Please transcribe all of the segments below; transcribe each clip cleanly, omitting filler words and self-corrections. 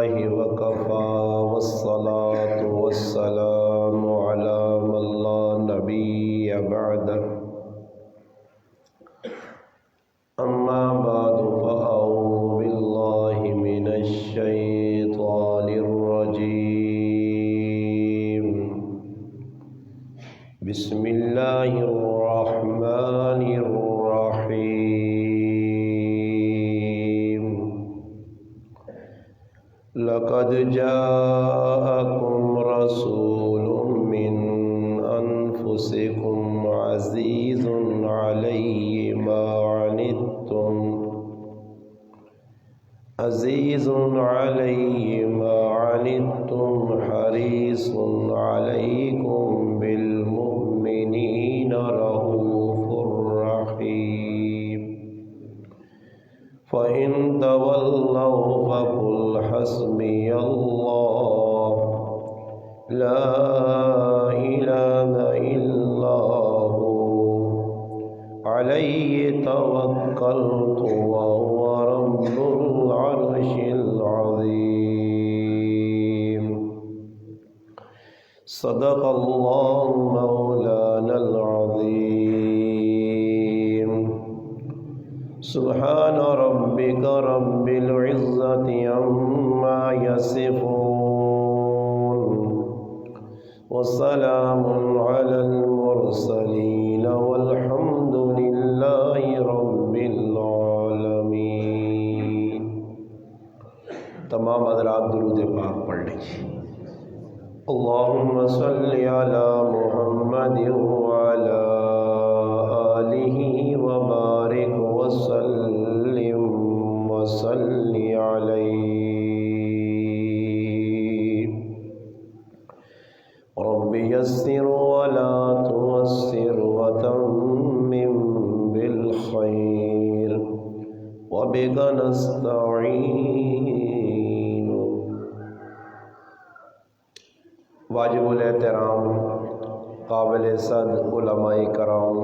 لله وكفى والصلاة والسلام على من لا نبي بعده أما بعد فأعوذ بالله من الشيطان الرجيم بسم الله الرحمن الرحيم لقد جاءكم رسول من أنفسكم عزيز عليه ما عنتم حريص عليكم بالمؤمنين رؤوف رحيم فإن تولوا فقل حسبي الله لا إله إلا هو عليه توكلت وهو رب العرش العظيم صدق الله مولانا العظيم سبحان ربك رب العزة عما يصفون وسلام على المرسلين والحمد لله رب العالمين۔ تمام حضرات درود پاک پڑھ لیجیے۔ اللہم صلی علی محمد وعلی آلہ وبارک وسلم وصلی علیہ رب یسر ولا تعسر وتمم بالخیر وبک نستعین۔ واجب الاحترام قابل صد علماء کرام،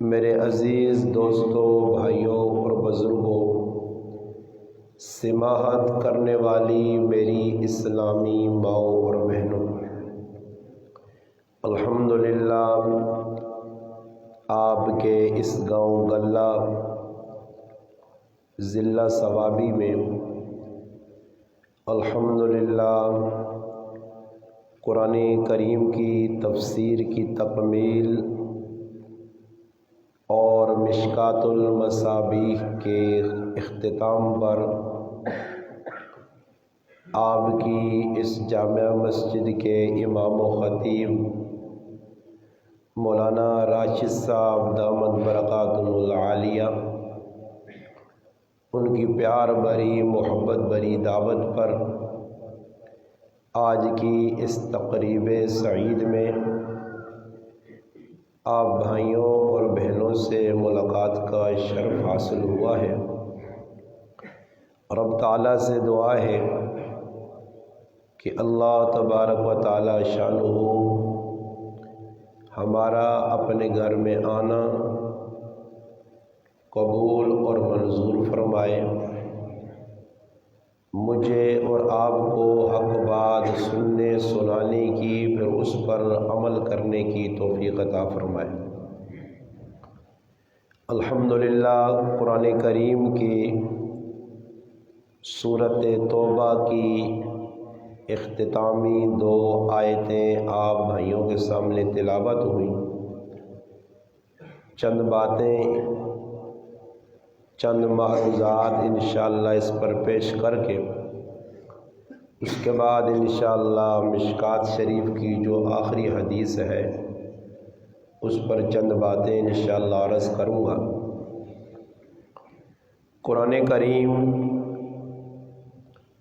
میرے عزیز دوستوں، بھائیوں اور بزرگوں، سماعت کرنے والی میری اسلامی ماؤں اور بہنوں، الحمدللہ آپ کے اس گاؤں گلہ ضلع ثوابی میں الحمدللہ قرآن کریم کی تفسیر کی تکمیل اور مشکات المصابیح کے اختتام پر آپ کی اس جامع مسجد کے امام و خطیب مولانا راشد صاحب دامت برکاتہ العالیہ، ان کی پیار بھری محبت بھری دعوت پر آج کی اس تقریب سعید میں آپ بھائیوں اور بہنوں سے ملاقات کا شرف حاصل ہوا ہے۔ رب تعالیٰ سے دعا ہے کہ اللہ تبارک و تعالیٰ شانہ ہمارا اپنے گھر میں آنا قبول اور منظور فرمائے، مجھے اور آپ کو حق بات سننے سنانے کی پھر اس پر عمل کرنے کی توفیق عطا فرمائے۔ الحمدللہ قرآن کریم کی سورۃ توبہ کی اختتامی 2 آیتیں آپ بھائیوں کے سامنے تلاوت ہوئی۔ چند باتیں، چند معروضات انشاءاللہ اس پر پیش کر کے اس کے بعد انشاءاللہ مشکات شریف کی جو آخری حدیث ہے اس پر چند باتیں انشاءاللہ عرض کروں گا۔ قرآن کریم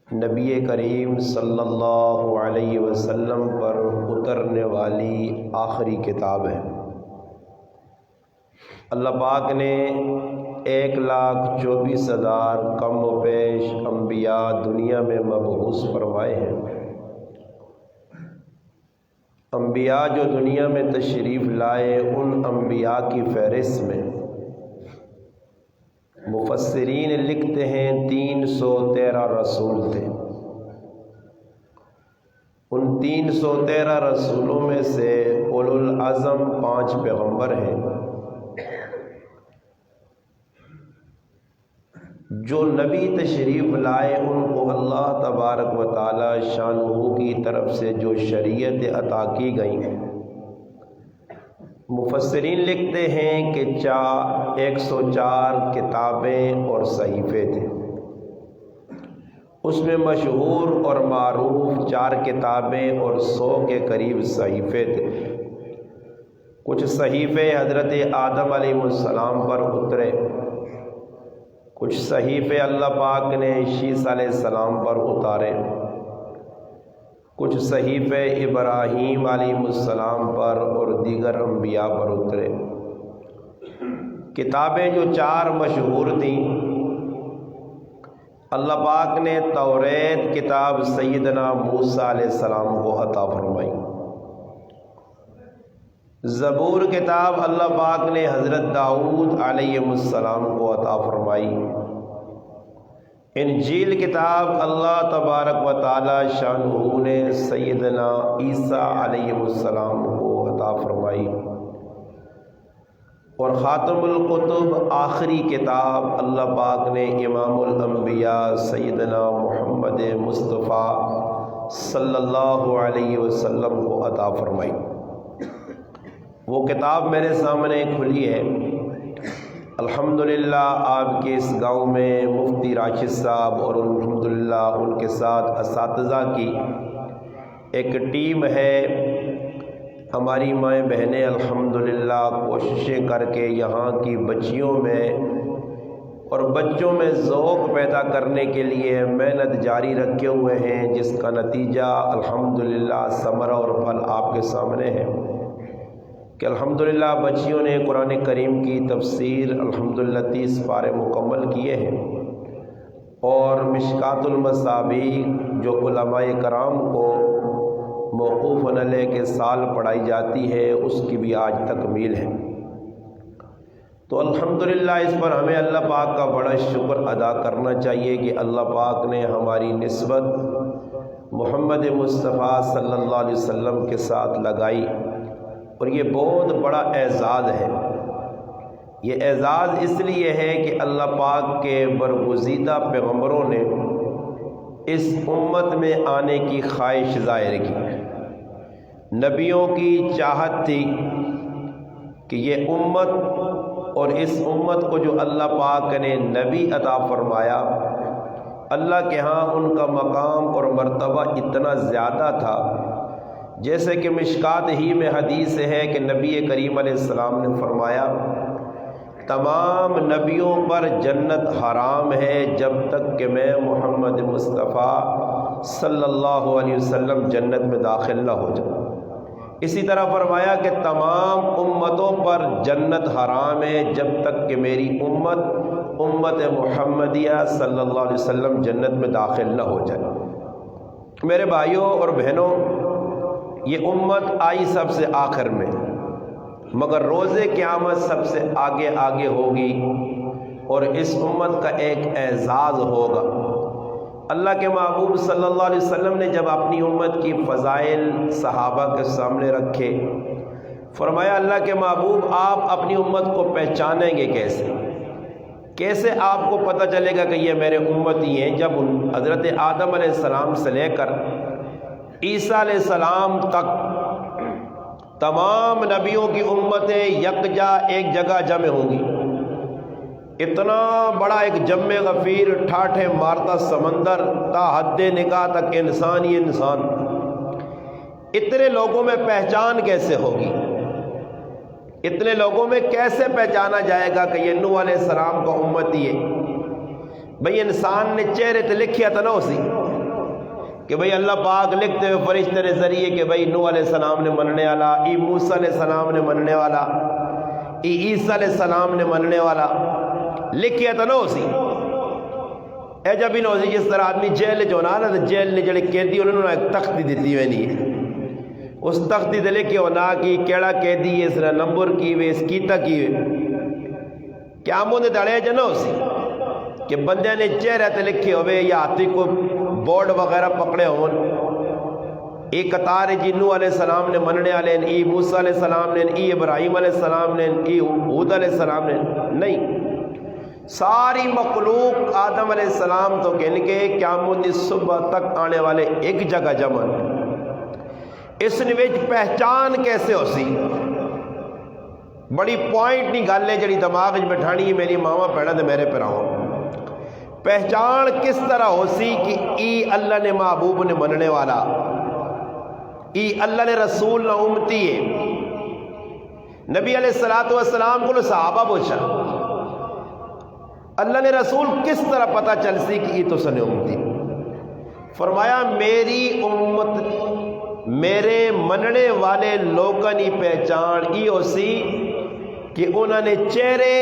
نبی کریم صلی اللہ علیہ وسلم پر اترنے والی آخری کتاب ہے۔ اللہ پاک نے 1,24,000 کم و بیش انبیاء دنیا میں مبعوث فرمائے ہیں۔ انبیاء جو دنیا میں تشریف لائے، ان انبیاء کی فہرست میں مفسرین لکھتے ہیں 313 رسول تھے۔ ان 313 رسولوں میں سے اولو العزم 5 پیغمبر ہیں۔ جو نبی تشریف لائے ان کو اللہ تبارک و تعالی شانہ کی طرف سے جو شریعت عطا کی گئی ہیں، مفسرین لکھتے ہیں کہ 104 کتابیں اور صحیفے تھے۔ اس میں مشہور اور معروف 4 کتابیں اور 100 کے قریب صحیفے تھے۔ کچھ صحیفے حضرت آدم علیہ السلام پر اترے، کچھ صحیفے اللہ پاک نے عیسیٰ علیہ السلام پر اتارے، کچھ صحیفے ابراہیم علیہ السلام پر اور دیگر انبیاء پر اترے۔ کتابیں جو 4 مشہور تھیں، اللہ پاک نے توریت کتاب سیدنا موسیٰ علیہ السلام کو عطا فرمائی، زبور کتاب اللہ پاک نے حضرت داؤد علیہ السلام کو عطا فرمائی، انجیل کتاب اللہ تبارک و تعالی شانہ نے سیدنا عیسیٰ علیہ السلام کو عطا فرمائی، اور خاتم الکتب آخری کتاب اللہ پاک نے امام الانبیاء سیدنا محمد مصطفیٰ صلی اللہ علیہ وسلم کو عطا فرمائی۔ وہ کتاب میرے سامنے کھلی ہے۔ الحمدللہ آپ کے اس گاؤں میں مفتی راشد صاحب اور الحمدللہ ان کے ساتھ اساتذہ کی ایک ٹیم ہے۔ ہماری مائیں بہنیں الحمدللہ کوششیں کر کے یہاں کی بچیوں میں اور بچوں میں ذوق پیدا کرنے کے لیے محنت جاری رکھے ہوئے ہیں، جس کا نتیجہ الحمدللہ ثمرہ اور پھل آپ کے سامنے ہے کہ الحمدللہ بچیوں نے قرآن کریم کی تفسیر الحمدللہ 30 پارے مکمل کیے ہیں، اور مشکات المصابیح جو علماء کرام کو موقوف علیہ کے سال پڑھائی جاتی ہے اس کی بھی آج تکمیل ہے۔ تو الحمدللہ اس پر ہمیں اللہ پاک کا بڑا شکر ادا کرنا چاہیے کہ اللہ پاک نے ہماری نسبت محمد مصطفیٰ صلی اللہ علیہ وسلم کے ساتھ لگائی، اور یہ بہت بڑا اعزاز ہے۔ یہ اعزاز اس لیے ہے کہ اللہ پاک کے برگزیدہ پیغمبروں نے اس امت میں آنے کی خواہش ظاہر کی۔ نبیوں کی چاہت تھی کہ یہ امت اور اس امت کو جو اللہ پاک نے نبی عطا فرمایا، اللہ کے ہاں ان کا مقام اور مرتبہ اتنا زیادہ تھا، جیسے کہ مشکات ہی میں حدیث ہے کہ نبی کریم علیہ السلام نے فرمایا تمام نبیوں پر جنت حرام ہے جب تک کہ میں محمد مصطفیٰ صلی اللہ علیہ وسلم جنت میں داخل نہ ہو جاؤں۔ اسی طرح فرمایا کہ تمام امتوں پر جنت حرام ہے جب تک کہ میری امت محمدیہ صلی اللہ علیہ وسلم جنت میں داخل نہ ہو جائے۔ میرے بھائیوں اور بہنوں، یہ امت آئی سب سے آخر میں، مگر روز قیامت سب سے آگے آگے ہوگی، اور اس امت کا ایک اعزاز ہوگا۔ اللہ کے محبوب صلی اللہ علیہ وسلم نے جب اپنی امت کی فضائل صحابہ کے سامنے رکھے، فرمایا اللہ کے محبوب آپ اپنی امت کو پہچانیں گے کیسے آپ کو پتہ چلے گا کہ یہ میرے امتی ہیں؟ جب حضرت آدم علیہ السلام سے لے کر عیسیٰ علیہ السلام تک تمام نبیوں کی امتیں یکجا ایک جگہ جمع ہوں گی۔ اتنا بڑا ایک جم غفیر ٹھاٹھے مارتا سمندر، تا حد نگاہ تک انسان ہی انسان، اتنے لوگوں میں پہچان کیسے ہوگی؟ اتنے لوگوں میں کیسے پہچانا جائے گا کہ یہ نوح علیہ السلام کا امتی ہے؟ بھئی انسان نے چہرے تے لکھیا تو نہ ہو سی کہ بھئی اللہ پاک لکھتے ہوئے فرشتے نے ذریعے کہ بھئی نوح علیہ السلام نے مننے والا، ای موسیٰ علیہ السلام نے مننے والا، ای عیسیٰ علیہ السلام نے مننے والا، لکھیا تو نہ ہو سی۔ اے جب ہی نہ ہو سی جس طرح آدمی جیل جو نا جیل نے جڑے قیدی انہوں نے ایک تختی دیتی ہوئی نہیں ہے، اس تختی دے لکھے ہونا کہ کیڑا قیدی ہے، اس نے نمبر کی ہوئے، اس کیتا کی ہوئے، قیاموں نے دڑے جو نہ ہو سی۔ کہ بندے نے چہرے تے لکھے ہوئے یا ہاتھی کو بورڈ وغیرہ پکڑے ہون، ایک قطار جی نوح علیہ السلام نے مننے والے، ای موسیٰ علیہ السلام نے، ای ابراہیم علیہ السلام نے، ای ہود علیہ السلام نے، نہیں، ساری مخلوق آدم علیہ السلام تو گن کے قیامت دی صبح تک آنے والے ایک جگہ جمع۔ اس وچ پہچان کیسے ہو سی؟ بڑی پوائنٹ نہیں گل ہے جڑی دماغ وچ بٹھانی میری ماما پیڑا تے میرے پراؤں۔ پہچان کس طرح ہو سی کہ ای اللہ نے محبوب نے مننے والا، ای اللہ نے رسول نہ امتی ہے۔ نبی علیہ السلام کو صحابہ پوچھا اللہ نے رسول کس طرح پتہ چل سی کہ ای تو سنے امتی؟ فرمایا میری امت میرے مننے والے لوگوں کی پہچان ای ہو سی کہ انہوں نے چہرے،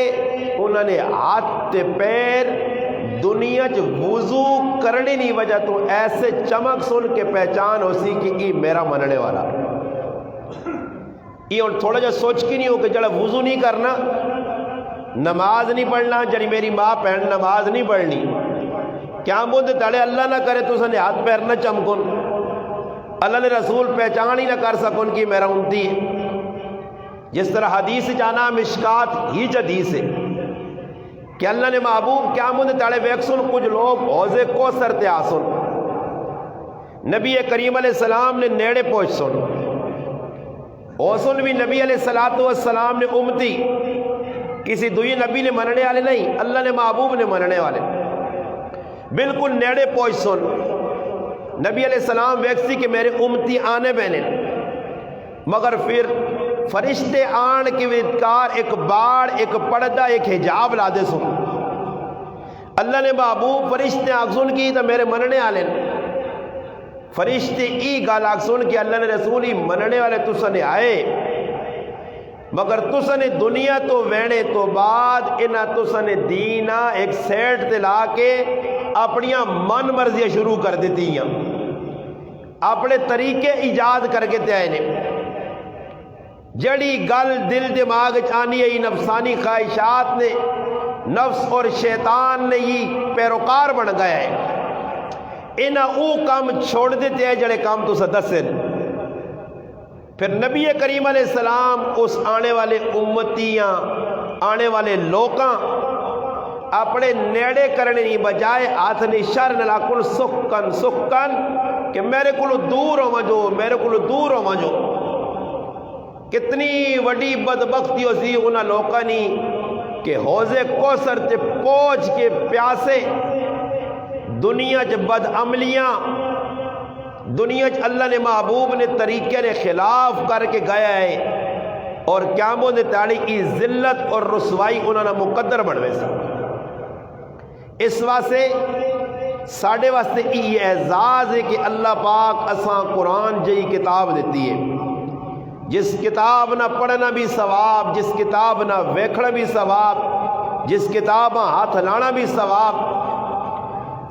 انہوں نے ہاتھ تے پیر دنیا چ وضو کرنے نہیں وجہ تو ایسے چمک سن کے پہچان ہو سی کہ ای میرا مننے والا۔ یہ اور تھوڑا جا سوچ کی نہیں ہو کہ جڑا وضو نہیں کرنا، نماز نہیں پڑھنا، جڑی میری ماں بہن نماز نہیں پڑھنی، کیا بند تڑے اللہ نہ کرے تو سنے ہاتھ پیر نہ چمکن، اللہ نے رسول پہچان ہی نہ کر سکن کہ میرا امتی ہے۔ جس طرح حدیث جانا مشکات ہی حدیث ہے کہ اللہ نے محبوب قیامت تڑے ویکسن کچھ لوگ حوض کوثر تے آسن، نبی کریم علیہ السلام نے نیڑے پہنچ سن، اوسن بھی نبی علیہ السلام نے امتی، کسی دوئی نبی نے مننے والے نہیں، اللہ نے محبوب نے مننے والے، بالکل نیڑے پہنچ سن، نبی علیہ السلام ویکسی کہ میرے امتی آنے بہنے، مگر پھر فرشتے آن کے ودکار ایک باڑ، ایک پردہ، ایک حجاب لا دے سن۔ اللہ نے محبوب فرشتے آگسن کی تو میرے مننے والے، فرشتے ای گال آگسن کہ اللہ نے رسولی مننے والے تسنے آئے، مگر تسنے دنیا تو وینے تو بعد انہا تسنے دینا ایک سیٹ دلا کے اپنیاں من مرضیاں شروع کر دیتی ہیں، اپنے طریقے ایجاد کر کے تے آئے نے، جڑی گل دل دماغ چانی ہے نفسانی خواہشات نے، نفس اور شیطان نے یہ پیروکار بن گیا ہے، انہاں او کام چھوڑ دیتے ہیں جڑے کام تو سدسن۔ پھر نبی کریم علیہ السلام اس آنے والے امتیاں، آنے والے لوکاں اپنے نیڑے کرنے نہیں بجائے ہاتھ نشار نلاکن سکن سکن کہ میرے کو دور ہو مجھو، میرے کو دور ہو مجھو۔ کتنی وڈی بدبختی ہو سی انہاں لوکاں نی کہ حوض کوثر تے پہنچ کے پیاسے، دنیا چ بد عملیاں، دنیا چ اللہ نے محبوب نے طریقے نے خلاف کر کے گیا ہے، اور قیامت نے تاڑی کی ذلت اور رسوائی انہوں نے مقدر بڑھوے سے۔ اس واسطے ساڑھے واسطے یہ اعزاز ہے کہ اللہ پاک اساں قرآن جئی کتاب دیتی ہے، جس کتاب نہ پڑھنا بھی ثواب، جس کتاب نہ ویکھنا بھی ثواب، جس کتاب ہاتھ لانا بھی ثواب،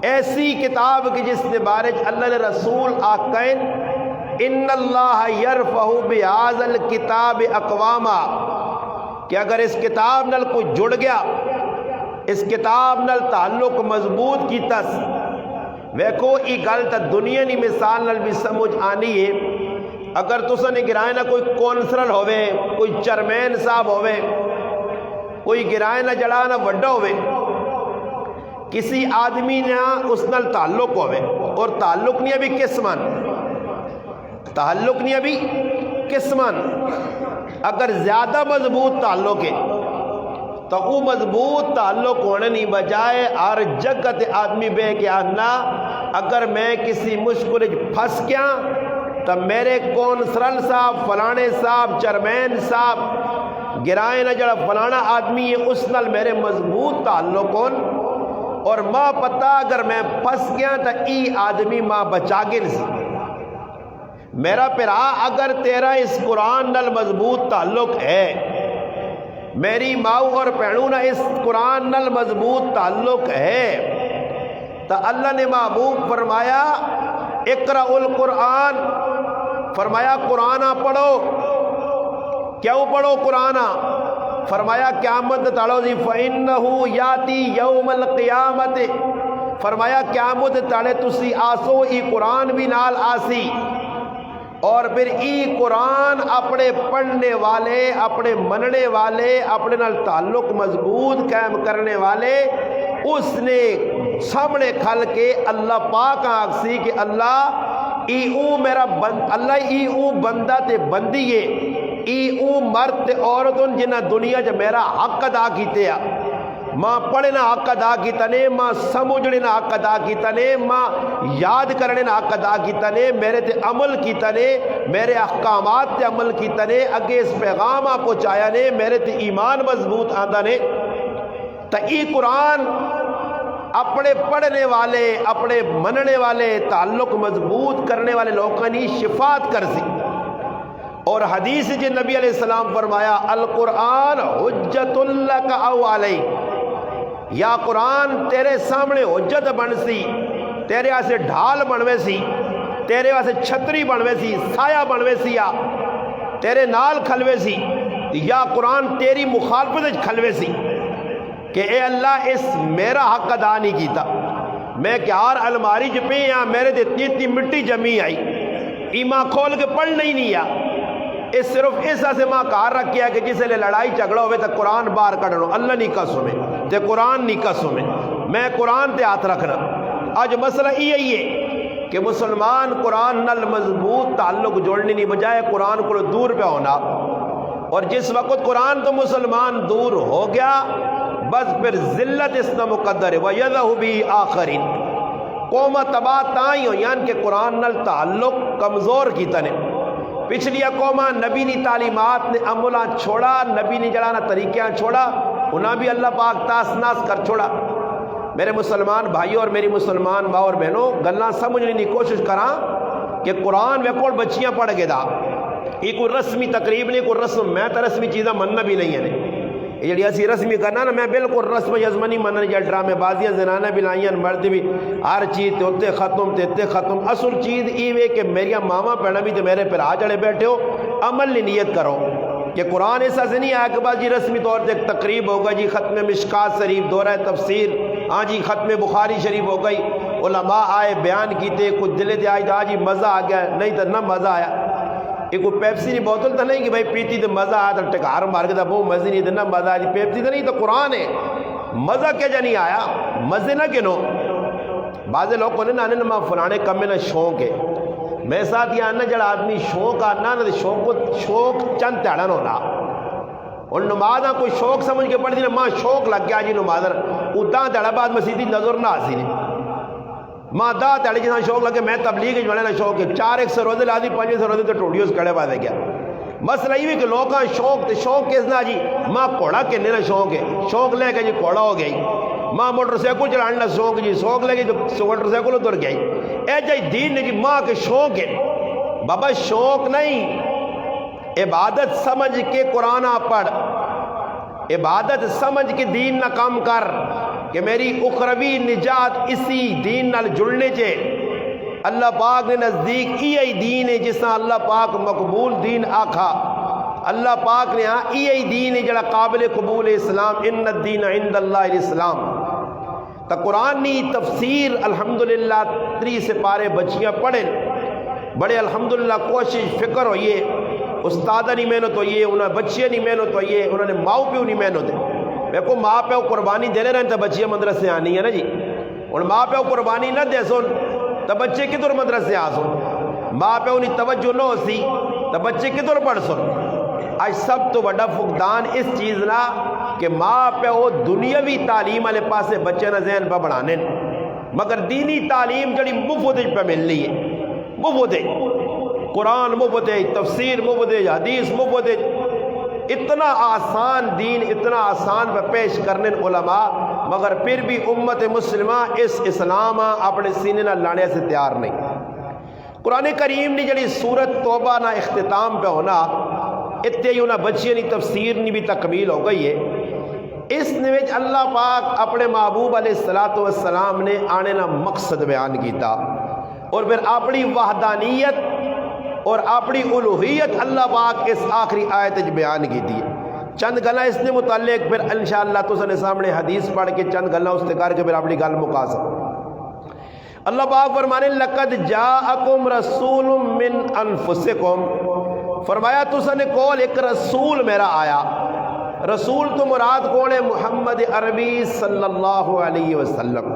ایسی کتاب کی جس نے بارے اللہ نے رسول آقائن ان اللہ یرفع بہذا الکتاب اقواما، کہ اگر اس کتاب نال کوئی جڑ گیا، اس کتاب نال تعلق مضبوط کی تس ویکھو ای گل تا دنیا نی مثال نال بھی سمجھ آنی ہے۔ اگر تسا نے گرائے نہ کوئی کونسلر ہوئے، کوئی چیئرمین صاحب ہوئے، کوئی گرائے نہ جڑا نہ وڈا ہوئے، کسی آدمی نے اس نال تعلق ہوئے، اور تعلق نہیں ابھی قسمان، تعلق نہیں ابھی قسمان، اگر زیادہ مضبوط تعلق ہے تو وہ مضبوط تعلق ہونے نہیں بجائے ہر جگہ تے آدمی بے کے آنا اگر میں کسی مشکل پھنس گیا تو میرے کونسلر صاحب، فلانے صاحب، چیئرمین صاحب گرائے نہ جڑا فلانا آدمی ہے اس نال میرے مضبوط تعلق ہون، اور ماں پتہ اگر میں پھنس گیا تو ای آدمی ماں بچا گل سی۔ میرا پیرا اگر تیرا اس قرآن نال مضبوط تعلق ہے، میری ماں اور پہنوں نہ اس قرآن نال مضبوط تعلق ہے، تو اللہ نے محبوب فرمایا اقرأ القرآن، فرمایا قرآن پڑھو۔ کیوں پڑھو قرآن؟ فرمایا قیامت تاڑو جی فَإِنَّهُ یاتی یوم القیامت، فرمایا قیامت تاڑے تسی آسو ای قرآن بھی نال آسی، اور پھر ای قرآن اپنے پڑھنے والے، اپنے مننے والے، اپنے نال تعلق مضبوط قائم کرنے والے اس نے سامنے کھل کے اللہ پاک آکسی کہ اللہ ای او میرا اللہ ای او بندہ تے بندیے، ای او مرد تے عورتن جنہ دنیا جا میرا حق ادا کیتے ہیں، ماں پڑھنا حق ادا کیتا نے، ماں سمجھنا حق ادا کیتا نے، ماں یاد کرنے حق ادا کیتا نے، میرے تے عمل کیتا نے، میرے احکامات تے عمل کیتا نے، اگے اس پیغام آپ پہنچایا نے، میرے تے ایمان مضبوط آندا نے۔ تا ای قرآن اپنے پڑھنے والے، اپنے مننے والے، تعلق مضبوط کرنے والے لوگوں نے شفاعت کر سی۔ اور حدیث جی نبی علیہ السلام فرمایا القرآن حجت لک او علیک، یا قرآن تیرے سامنے حجت بن سی، تیرے واسطے ڈھال بنوے سی، تیرے واسطے چھتری بنوے سی، سایہ بنوے سی، یا تیرے نال کھلوے سی، یا قرآن تیری مخالفت کھلوے سی کہ اے اللہ اس میرا حق ادا نہیں کیتا، میں کہ ہار الماری چ پہ ہاں، میرے تے اتنی مٹی جمی آئی، ایماں کھول کے پڑھنا ہی نہیں آ، اس صرف اس سے ماں کار رکھیا کہ جسے لے لڑائی جھگڑا ہوئے تو قرآن باہر کڑھنو، اللہ نہیں قسم ہے تے قرآن نہیں قسم ہے، میں قرآن تے ہاتھ رکھنا۔ آج مسئلہ یہی ہے کہ مسلمان قرآن نال مضبوط تعلق جوڑنے نہیں بجائے قرآن کو دور پہ ہونا، اور جس وقت قرآن تو مسلمان دور ہو گیا بس پھر ذلت اس نے مقدر ہے وَيَذَهُ بِهِ آخَرِينَ، قوم تباہ تائیں ہو یعنی کہ قرآن نال تعلق کمزور کی تنے۔ پچھلی قوماں نبی نے تعلیمات نے عملہ چھوڑا، نبی نے جڑانا طریقیاں چھوڑا، انہاں بھی اللہ پاک تاس ناس کر چھوڑا۔ میرے مسلمان بھائیوں اور میری مسلمان ماں اور بہنوں گلاں سمجھنے کی کوشش کراں کہ قرآن میں کوئی بچیاں پڑھ گے دا، یہ کوئی رسمی تقریب نہیں، کوئی رسم، میں تو رسمی چیزاں مننا بھی نہیں ہے، یہ جڑی اسی رسمی کرنا نا میں بالکل رسم یزمنی منن جا ڈرامے بازیاں زنانہ بھی لائیاں مرد بھی ہر چیز تے ختم تے ختم۔ اصل چیز ایوے کہ میری ماما پہنا بھی تے میرے پھر آ جڑے بیٹھے ہو عمل لی نیت کرو کہ قرآن ایسا سے نہیں آیا کہ بعد جی رسمی طور سے ایک تقریب ہوگا جی ختم مشکات شریف دورہ تفسیر، ہاں جی ختم بخاری شریف ہو گئی، علماء آئے بیان کیتے کچھ دلے دے آئی تو آج مزہ آ گیا، نہیں تو نہ مزہ آیا۔ یہ کوئی پیپسی نہیں بوتل تو نہیں کہ بھائی پیتی تو مزہ آیا تو ٹکار مار کے تو بہت مزے نہیں تو نہ مزہ آیا، پیپسی تو نہیں تو قرآن ہے، مزہ کیا جا نہیں آیا، مزے نہ کنو۔ بعض لوگ کہنے نا ماں فلانے کم میں نہ شوق ہے، میرے ساتھ یہ آنا جڑا آدمی شوق آنا نا شوق چند تیڑن ہونا، اور نمازاں کوئی شوق سمجھ کے پڑھ دی نا ماں شوق لگ گیا جی نمازاں ادھاں تیڑا بعد مسیدی نظر نہ آسی نہیں، ماں دا تیڑی جنہاں شوق لگے میں تبلیغ جوڑے نا شوق ہے، 400 روزے لازی 500 روزے تو ٹوڑیوز کڑے بازے گیا۔ مسئلہ یہ بھی کہ لوگاں شوق تے شوق کس نا جی ماں کوڑا کہنے نا شوق ہے، شوق لے کے جی کوڑا ہو گئی، ماں موٹر سیکل چلانا شوق جی شوق لے کے جو موٹر سیکل اتر گئی، اے جی دین نے جی ماں کے شوق ہے، بابا شوق نہیں، عبادت سمجھ کے قرآن پڑھ، عبادت سمجھ کے دین نہ کام کر کہ میری اخروی نجات اسی دین نال جڑنے چے۔ اللہ پاک نے نزدیک یہی دین ہے جس طرح اللہ پاک مقبول دین آکھا، اللہ پاک نے ہاں یہی دین ہے جڑا قابل قبول اسلام، ان الدین عند اللہ الاسلام۔ تا قرآن نی تفسیر الحمدللہ 3 سپارے بچیاں پڑھیں، بڑے الحمدللہ کوشش فکر ہوئیے، استادہ نہیں محنت ہوئیے، انہیں بچیاں نہیں محنت ہوئیے، انہوں نے ماں پیو نہیں محنت ہے۔ دیکھو ماں پیو قربانی دینے رہے تو بچیاں مدرسے آنی ہے نا جی، اور ماں پیو قربانی نہ دے سن تو بچے کدھر مدرسے آ سن، ماں پیو نہیں توجہ نہ ہو سی تو بچے کدھر پڑھ سن۔ آج سب تو بڑا فقدان اس چیز نہ کہ ماں پیو دنیاوی تعلیم والے پاسے بچے نہ ذہن پہ بڑھانے، مگر دینی تعلیم جڑی مفت پہ مل رہی ہے، مفت ہے، قرآن مفت ہے، تفسیر مفت ہے، حدیث مفت ہے، اتنا آسان دین اتنا آسان پہ پیش کرنے علماء، مگر پھر بھی امت مسلمہ اس اسلام اپنے سینے نہ لانے سے تیار نہیں۔ قرآن کریم نے جڑی سورت توبہ نہ اختتام پہ ہونا اتنے ہی انہیں بچیاں نی تفسیر نی بھی تکمیل ہو گئی ہے۔ اس نویج اللہ پاک اپنے محبوب علیہ السلام نے آنے نہ مقصد بیان کیتا، اور پھر اپنی وحدانیت اور اپنی الوہیت اللہ پاک اس آخری آیت بیان کی دی۔ چند گلاں اس نے متعلق پھر انشاءاللہ تو سنے سامنے حدیث پڑھ کے چند گلاں اس نے کر کے پھر اپنی گل مکا سکوں۔ اللہ پاک فرمانے لقد جاءکم رسول من انفسکم، فرمایا تو سنے کول ایک رسول میرا آیا۔ رسول تو مراد کون ہے؟ محمد عربی صلی اللہ علیہ وسلم۔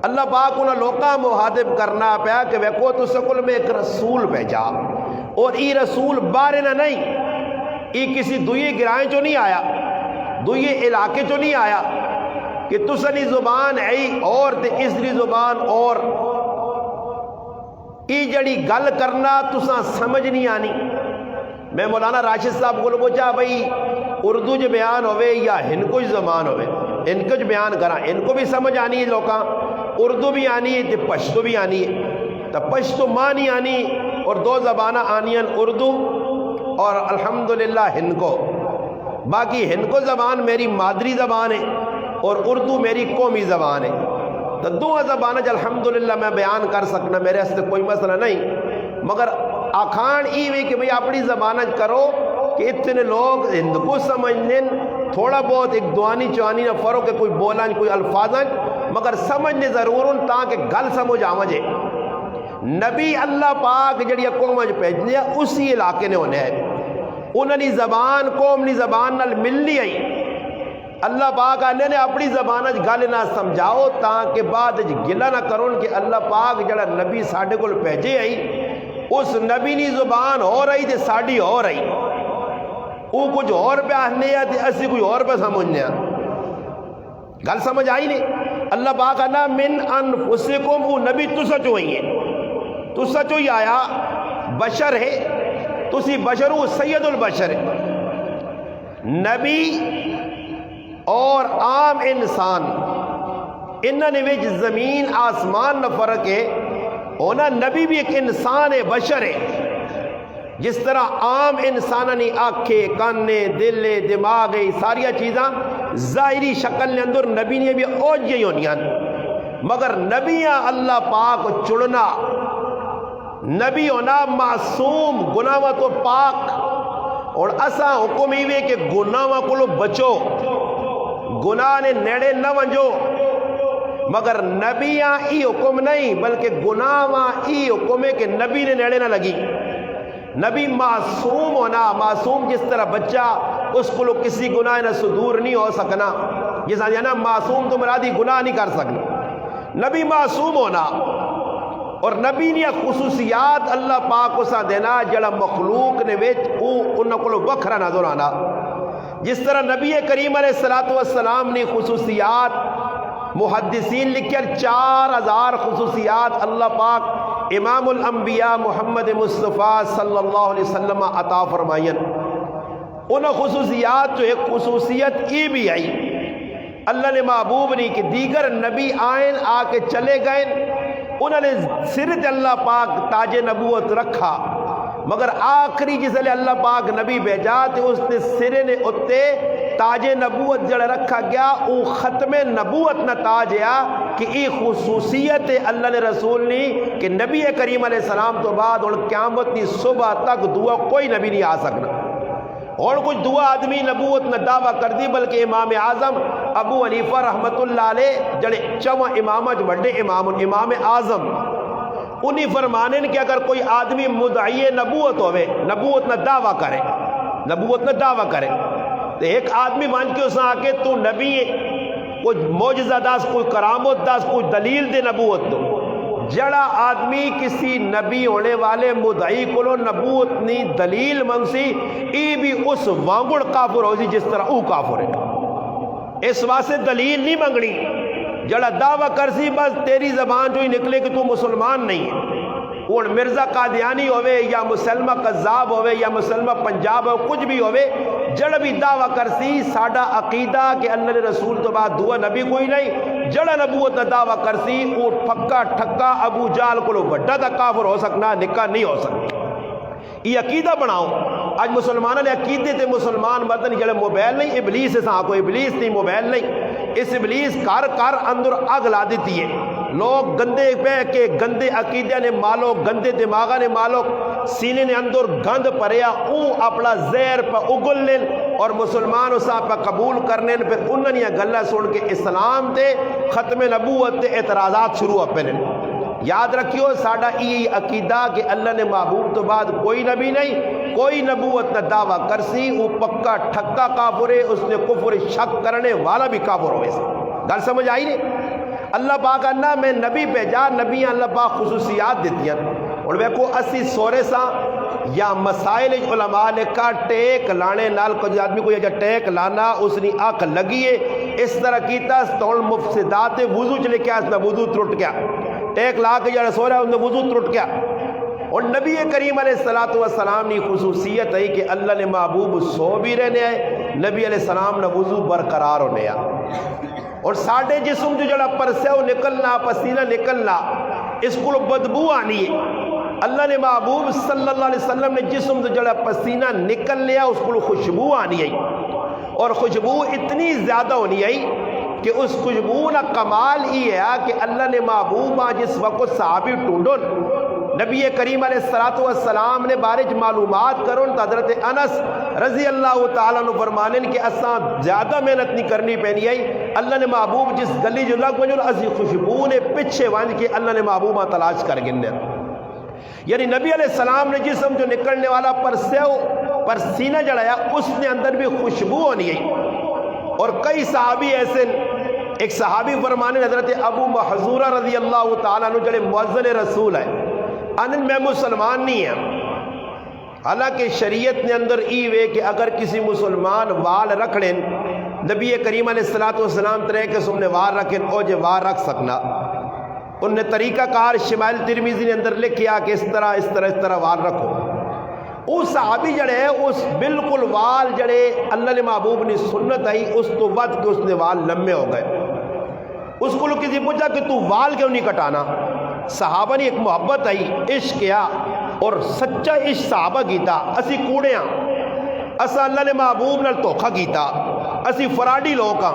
اللہ پاک انہاں لوکاں مخاطب کرنا پیا کہ ویکو تو سکول میں ایک رسول بھیجا، اور ای رسول بارے نہ نہیں، ای کسی دوئی گرائیں چو نہیں آیا، دوئی علاقے چو نہیں آیا کہ تسنی زبان ہے اور تے اسری زبان اور ای جڑی گل کرنا تساں سمجھ نہیں آنی۔ میں مولانا راشد صاحب کو پوچھا بھئی اردو جو بیان ہوئے یا ہندکو زبان ہوئے، ان کو جو بیان کرا ان کو بھی سمجھ آنی ہے، لوکاں اردو بھی آنی ہے تے پشتو بھی آنی ہے، تو پشتو ماں نہیں آنی اور دو زبانہ آنی ہیں، اردو اور الحمدللہ ہندکو۔ باقی ہندکو زبان میری مادری زبان ہے اور اردو میری قومی زبان ہے، تو دو زبانہ جو الحمدللہ میں بیان کر سکنا میرے سے کوئی مسئلہ نہیں، مگر آکھان ای ہوئی کہ بھئی اپنی زبانہ کرو کہ اتنے لوگ ہندکو سمجھنے تھوڑا بہت ایک دوانی چوانی نہ فرق ہے، کوئی بولان کوئی الفاظاں، مگر سمجھنے ضرور تاکہ گل سمجھ آمجھے۔ نبی اللہ پاک جڑی قوم بھیجنے اسی علاقے نے ہونے ہے، انہوں نے زبان قوم نے زبان نال ملنی آئی۔ اللہ پاک آنے نے اپنی زبان گل نہ سمجھاؤ تاکہ بعد گلا نہ کرون کہ اللہ پاک جڑا نبی ساڈے کول بھیجے آئی اس نبی نی زبان ہو رہی تے ساڈی ہو رہی، وہ کچھ اور پہ آنے تے اسی کوئی اور پہ سمجھنے، گل سمجھ آئی نہیں۔ اللہ پاک آنا من انفسکم، وہ نبی تو سچ ہوئی ہیں، تو سچ ہوئی آیا، بشر ہے، تسی بشر ہو، سید البشر ہے، نبی اور عام انسان انہوں نے وچ زمین آسمان نہ فرق ہے، ہونا نبی بھی ایک انسان ہے، بشر ہے۔ جس طرح عام انسانہ نے آنکھیں کانے دل دماغ ساریا چیزاں ظاہری شکل نے اندر نبی نے بھی اوج ہی ہونی ہیں، مگر نبیاں اللہ پاک چڑنا، نبی ہونا معصوم گناہ تو پاک، اور اسا حکم ہی وے کہ گناہ کو بچو، گناہ نے نیڑے نہ ونجو، مگر نبیاں ای حکم نہیں بلکہ گناہ ای حکم ہے کہ نبی نے نیڑے نہ لگی۔ نبی معصوم ہونا، معصوم جس طرح بچہ اس کو کسی گناہ نہ صدور نہیں ہو سکنا، جس طرح نا معصوم تو مرادی گناہ نہیں کر سکنا، نبی معصوم ہونا، اور نبی نے خصوصیات اللہ پاک کو سا دینا جڑا مخلوق نے ویچ انہوں کو وکھرا نظر آنا۔ جس طرح نبی کریم علیہ السلام نے خصوصیات محدثین لکھے 4000 خصوصیات اللہ پاک امام الانبیاء محمد مصطفیٰ صلی اللہ علیہ وسلم عطا فرمائین۔ انہوں خصوصیات جو ایک خصوصیت ای بھی آئی، اللہ نے محبوب نہیں کہ دیگر نبی آئین آ کے چلے گئے، انہوں نے صرف اللہ پاک تاج نبوت رکھا، مگر آخری جس لئے اللہ پاک نبی بھیجا تو اس نے سرے نے اتے تاج نبوت جڑ رکھا گیا، او ختم نبوت نہ تاج ہے کہ ای خصوصیت اللہ نے رسول نہیں کہ نبی کریم علیہ السلام تو بعد اور قیامت کی صبح تک دعا کوئی نبی نہیں آ سکنا، اور کچھ دعا آدمی نبوت نہ دعویٰ کر دی، بلکہ امام اعظم ابو حنیفہ رحمت اللہ علیہ جڑے چواں امامت بڑے امام اعظم انہی فرمانے کہ اگر کوئی آدمی مدعی نبوت ہوئے، نبوت نہ دعویٰ کرے، نبوت نہ دعویٰ کرے، تو ایک آدمی مان کے اس نے آکے تو نبی کوئی معجزہ داس، کوئی کرامت داس، کوئی دلیل دے نبوت دو، جڑا آدمی کسی نبی ہونے والے مدعی کو نبوت نہیں دلیل منگسی، ای بھی اس وانگڑ کافر ہو سی جس طرح او کافر ہے۔ اس واسطے دلیل نہیں منگنی، جڑا دعویٰ کرسی بس تیری زبان جو ہی نکلے کہ تو مسلمان نہیں ہے، وہ مرزا قادیانی ہوئے یا مسلمہ قذاب ہوئے یا مسلمہ پنجاب ہو، کچھ بھی ہوئے، جڑا بھی دعویٰ کرسی ساڑا عقیدہ کہ اللہ نے رسول تو بعد دعا نبی کوئی نہیں، جڑا نبوت نہ دعویٰ کرسی وہ پھکا ٹھکا ابو جال کو بڑا تا کافر ہو سکنا، نکاح نہیں ہو سکتا۔ یہ عقیدہ بناؤ، آج مسلمانوں نے عقیدے تے مسلمان مردن جڑے موبائل نہیں، ابلیس سے کو ابلیس نہیں، موبائل نہیں، اس ابلیس کار اندر آگ لا دیتی ہے، لوگ گندے پہ کے گندے عقیدے نے مالو، گندے دماغہ نے مالو، سینے نے اندر گند پریا، او اپنا زہر پہ اگل لین، اور مسلمان اس آپ کا قبول کرنے پھر انہوں نے گلہ سن کے اسلام تے ختم نبوت تے اعتراضات شروع ہو پہنے. یاد رکھیو ساڑا ای عقیدہ کہ اللہ نے محبوب تو بعد کوئی نبی نہیں، کوئی نبوت نہ دعویٰ کرسی، وہ پکا ٹھکا کافر ہے، اس نے کفر شک کرنے والا بھی کافر ہوئے سے. گل سمجھ آئی نہیں؟ اللہ پاک انہا میں نبی بھیجا، نبی اللہ پاک خصوصیات دیتی ہیں. اور ویکو اسی سورے سا یا مسائل علماء نے کا ٹیک لانے نال کچھ آدمی کو یہ ٹیک لانا اس نے آنکھ لگیے اس طرح کیتا ستول مفسدات وضو چلے کیا اس میں وضو ترٹ گیا، ٹیک لا کے جڑا سو رہا ہے ان میں وضو ترٹ گیا. اور نبی کریم علیہ السلام نے خصوصیت ہے کہ اللہ نے محبوب سو بھی رہنے آئے، نبی علیہ السلام نے وضو برقرار ہونے آئے. اور ساڑھے جسم جو جڑا پرسیو نکلنا پسینہ نکلنا اس کو بدبو آنی ہے. اللہ نے محبوب صلی اللہ علیہ وسلم نے جسم جو جڑا پسینہ نکل لیا اس کو خوشبو آنی ہے. اور خوشبو اتنی زیادہ ہونی ہے کہ اس خوشبو نہ کمال ہی ہے کہ اللہ نے محبوب جس وقت صحابی ٹونڈن نبی کریم علیہ السلام نے بارے معلومات کرن تو حضرت انس رضی اللہ تعالیٰ عنہ فرمانے کہ اساں زیادہ محنت نہیں کرنی پینی ہے. اللہ نے محبوب جس گلی جو لگ وجل اسی خوشبو نے پیچھے وانج کے اللہ نے محبوبہ تلاش کر گنے. یعنی نبی علیہ السلام نے جسم جو نکلنے والا پرسینہ جڑایا اس نے اندر بھی خوشبو ہونی ہے. اور کئی صحابی ایسے، ایک صحابی فرمانے حضرت ابو محذورہ رضی اللہ تعالیٰ عنہ جڑے مؤذن رسول ہے ان میں مسلمان نہیں ہیں. حالانکہ شریعت نے اندر ای وے کہ اگر کسی مسلمان وال رکھ لیں نبی کریم علیہ السلام طرح کے سمنے وال رکھیں او جے وال رکھ سکنا. ان نے طریقہ کار شمائل ترمیزی نے اندر لکھیا کہ اس طرح وال رکھو. اس صحابی جڑے اس بالکل وال جڑے اللہ نے محبوب نے سنت آئی اس تو ود کہ اس نے وال لمبے ہو گئے. اس کو لوگ کسی پوچھا کہ تو وال کیوں نہیں کٹانا؟ صحابہ نے ایک محبت آئی، عشق کیا اور سچا عشق صحابہ کیتا. اسی کوڑیاں اسا اللہ نے محبوب نال دھوکھا کیتا، اسی فراڈی لوگ ہاں.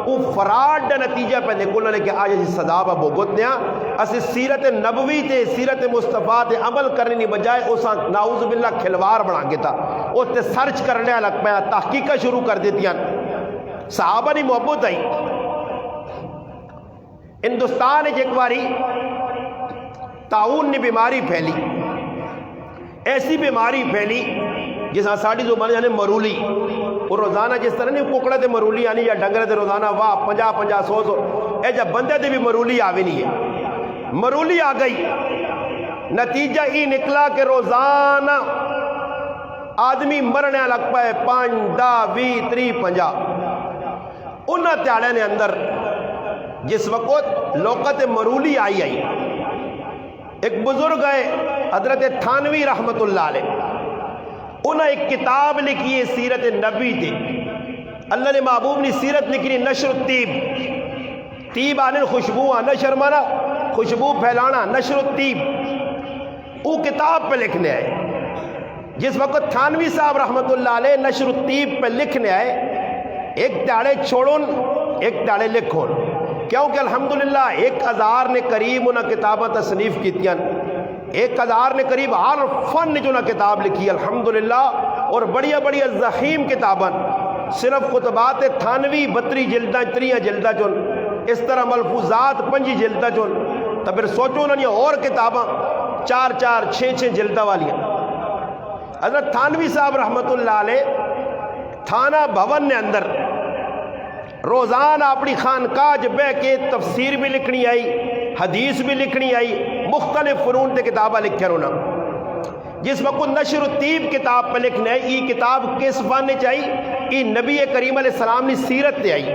وہ فراڈ دا نتیجہ پہ نکلنا نے کہ آج اسی سزا پہ بھگتنے ہاں. اسی سیرت نبوی تے سیرت مصطفیٰ تے عمل کرنے نہیں بجائے اساں نعوذ باللہ کھلوار بنا کے تھا اس تے سرچ کرنے لگ پیا، تحقیقہ شروع کر دیتی ہیں. صحابہ نے محبت آئی. ہندوستان ایک باری تعاون نے بیماری پھیلی، ایسی بیماری پھیلی جس ساڑی زبان یعنی مرولی. اور روزانہ جس طرح نہیں ککڑے تے مرولی آنی یا ڈنگر تے روزانہ واہ 50 100 اے جب بندے تے بھی مرولی آوی نہیں ہے. مرولی آ گئی، نتیجہ ہی نکلا کہ روزانہ آدمی مرنے لگ پائے 5 10 20 30 50. انہاں تیاڑے نے اندر جس وقت لوقت مرولی آئی ایک بزرگ ہے حضرت تھانوی رحمت اللہ علیہ، انہاں ایک کتاب لکھی ہے سیرت نبی تے. اللہ نے محبوب نے سیرت لکھی نشر الطیب. طیب آنے خوشبو، نشر مانا خوشبو پھیلانا، نشر الطیب. وہ کتاب پہ لکھنے آئے. جس وقت تھانوی صاحب رحمت اللہ علیہ نشر الطیب پہ لکھنے آئے، ایک داڑے چھوڑن ایک داڑے لکھن، کیونکہ الحمدللہ 1000 نے قریب انہاں کتابیں تصنیف کیتیاں، 1000 نے قریب ہر فن جو نہ کتاب لکھی الحمدللہ. اور بڑیا بڑیا زخیم کتاباں صرف خطبات تھانوی 32 جلدہ 3 جلدہ چون، اس طرح ملفوظات 5 جلدہ چون. تو پھر سوچو انہوں نے اور کتاباں 4 4 6 جلدہ والیاں. حضرت تھانوی صاحب رحمت اللہ علیہ تھانہ بھون نے اندر روزانہ اپنی خانقاہ بہ کے تفسیر بھی لکھنی آئی، حدیث بھی لکھنی آئی، مختلف فنون تے کتابہ لکھے رونا. جس وقت نشر الطیب کتاب پہ لکھنے آئی، یہ کتاب کس فن نے چاہی؟ یہ نبی کریم علیہ السلام نے سیرت تے آئی.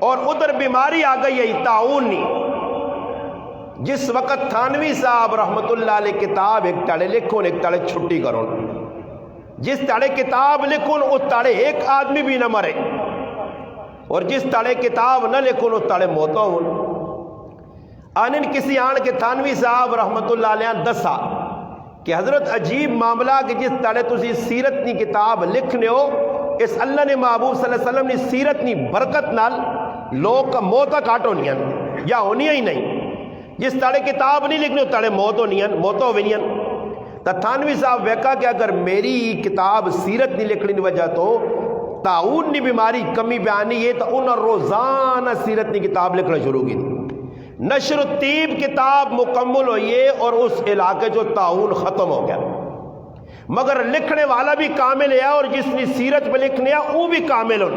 اور ادھر بیماری آ گئی ہے تعاون نہیں. جس وقت تھانوی صاحب رحمت اللہ علیہ کتاب ایک تاڑے لکھون ایک تاڑے چھٹی کرون، جس تاڑے کتاب لکھون اس تاڑے ایک آدمی بھی نہ مرے، اور جس تاڑے کتاب نہ لکھون اس تاڑے موتا ہون. آنن کسی آن کے تھانوی صاحب رحمت اللہ علیہ دسا کہ حضرت عجیب معاملہ کہ جس تاڑے تسی سیرت نی کتاب لکھنے ہو، اس اللہ نے محبوب صلی اللہ علیہ وسلم نے سیرت نی برکت نال لوگ کا موتا کاٹ ہونی یا ہونی ہی نہیں. جس تاڑے کتاب نہیں لکھنے اس تاڑے موت ہونی موتا ہوئی نہیں. تھانوی صاحب ویکا کہ اگر میری کتاب سیرت نہیں لکھنے وجہ تو تعاون نہیں بیماری کمی بیانی یہ تو انہوں روزانہ سیرت کی کتاب لکھنا شروع کی تھی۔ نشر الطیب کتاب مکمل ہوئی ہے اور اس علاقے جو تعاون ختم ہو گیا، مگر لکھنے والا بھی کامل ہے اور جس نے سیرت پہ لکھنے ہے وہ بھی کامل ہو،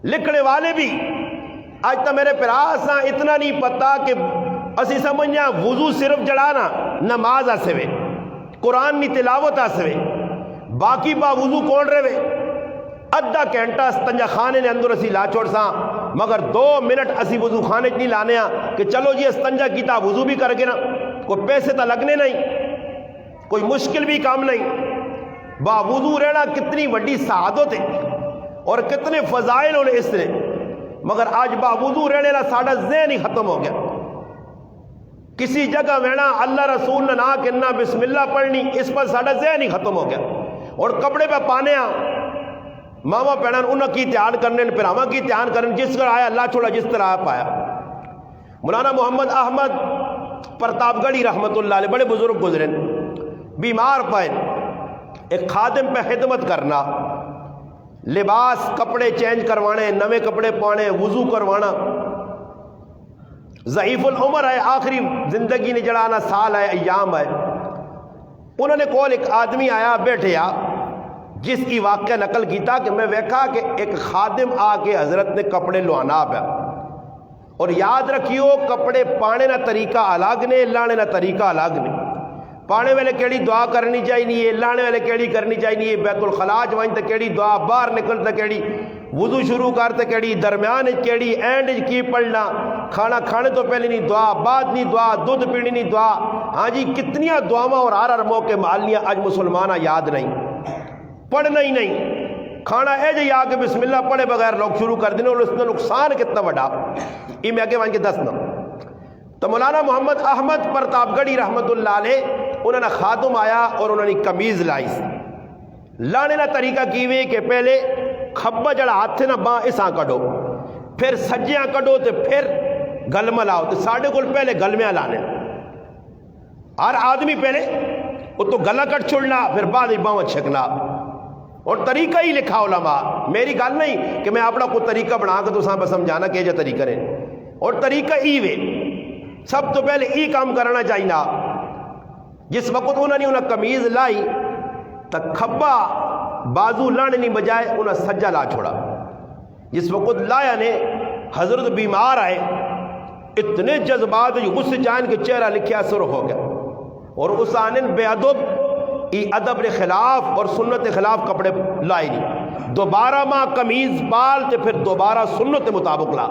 لکھنے والے بھی۔ آج تو میرے پراس اتنا نہیں پتا کہ اسی سمجھنا وضو صرف جڑانا نماز آسے وے، قرآن نی تلاوت آسے وے، باقی با وضو کون رہے وے، ادھا گھنٹہ استنجا خانے نے اندر اسی لا چھوڑ ساں، مگر 2 منٹ اسی وضو خانے نہیں لانے کہ چلو جی استنجا کیتا وضو بھی کر کے نا، کوئی پیسے تا لگنے نہیں، کوئی مشکل بھی کام نہیں۔ با وضو رہنا کتنی وڈی سعادت ہے اور کتنے فضائل ہونے اس نے، مگر آج با وضو رہنے لا ساڑھا ذہن ہی ختم ہو گیا۔ کسی جگہ وینا اللہ رسول نے نہ کہنا بسم اللہ پڑھنی، اس پر ساڑھا ذہن ہی ختم ہو گیا۔ اور کپڑے پہ پانے ماما پہنان انہاں کی تیان کرنے پھر ہماں کی تیان کرنے، جس طرح آیا اللہ چھوڑا جس طرح پایا۔ مولانا محمد احمد پرتاپ گڑھی رحمت اللہ علیہ بڑے بزرگ گزرے، بیمار پائے، ایک خادم پہ خدمت کرنا، لباس کپڑے چینج کروانے، نوے کپڑے پانے، وضو کروانا، ضعیف العمر ہے، آخری زندگی نے جڑانا سال ہے، ایام ہے۔ انہوں نے کول ایک آدمی آیا بیٹھے جس کی واقعہ نقل کیتا کہ میں ویکھا کہ ایک خادم آ کے حضرت نے کپڑے لوانا پیا، اور یاد رکھیو کپڑے پانے نہ طریقہ الگ نے، لانے نہ طریقہ الگ نے۔ پانے والے کیڑی دعا کرنی چاہیے، لانے والے کیڑی کرنی چاہیے، بیت الخلاء وائن تے کیڑی دعا، باہر نکلتے کیڑی، وضو شروع کرتے کیڑی، درمیان کیڑی، اینڈ کی پڑھنا، کھانا کھانے تو پہلے نہیں دعا، بعد نہیں دعا، دودھ پینے نہیں دعا، ہاں جی کتنیاں دعاواں اور ہر موقع مالنیاں آج مسلمانہ یاد نہیں، پڑھنا ہی نہیں، کھانا اے جی آ کے بسم اللہ پڑھے بغیر لوگ شروع کر دینے، اور اس کا نقصان کتنا بڑا یہ میں آگے وہاں کے دسنا۔ تو مولانا محمد احمد پرتاپ گڑھی رحمت اللہ علیہ انہوں نے خادم آیا اور انہوں نے کمیز لائی، لانے کا طریقہ کیوے کہ پہلے کھبا جڑا ہاتھ تھے نا باں اساں کڈو، پھر سجیاں کڈو تے پھر گلما لاؤ، تو ساڑھے کول پہلے گلمیاں لانے، ہر آدمی پہلے وہ تو گلا کٹ چھوڑنا پھر بعد باں چھکنا، اور طریقہ ہی لکھا علماء، میری گل نہیں کہ میں اپنا کوئی طریقہ بنا کے تو ساں بس سمجھانا کہ یہ طریقہ رہے، اور طریقہ ہی وے سب تو پہلے ای کام کرنا چاہیے۔ جس وقت انہوں نے کمیز لائی تو کھبا بازو لانے نہیں بجائے انہیں سجا لا چھوڑا، جس وقت لایا نے حضرت بیمار آئے، اتنے جذبات اس چاہن کے چہرہ لکھیا سر ہو گیا، اور اس آنن بے ادب ای ادب کے خلاف اور سنت کے خلاف کپڑے لائی نہیں، دوبارہ ماں کمیز پال تے پھر دوبارہ سنت کے مطابق لا۔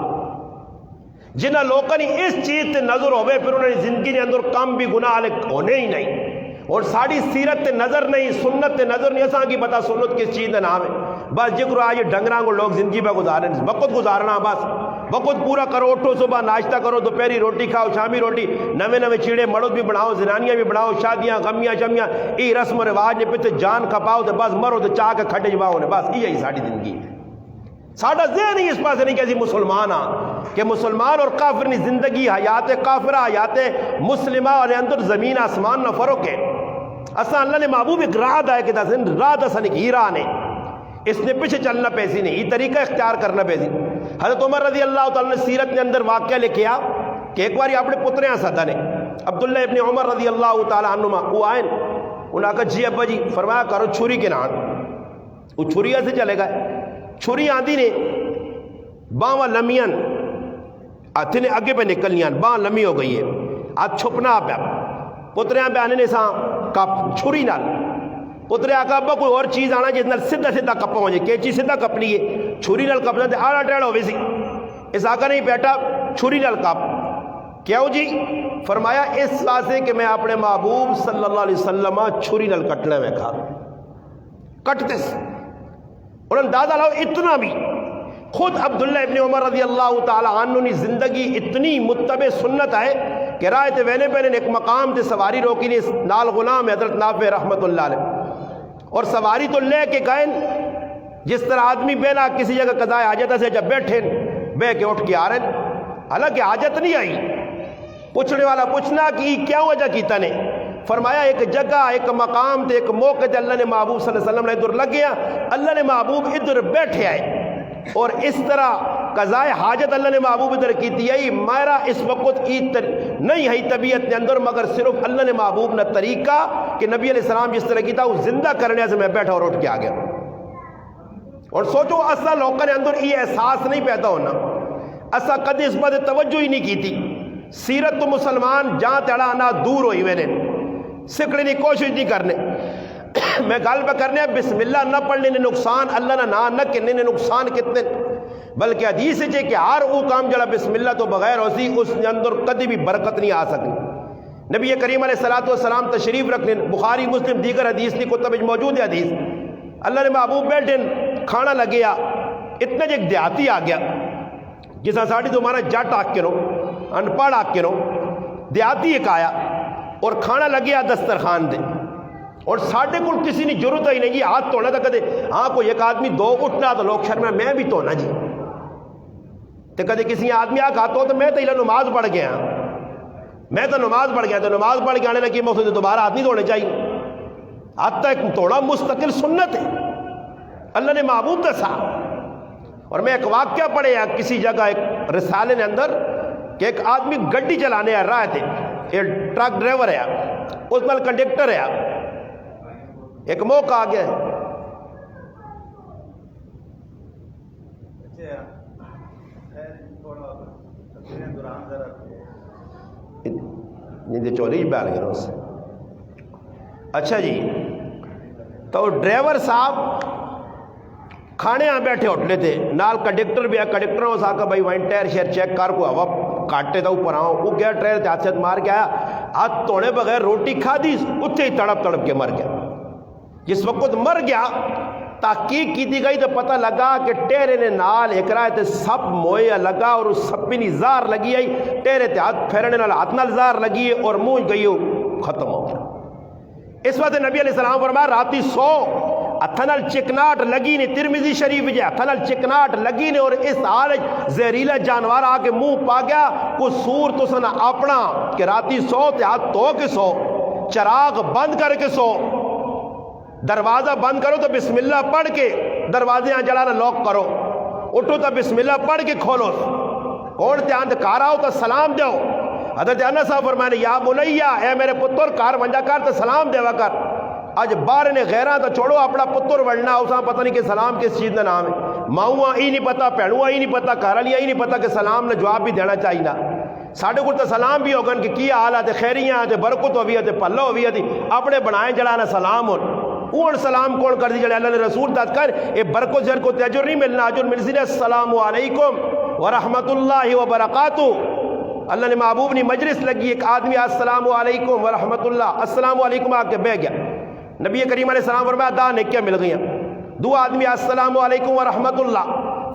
جنہ لوگوں نے اس چیز تے نظر ہوئے پھر انہوں نے زندگی کے اندر کم بھی گناہ ہونے ہی نہیں، اور ساری سیرت تے نظر نہیں، سنت تے نظر نہیں، ایسا کی پتا سنت کس چیز کا نام ہے، بس ذکر آج ڈنگراں کو لوگ زندگی پہ گزارے، وقت گزارنا، بس وقت پورا کرو، اٹھو صبح ناشتہ کرو، دوپہری روٹی کھاؤ، شامی روٹی، نوے نوے چیڑے مرد بھی بناؤ، زنانیاں بھی بناؤ، شادیاں غمیاں شمیاں ای رسم و رواج نے پہ جان کھپاؤ تے بس مرو تے چاہ کے کھڈے جواؤ نے، بس یہی ساری زندگی ہے۔ ساڑھا ذہن ہی اس پاس نہیں کہ اسی مسلمان کہ مسلمان اور کافر نے زندگی حیات کافرہ حیات مسلمہ اور اندر زمین آسمان نہ فرق ہے۔ اساں اللہ نے محبوب ایک راہ دائے کہ راہ دسا نہیں ہی راہ نے، اس نے پیچھے چلنا پیسی نہیں، یہ طریقہ اختیار کرنا پیسی۔ حضرت عمر رضی اللہ تعالیٰ نے سیرت کے اندر واقعہ لکھیا کہ ایک بار اپنے پتریاں سدا نے عبداللہ ابن عمر رضی اللہ تعالیٰ عنہما وہ آئیں، انہوں نے کہا جی ابا جی، فرمایا کرو چھری کے نان، وہ چھریہ سے چلے گئے، چھری آندھی نے باں لمیاں ہاتھ نے اگے پہ نکلنیاں، باں لمی ہو گئی ہے، ہاتھ چھپنا پیا، پتریاں پہ آنے نے ساں کپ چھری نال، پترے آکا ابا کوئی اور چیز آنا جس نال سدھا سدھا کپا ہو جائے، کہ چیز سدھا کپنی ہے، چھری نال کپنا تے آڑا ٹیڑا ہوئے سی، اس آقا نہیں بیٹا چھری نال کپ، کیوں جی؟ فرمایا اس واسطے کہ میں اپنے محبوب صلی اللہ علیہ وسلم چھری نال کٹنا میں کھا کٹتے سے، اور اندازہ لاؤ اتنا بھی خود عبداللہ ابن عمر رضی اللہ تعالی عنہ نے زندگی اتنی متبع سنت ہے کہ رائے تے وینے پہنے ایک مقام تے سواری روکی نے، نال غلام حضرت نافع رحمت اللہ علیہ، اور سواری تو لے کے گئے، جس طرح آدمی بینا کسی جگہ قضاء حاجت سے جب بیٹھے بے کے اٹھ کے آ رہے ہیں، حالانکہ حاجت نہیں آئی، پوچھنے والا پوچھنا کہ کیا وجہ کیتا نے، فرمایا ایک جگہ ایک مقام تے ایک موقع تے اللہ نے محبوب صلی اللہ علیہ وسلم نے ادھر لگ گیا، اللہ نے محبوب ادھر بیٹھے آئے اور اس طرح قضائے حاجت اللہ نے محبوب ادھر کی تھی۔ میرا اس وقت نہیں ہے طبیعت نے اندر، مگر صرف اللہ نے محبوب نے طریقہ کہ نبی علیہ السلام جس طرح کی تھا وہ زندہ کرنے سے میں بیٹھا اور اٹھ کے آ گیا۔ اور سوچو اسا لوگوں نے اندر یہ احساس نہیں پیدا ہونا، اسا کدی اس بات توجہ ہی نہیں کی تھی۔ سیرت تو مسلمان جہاں تیڑا آنا دور ہوئی میں نے سکھنے کی کوشش نہیں کرنے، میں گل پہ کرنے بسم اللہ نہ پڑھنے نے نقصان، اللہ نہ نام نہ کہنے نے نقصان کتنے، بلکہ حدیث ہے کہ ہر وہ کام جڑا بسم اللہ تو بغیر ہو سی اس کے اندر کدی بھی برکت نہیں آ سکتی۔ نبی کریم علیہ الصلوۃ والسلام تشریف رکھنے، بخاری مسلم دیگر حدیث کی کتب میں موجود ہے حدیث، اللہ نے محبوب بیٹھے کھانا لگیا، اتنا جو ایک دیہاتی آ گیا جسا ساڑی تمہارا جٹ آ کے رو ان پڑھ آ کے رو، دیہاتی ایک آیا اور کھانا لگیا دسترخوان دے، اور ساڑھے کو کسی نے ضرورت ہی نہیں جی ہاتھ دھونا تھا کدے، ہاں کوئی ایک آدمی دو اٹھنا تو لوگ شرمیا میں بھی دھونا جی، تو کدے کسی آدمی آ کھاتا ہو تو میں تو نماز پڑھ گیا، میں تو نماز پڑھ گیا، تو نماز پڑھ کے آنے لگی میں اسے دوبارہ ہاتھ نہیں دھونے چاہیے، ہاتھ تک توڑا مستقل سنت ہے، اللہ نے محبوب دسا۔ اور میں ایک واقعہ پڑھے کسی جگہ ایک رسالے نے اندر کہ ایک آدمی گڈی چلانے آ رہا تھے، ایک ٹرک ڈرائیور ہے، اس میں کنڈکٹر ہے، ایک موقع آ گیا چولی بیال گیا اس سے۔ اچھا جی، تو ڈرائیور صاحب کھانے آ بیٹھے ہوٹلے تھے، نال کنڈکٹر بھی ہے، کنڈکٹر نے کہا بھائی وائن ٹائر شیئر چیک کر کو ہوا کاٹے تھا اوپر آؤں، وہ گیا ٹائر ہاتھ سے مار کے آیا، ہاتھ توڑے بغیر روٹی کھا دی، اتھے ہی تڑپ تڑپ کے مر گیا۔ جس وقت مر گیا تحقیق کی دی گئی تو پتہ لگا کہ ٹیرے نے نال ایک رائے تے سپ مویا لگا اور اس سپی نی زار لگی آئی، ٹیرے تے ہاتھ پھیرنے نال ہاتھ نال زار لگی اور منہ گئی ختم ہو گیا۔ اس وقت نبی علیہ السلام فرمایا راتی سو اتھنال چکناٹ لگی نے، ترمذی شریف جے اتھنال چکناٹ لگی نے اور اس حال زہریلا جانور آ کے منہ پا گیا، کو سور تو سنا اپنا کہ راتی سو تے ہاتھ دھو کے سو، چراغ بند کر کے سو، دروازہ بند کرو تو بسم اللہ پڑھ کے دروازے جڑانا لاک کرو، اٹھو تو بسم اللہ پڑھ کے کھولو، کون تے آندھ کار آؤ تو سلام دیو۔ حضرت انس صاحب فرمانے یا بنیا اے میرے پتر کار ونجا کر تو سلام دیوا کر، اج بار نے غیرہ تو چھوڑو اپنا پتر وڑنا اساں پتہ نہیں کہ سلام کس چیز کا نام ہے، ماؤں ہی نہیں پتا، پہنوں ہی نہیں پتا، کارلیاں ہی نہیں پتا کہ سلام نے جواب بھی دینا چاہیے نا۔ ساڑھے کو تو سلام بھی ہوگن کہ کیا حال ہے، خیریاں تے برکت ہوئی ہے، پلہ ہوئی ہے، اپنے بنائے جڑانا سلام ہو، اون سلام کون کر دی جڑے اللہ نے رسول داد کر، اے برکت زر کو اجر نہیں ملنا، اجر مل سی السلام علیکم ورحمت اللہ وبرکاتہ۔ اللہ نے محبوب نے مجلس لگی، ایک آدمی السلام علیکم ورحمت اللہ، السلام علیکم آ کے بہ گیا، نبی کریم علیہ السلام فرمایا دا نیکیاں مل گئیں، دو آدمی السلام علیکم ورحمت اللہ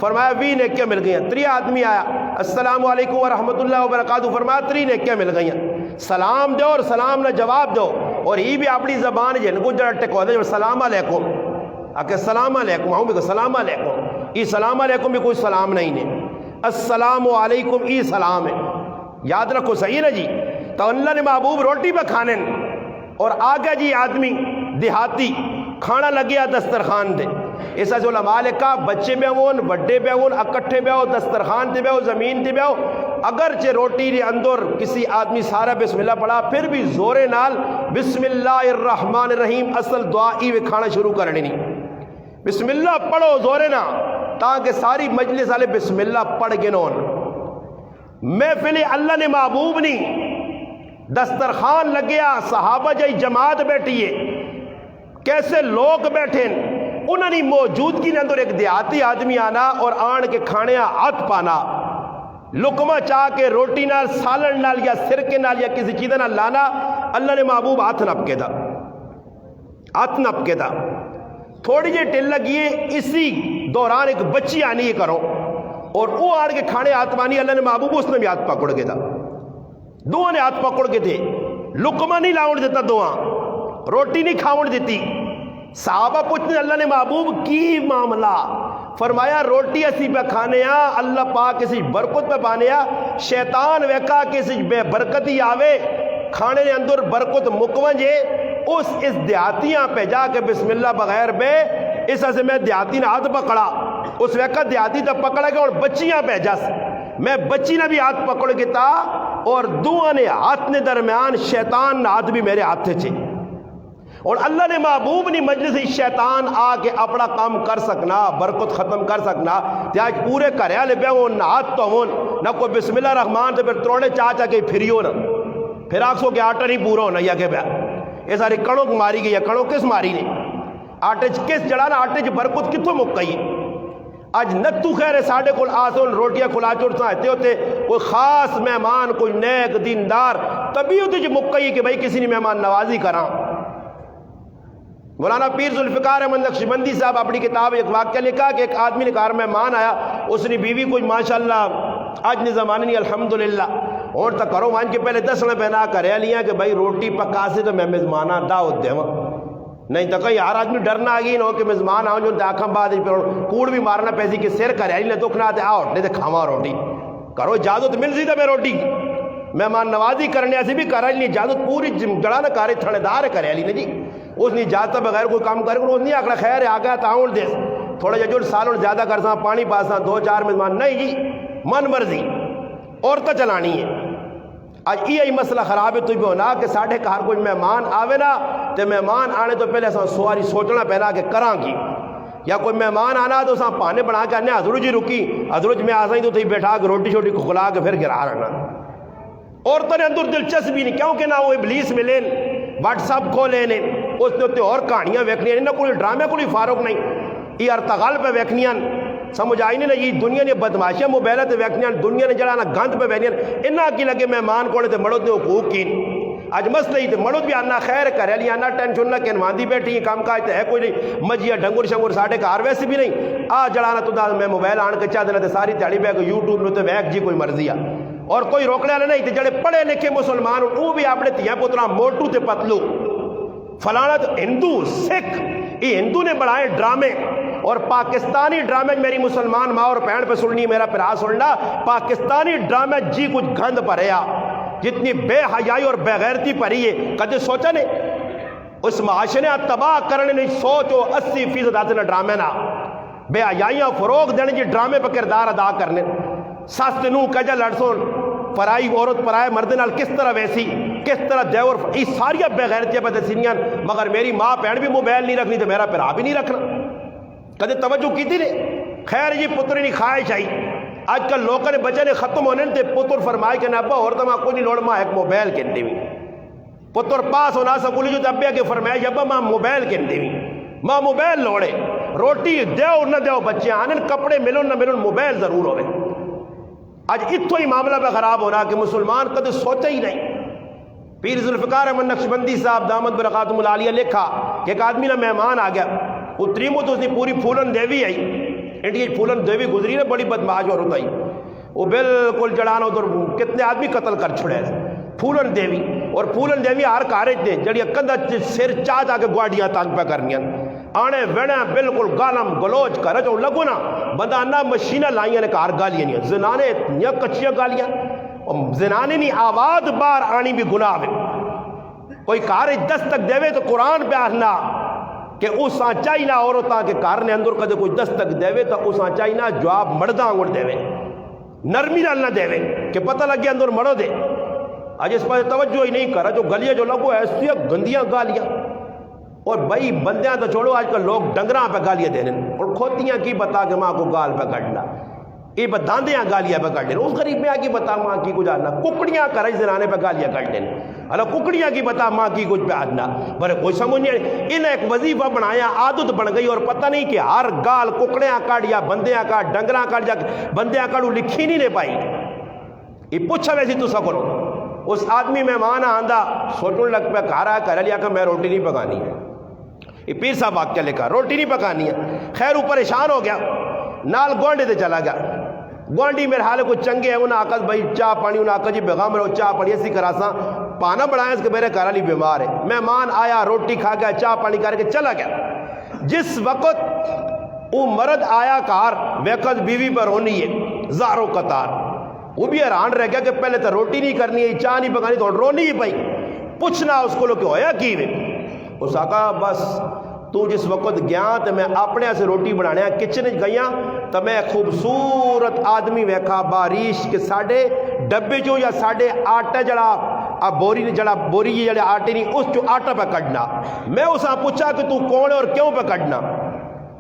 فرمایا 20 نیکیاں مل گئیں، تری آدمی آیا السلام علیکم ورحمت اللہ وبرکاتہ فرمایا 3 نیکیاں مل گئیں۔ سلام دو اور سلام نہ جواب دو، اور یہ بھی اپنی زبان جن کو جڑا ٹکو دے سلام علیکم آکے سلام علیکم، ہوں بھی سلام علیکم، یہ سلام علیکم بھی کوئی سلام نہیں ہے، السلام علیکم یہ سلام ہے، یاد رکھو صحیح نا جی۔ تو اللہ نے محبوب روٹی پہ کھانے اور آگے جی آدمی دیہاتی کھانا لگیا دسترخوان دے، ایسا جو علماء نے کہا بچے بے ہون بڑے بے ہون اکٹھے بے ہو، دسترخوان دے بے ہو، زمین دے بے ہو، اگرچہ روٹی دے اندر کسی آدمی سارا بسم اللہ پڑھا پھر بھی زورے نال بسم اللہ الرحمن الرحیم اصل دعائی وے کھانا شروع کرنی نہیں، بسم اللہ پڑھو زورے نا تاکہ ساری مجلس والے بسم اللہ پڑھ گنون۔ محفل اللہ نے محبوب نہیں دسترخوان لگیا، صحابہ جائی جماعت بیٹھی ہے، کیسے لوگ بیٹھے، انہوں نے موجودگی نے اندر ایک دیہاتی آدمی آنا اور آن کے کھانے ہاتھ پانا، لقمہ چاہ کے روٹی نال سالن نال یا سرکے نال یا کسی چیز نال لانا، اللہ نے محبوب ہاتھ نپ کے دا، ہاتھ نپ کے دا، تھوڑی جی ٹل لگیے، اسی دوران ایک بچی آنی یہ کرو اور وہ آن کے کھانے ہاتھ پانی، اللہ نے محبوب اس نے بھی ہاتھ پکڑ کے دا، دو نے ہاتھ پکڑ کے تھے، لقمہ نہیں لاؤن دیتا، دعا روٹی نہیں کھاؤن دیتی۔ صحابہ پوچھتے اللہ نے محبوب کی معاملہ، فرمایا روٹی اسی پہ کھانے اللہ پاک کسی برکت پہ پانے شیطان ویکا کسی بے برکتی آوے کھانے نے اندر برکت مکونجے اس دیہاتیاں پہ جا کے بسم اللہ بغیر بے اس سے میں دیہاتی نے ہاتھ پکڑا اس وقت دیہاتی تو پکڑا گیا اور بچیاں پہ جس میں بچی نے بھی ہاتھ پکڑ گیا اور دعا نے ہاتھ نے درمیان شیطان ہاتھ بھی میرے ہاتھ سے اور اللہ نے محبوب نہیں مجلس شیطان آ کے اپنا کام کر سکنا برکت ختم کر سکنا آج پورے کریا لے پہ نہ ہاتھ تو ہون نہ کوئی بسم اللہ الرحمن سے پھر تروڑے چاچا کے پھریو نا پھر آنکھوں کے آٹا نہیں پورا ہونا یا کہ پہ یہ ساری کڑوں کو ماری گئی ہے کڑوں کس ماری نے آٹے کس جڑا نا آٹے برکت کتوں مک گئی اج نتو خیر ساڑھے کل آسون روٹیاں کھلا چڑھتا ہوتے ہوتے کوئی خاص مہمان کوئی نیک دیندار تبھی ہوتے جو مک گئی کہ بھائی کسی نے مہمان نوازی کرا مولانا پیر ذوالفقار احمد نقشبندی صاحب اپنی کتاب ایک واقعہ لکھا کہ ایک آدمی نے کہا مہمان آیا اس نے بیوی کوئی ماشاءاللہ آج نے زمانے نہیں الحمدللہ اور تک کرو وہاں کے پہلے 10 پہنا کرے لیا کہ بھائی روٹی پکا سے تو میں مزمانہ دعوت دے نہیں تو کہیں ہر آدمی ڈرنا آگی نہ ہو کہ مزمان آؤں جو آنکھاں بعد کوڑ بھی مارنا پیسی کہ سیر کرے نہیں دکھنا آتے آؤ نہیں تو کھاوا روٹی کرو اجازت مل سی تو میں روٹی مہمان نوازی کرنے ایسے بھی کرا نہیں اجازت پوری جڑا نہ کارے تھڑے دار کرے لی جی اس نے اجازت بغیر کوئی کام کرے اس نہیں آکڑا خیر آ گیا تاؤں دے تھوڑا جا جو سال اور زیادہ کرساں پانی پاساں 2-4 مہمان نہیں جی من مرضی عورتیں چلانی ہے آج یہی مسئلہ خراب ہے تو بھی ہونا کہ ساڑھے کار کوئی مہمان آوے نا تو مہمان آنے تو پہلے اساں سواری سوچنا پہنا کہ کراں کی یا کوئی مہمان آنا تو اساں پانے بنا کے آنے حضور جی رکی حضور جی میں آسائیں تو تھی بیٹھا کے روٹی شوٹی کھلا کے پھر گرا رہنا عورتوں نے اندر دلچسپی نہیں کیونکہ نہ وہ ابلیس ملین واٹس ایپ کھولے نے اس نے اور کہانیاں ویکھنیاں نہ کوئی ڈرامے کوئی فاروق نہیں یہ ارتغال پہ ویکھنیاں سمجھ آئی نہیں نا یہ دنیا نے بدماشیاں موبائلیں تے ویکھنیاں دنیا نے جڑا نا گند پہ ویکھنیاں انہاں کی لگے مہمان کوڑے تے مڑو تے حقوق کی آج مسئلہ ہی تے مڑو بھی آنا خیر کرے لیا آنا ٹینشن نہ کہ انواندی بیٹھی کام کاج تے ہے کوئی نہیں مجھیا ڈنگر شنگر ساڑھے کار ویسے بھی نہیں آ جڑا نا تو دا میں موبائل آن کے چاہ دینا تے ساری تیاری بیک یوٹیوب نو تے ویک جی کوئی مرضی آ اور کوئی روکنے والے نہیں تے جڑے پڑھے لکھے مسلمان وہ بھی اپنے تیاں پترا موٹو تے پتلو فلانا تو ہندو سکھ یہ ہندو نے بڑھائے ڈرامے اور پاکستانی ڈرامے میری مسلمان ماں اور بہن پہ سننی میرا پرا سننا پاکستانی ڈرامے جی کچھ گند پریا جتنی بے حیائی اور بے غیرتی پری ہے کدے سوچا نے اس معاشرے تباہ کرنے نہیں سوچو 80% آتے نا ڈرامے نا بے حیائیاں فروغ دینے جی ڈرامے پہ کردار ادا کرنے ساست نو کجا لڑسوں پرائی عورت پرائے مرد نال کس طرح ویسی کس طرح دیور یہ ساری بے غیرتیاں پہ دسینیاں مگر میری ماں بہن بھی موبائل نہیں رکھنی تو میرا پرا بھی نہیں رکھنا کدے توجہ کی تھی نے خیر جی پتر نہیں خواہش آئی آج کل لوگوں نے بچے نے ختم ہونے تے پتر فرمائے کہ ابا اور تو ماں کوئی نہیں لوڑ ماں ایک موبائل کن دیوی پتر پاس ہونا سکولی جو ابیا کے فرمائے ابا ماں موبائل کن دیوی ماں موبائل لوڑے روٹی دیو نہ دیو بچے آنے کپڑے ملن نہ ملن موبائل ضرور ہوئے آج اتو ہی معاملہ پہ خراب ہونا کہ مسلمان کدے سوچا ہی نہیں پیر ذوالفقار احمد نقشبندی صاحب دامت برکاتہم العالیہ لکھا کہ ایک آدمی نہ مہمان آ گیا اتریمو تو اس نے پوری پھولن دیوی آئی انڈیا پھولن دیوی گزری نا بڑی بدماش اور ہوتا ہی وہ بالکل جڑانا ادھر کتنے آدمی قتل کر چھڑے پھولن دیوی اور پھولن دیوی ہر کارے تھے جڑی کندھا سر چاہ جا کے گواڈیاں تانگ پہ کرنیاں آنے ویڑے بالکل گالم گلوچ کر جو لگو نا بندہ انا مشینہ لائیاں نے کار گالیاں نہیں زنانے اتنی کچیاں گالیاں زنانے نہیں آواز بار آنی بھی گناہ ہے کوئی کار دستک دیوے تو قرآن پہ آنا کہ اس چاہینا عورتاں کے کار نے اندر کدے کوئی دستک دیوے تو اس چاہینا جواب مردہ انگڑ دیوے نرمی نال نہ دیوے کہ پتہ لگے اندر مڑو دے آج اس پر توجہ ہی نہیں کرا جو گلیاں جو لگو ایسی گندیاں گالیاں اور بھائی بندیاں تو چھوڑو آج کل لوگ ڈنگراں پہ گالیاں دینے اور کھوتیاں کی بتا کہ ماں کو گال پہ کٹنا یہ بداندیاں گالیاں پہ کٹ دینے اس غریب میں آگی بتا ماں کی کچھ آنا ککڑیاں کرج زنانے پہ گالیاں کٹ دینے اللہ ککڑیاں کی بتا ماں کی کچھ پہ آنا بڑے کوئی سمجھ نہیں انہیں ایک وظیفہ بنایا عادت بن گئی اور پتہ نہیں کہ ہر گال ککڑیاں کٹ یا بندیاں کٹ ڈنگراں کٹ جا بندیاں کٹو لکھی نہیں لے پائی یہ پوچھا ویسی تو سکرو اس آدمی مہمان آندہ سوچنے لگ پہ کہا رہا کر لیا کہ میں روٹی نہیں پکانی ہے یہ پیر صاحب واقعہ لکھا روٹی نہیں پکانی ہے خیر وہ پریشان ہو گیا نال گوانڈے دے چلا گیا گوانڈی میرے حالے کو چنگے ہیں انہاں آکا بھائی چاہ پانی انہاں آکا جی بیغام رہو چاہ پانی اسی کراساں پانا بڑھائیں اس کے میرے کارالی بیمار ہے مہمان آیا روٹی کھا گیا چاہ پانی کر کے چلا گیا جس وقت وہ مرد آیا کار وقت بیوی پر ہونی ہے زارو قطار وہ بھی حیران رہ گیا کہ پہلے تو روٹی نہیں کرنی ہے چاہ نہیں پکانی تو رونی ہی پئی پوچھنا اس کو کہ ہویا کی وے. اس آقا بس تو جس وقت گیا تو میں اپنے سے روٹی بنانے کچن گیا تو میں خوبصورت آدمی ویکھا باریش کے ساڑھے ڈبے جو یا ساڑھے آٹا جڑا بوری جڑا بوری جڑے آٹے نہیں اس جو آٹا پہ کٹنا. میں اس آ پوچھا کہ تو کون ہے اور کیوں پہ کٹنا.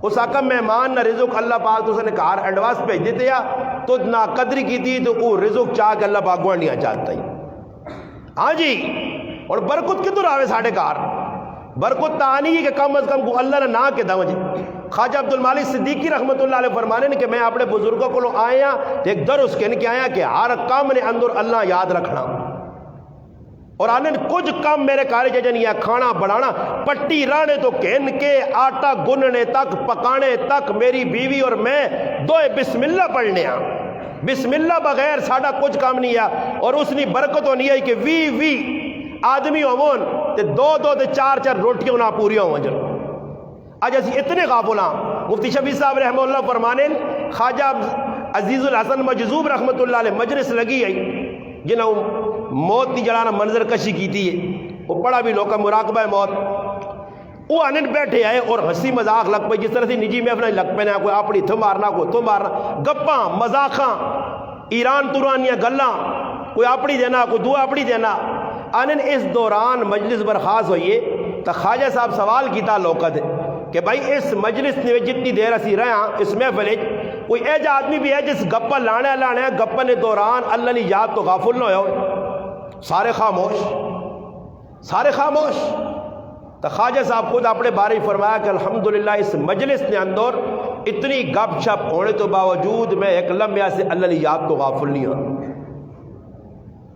اس آقا مہمان نہ رزق اللہ پاک تو اس نے کار ایڈوانس بھیج دیتے یا تو نہ قدری کی تھی تو وہ رزق چاہ کے اللہ پاک گوانڈیاں چاہتا ہی. ہاں جی. اور برکت کدھر آوے ساڑھے کار برکت تانی ہے کہ کم از کم کو اللہ نے نہ کے دو. خواجہ عبدالمالک صدیقی رحمت اللہ علیہ فرمانے نے کہ میں اپنے بزرگوں کو آیا ایک درس کہنے کے آیا کہ ہر کام نے اندر اللہ یاد رکھنا اور آنے کچھ کام میرے کارے ججن یا کھانا بنانا پٹی رانے تو کہن کے آٹا گننے تک پکانے تک میری بیوی اور میں دوئے بسم اللہ پڑھنے ہیں. بسم اللہ بغیر ساڑھا کچھ کام نہیں ہے. اور اس نے برکت ہونی ہے کہ وی آدمی ہومون تے دو تے چار روٹیاں نہ پوری ہوں. جن آج اسی اتنے غافل ہیں. مفتی شفیع صاحب رحمہ اللہ فرمانے خواجہ عزیز الحسن مجذوب رحمت اللہ علیہ مجلس لگی ہے جنہوں موت کی جڑانا منظر کشی کی تھی وہ پڑھا بھی لوکا مراقبہ موت. وہ آنن بیٹھے آئے اور ہنسی مذاق لگ پہ جس طرح سے نجی محفل لگ پہ کوئی اپنی تھو مارنا کوئی تھو مارنا گپاں مذاقاں ایران تورانیاں گلاں کوئی اپنی دینا کوئی دعا اپنی دینا. آنن اس دوران مجلس برخاست ہوئیے تو خواجہ صاحب سوال کیتا لوکت کہ بھائی اس مجلس نے جتنی دیر اسی رہے ہیں اس محفل کوئی ایجا آدمی بھی ہے جس گپا لانے گپا نے دوران اللہ نے یاد تو غافل نہ ہوئے. سارے خاموش. تو خواجہ صاحب خود اپنے بارے فرمایا کہ الحمدللہ اس مجلس نے اندر اتنی گپ شپ ہونے تو باوجود میں ایک لمحہ سے اللہ نے یاد تو غافل نہیں ہوں.